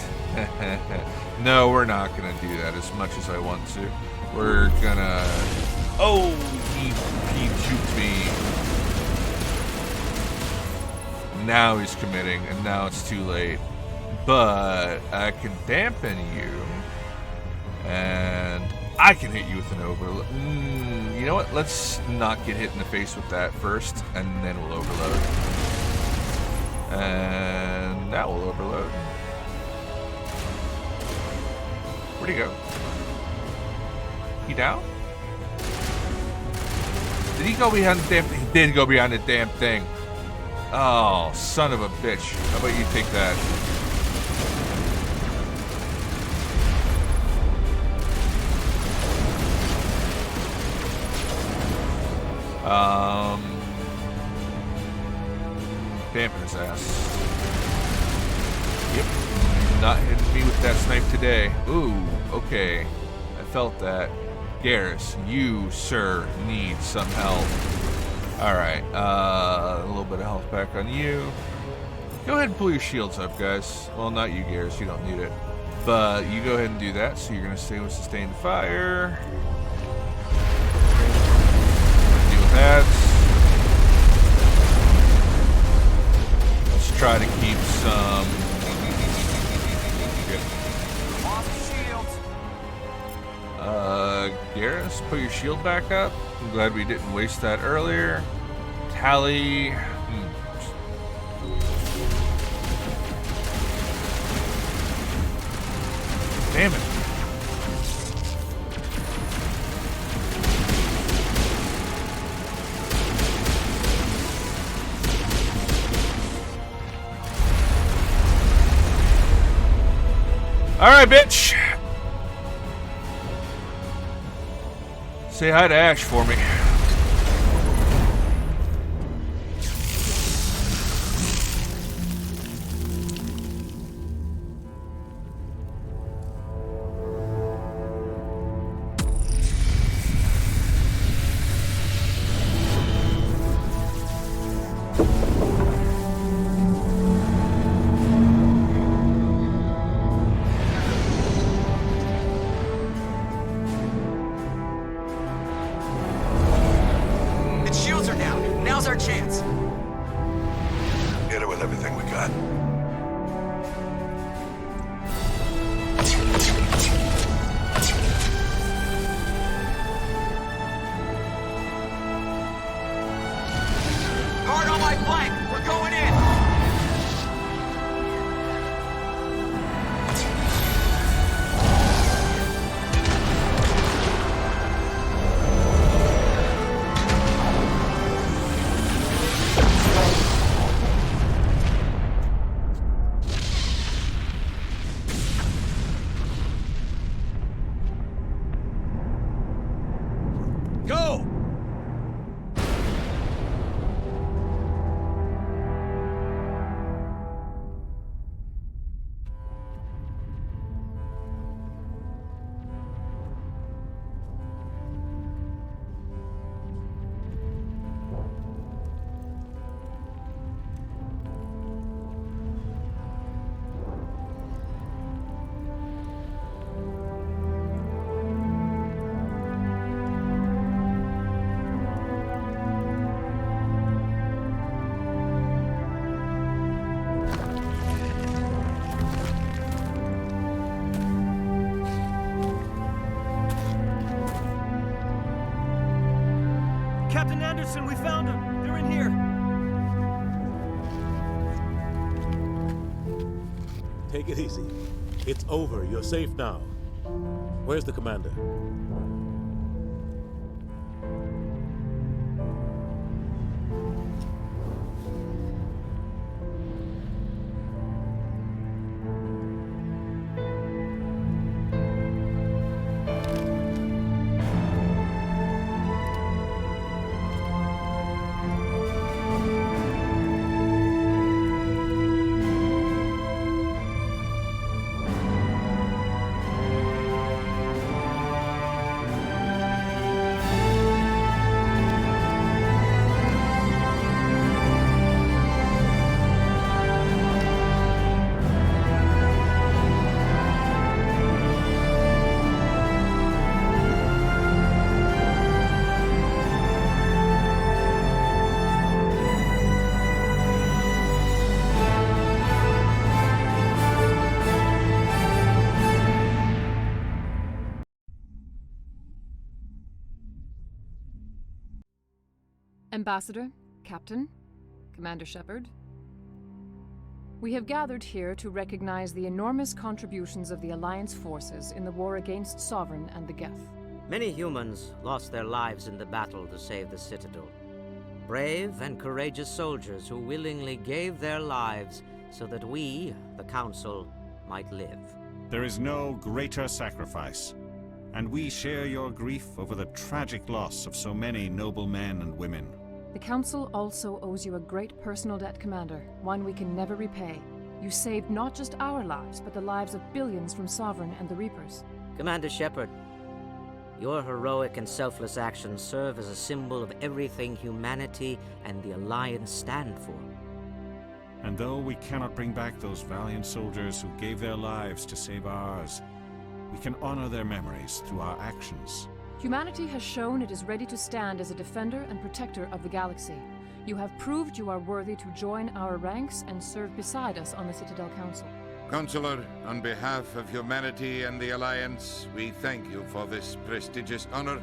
no, we're not gonna do that as much as I want to. We're gonna... Oh, he juked me. Now he's committing, and now it's too late. But I can dampen you, and I can hit you with an overload. You know what? Let's not get hit in the face with that first, and then we'll overload. And that will overload. Where'd he go? He down? Did he go behind the damn thing? He did go behind the damn thing. Oh, son of a bitch. How about you take that? Vamping his ass. Yep. Not hitting me with that snipe today. Ooh, okay. I felt that. Garrus, you, sir, need some help. Alright, a little bit of health back on you. Go ahead and pull your shields up, guys. Well, not you, Garrus, you don't need it. But you go ahead and do that, so you're going to stay with sustained fire. Deal with that. Let's try to keep some... Garrus, put your shield back up. I'm glad we didn't waste that earlier. Tally. Damn it. All right, bitch. Say hi to Ash for me. Captain Anderson, we found them. They're in here. Take it easy. It's over. You're safe now. Where's the commander? Ambassador, Captain, Commander Shepard. We have gathered here to recognize the enormous contributions of the Alliance forces in the war against Sovereign and the Geth. Many humans lost their lives in the battle to save the Citadel. Brave and courageous soldiers who willingly gave their lives so that we, the Council, might live. There is no greater sacrifice, and we share your grief over the tragic loss of so many noble men and women. The Council also owes you a great personal debt, Commander, one we can never repay. You saved not just our lives, but the lives of billions from Sovereign and the Reapers. Commander Shepard, your heroic and selfless actions serve as a symbol of everything humanity and the Alliance stand for. And though we cannot bring back those valiant soldiers who gave their lives to save ours, we can honor their memories through our actions. Humanity has shown it is ready to stand as a defender and protector of the galaxy. You have proved you are worthy to join our ranks and serve beside us on the Citadel Council. Counselor, on behalf of humanity and the Alliance, we thank you for this prestigious honor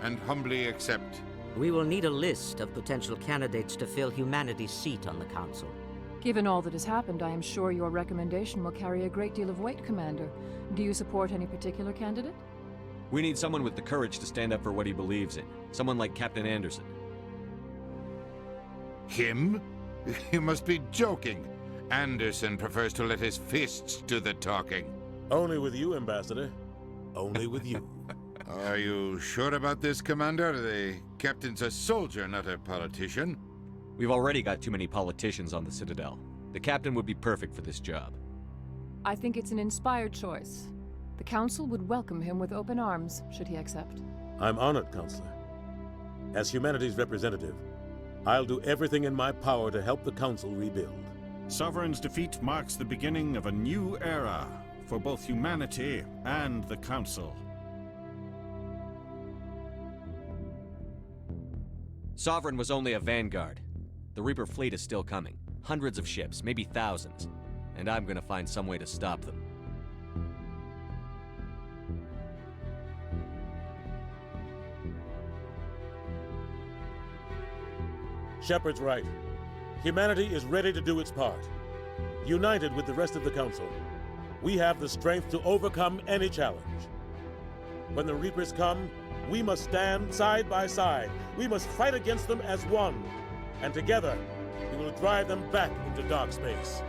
and humbly accept. We will need a list of potential candidates to fill humanity's seat on the Council. Given all that has happened, I am sure your recommendation will carry a great deal of weight, Commander. Do you support any particular candidate? We need someone with the courage to stand up for what he believes in. Someone like Captain Anderson. Him? You must be joking. Anderson prefers to let his fists do the talking. Only with you, Ambassador. Only with you. Are you sure about this, Commander? The captain's a soldier, not a politician. We've already got too many politicians on the Citadel. The captain would be perfect for this job. I think it's an inspired choice. The Council would welcome him with open arms, should he accept. I'm honored, Counselor. As humanity's representative, I'll do everything in my power to help the Council rebuild. Sovereign's defeat marks the beginning of a new era for both humanity and the Council. Sovereign was only a vanguard. The Reaper fleet is still coming. Hundreds of ships, maybe thousands. And I'm gonna find some way to stop them. Shepard's right. Humanity is ready to do its part. United with the rest of the Council, we have the strength to overcome any challenge. When the Reapers come, we must stand side by side. We must fight against them as one. And together, we will drive them back into dark space.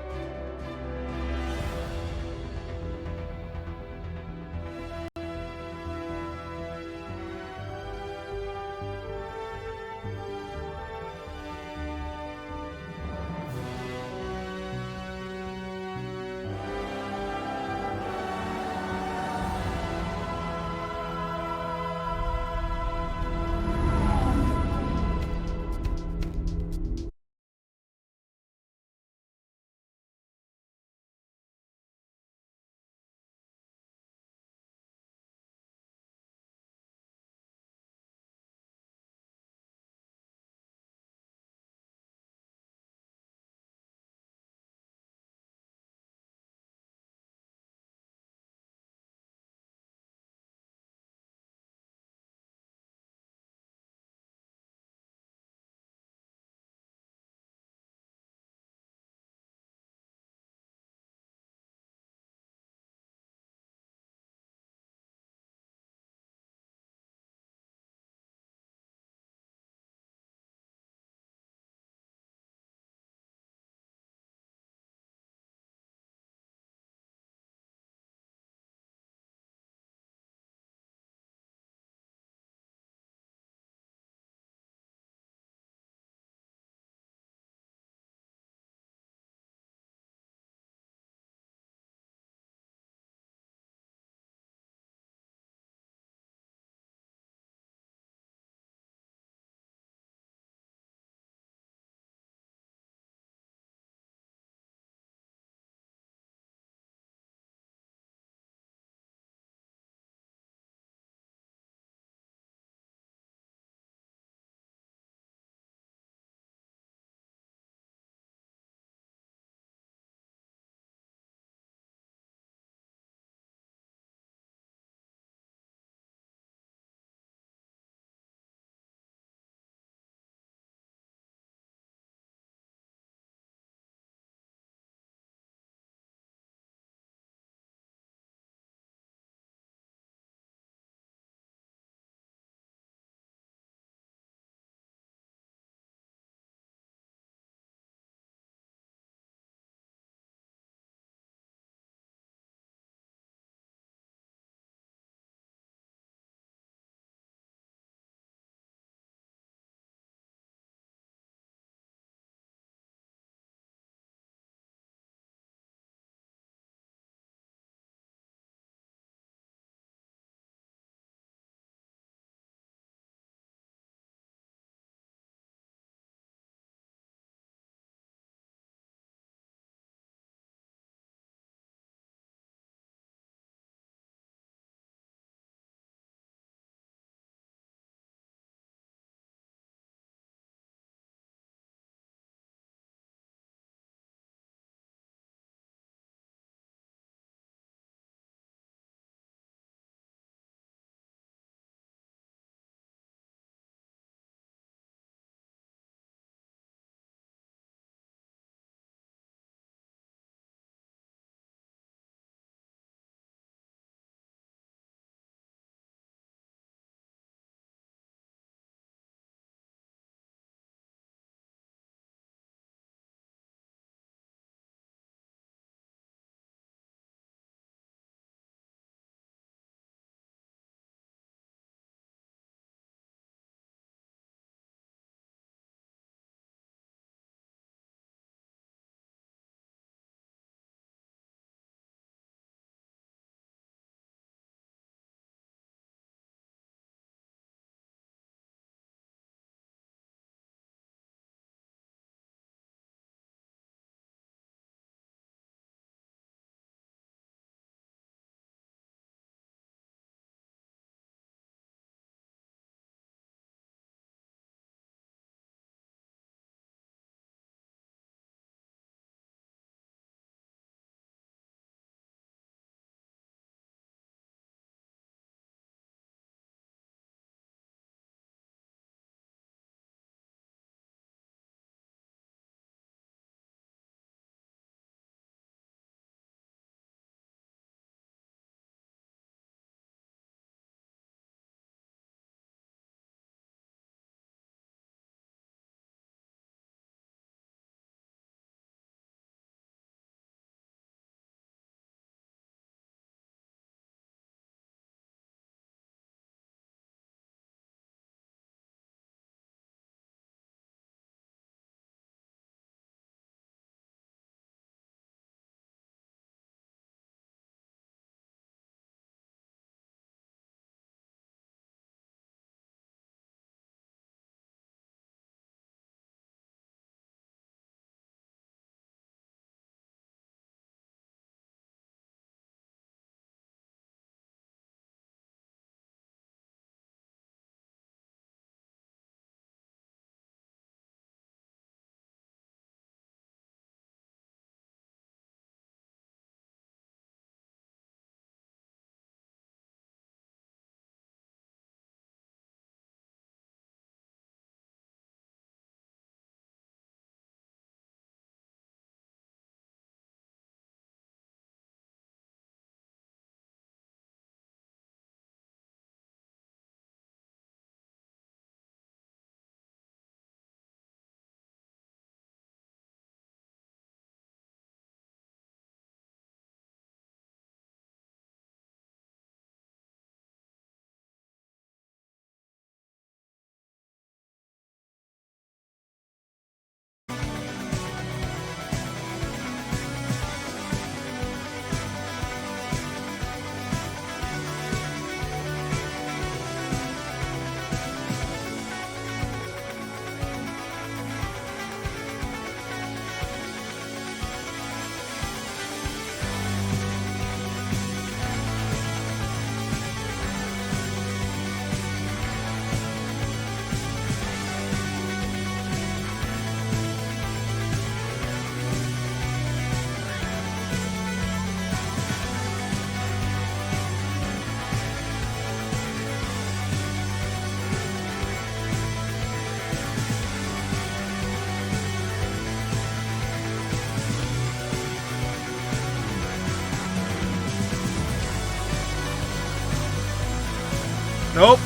Nope.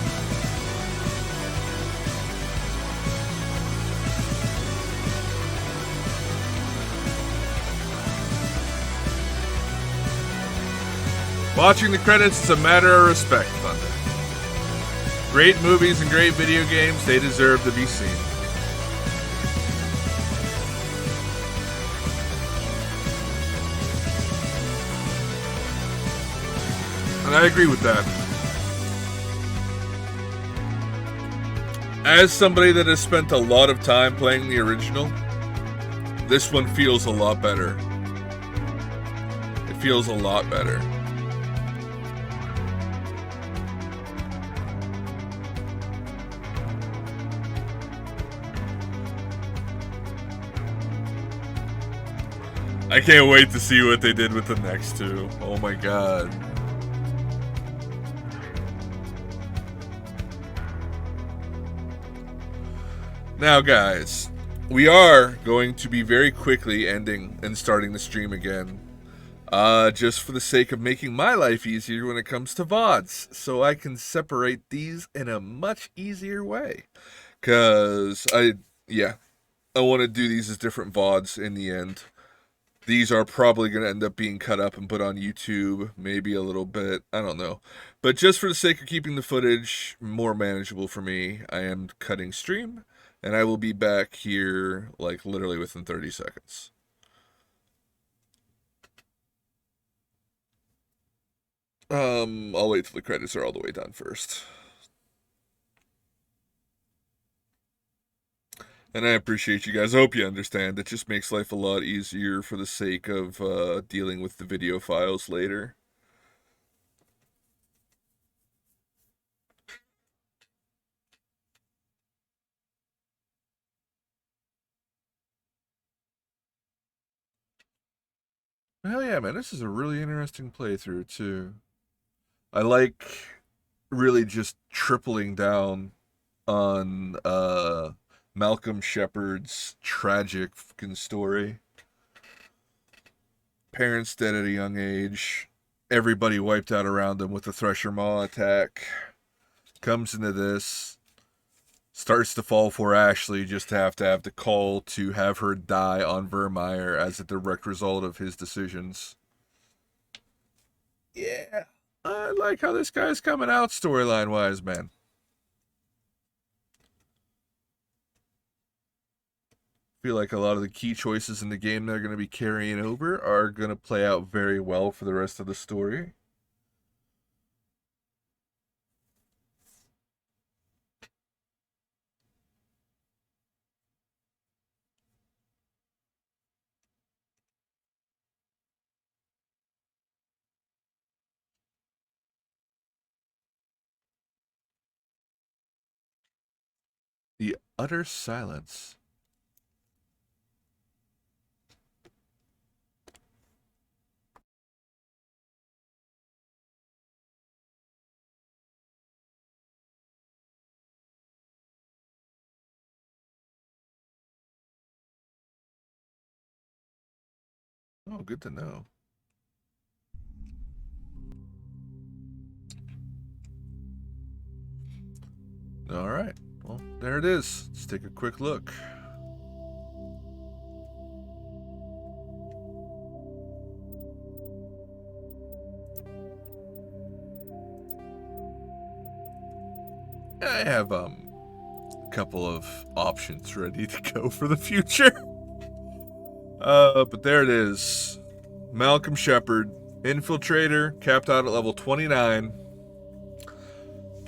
Watching the credits is a matter of respect, Thunder. Great movies and great video games, they deserve to be seen. And I agree with that. As somebody that has spent a lot of time playing the original, this one feels a lot better. It feels a lot better. I can't wait to see what they did with the next two. Oh my god. Now guys, we are going to be very quickly ending and starting the stream again. Just for the sake of making my life easier when it comes to VODs. So I can separate these in a much easier way. Because I want to do these as different VODs in the end. These are probably going to end up being cut up and put on YouTube, maybe a little bit, I don't know. But just for the sake of keeping the footage more manageable for me, I am cutting stream, and I will be back here, like, literally within 30 seconds. I'll wait till the credits are all the way done first. And I appreciate you guys. I hope you understand. It just makes life a lot easier for the sake of dealing with the video files later. Hell yeah, man. This is a really interesting playthrough, too. I like really just tripling down on Malcolm Shepard's tragic fucking story. Parents dead at a young age. Everybody wiped out around him with the Thresher Maw attack. Comes into this. Starts to fall for Ashley just to have the call to have her die on Vermeer as a direct result of his decisions. Yeah. I like how this guy's coming out storyline-wise, man. Feel like a lot of the key choices in the game they're going to be carrying over are going to play out very well for the rest of the story. The utter silence. Oh, good to know. All right. Well, there it is. Let's take a quick look. I have a couple of options ready to go for the future. But there it is. Malcolm Shepard, Infiltrator, capped out at level 29.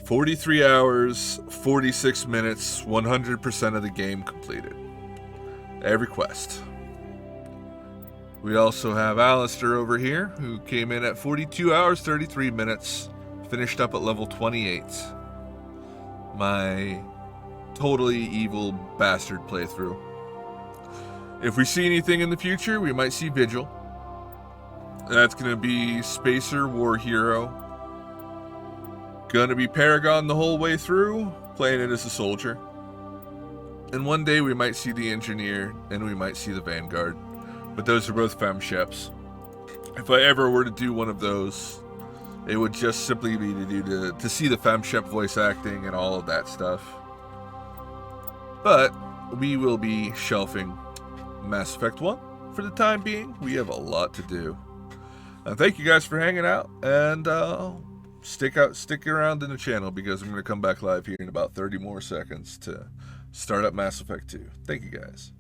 43 hours, 46 minutes, 100% of the game completed. Every quest. We also have Alistair over here, who came in at 42 hours, 33 minutes, finished up at level 28. My totally evil bastard playthrough. If we see anything in the future, we might see Vigil. That's going to be Spacer War Hero. Gonna be Paragon the whole way through, playing it as a soldier. And one day we might see the Engineer, and we might see the Vanguard. But those are both Fem Sheps. If I ever were to do one of those, It would just simply be to see the FemShep voice acting and all of that stuff. But we will be shelving Mass Effect 1 for the time being. We have a lot to do. Thank you guys for hanging out, and stick around in the channel because I'm going to come back live here in about 30 more seconds to start up Mass Effect 2. Thank you guys.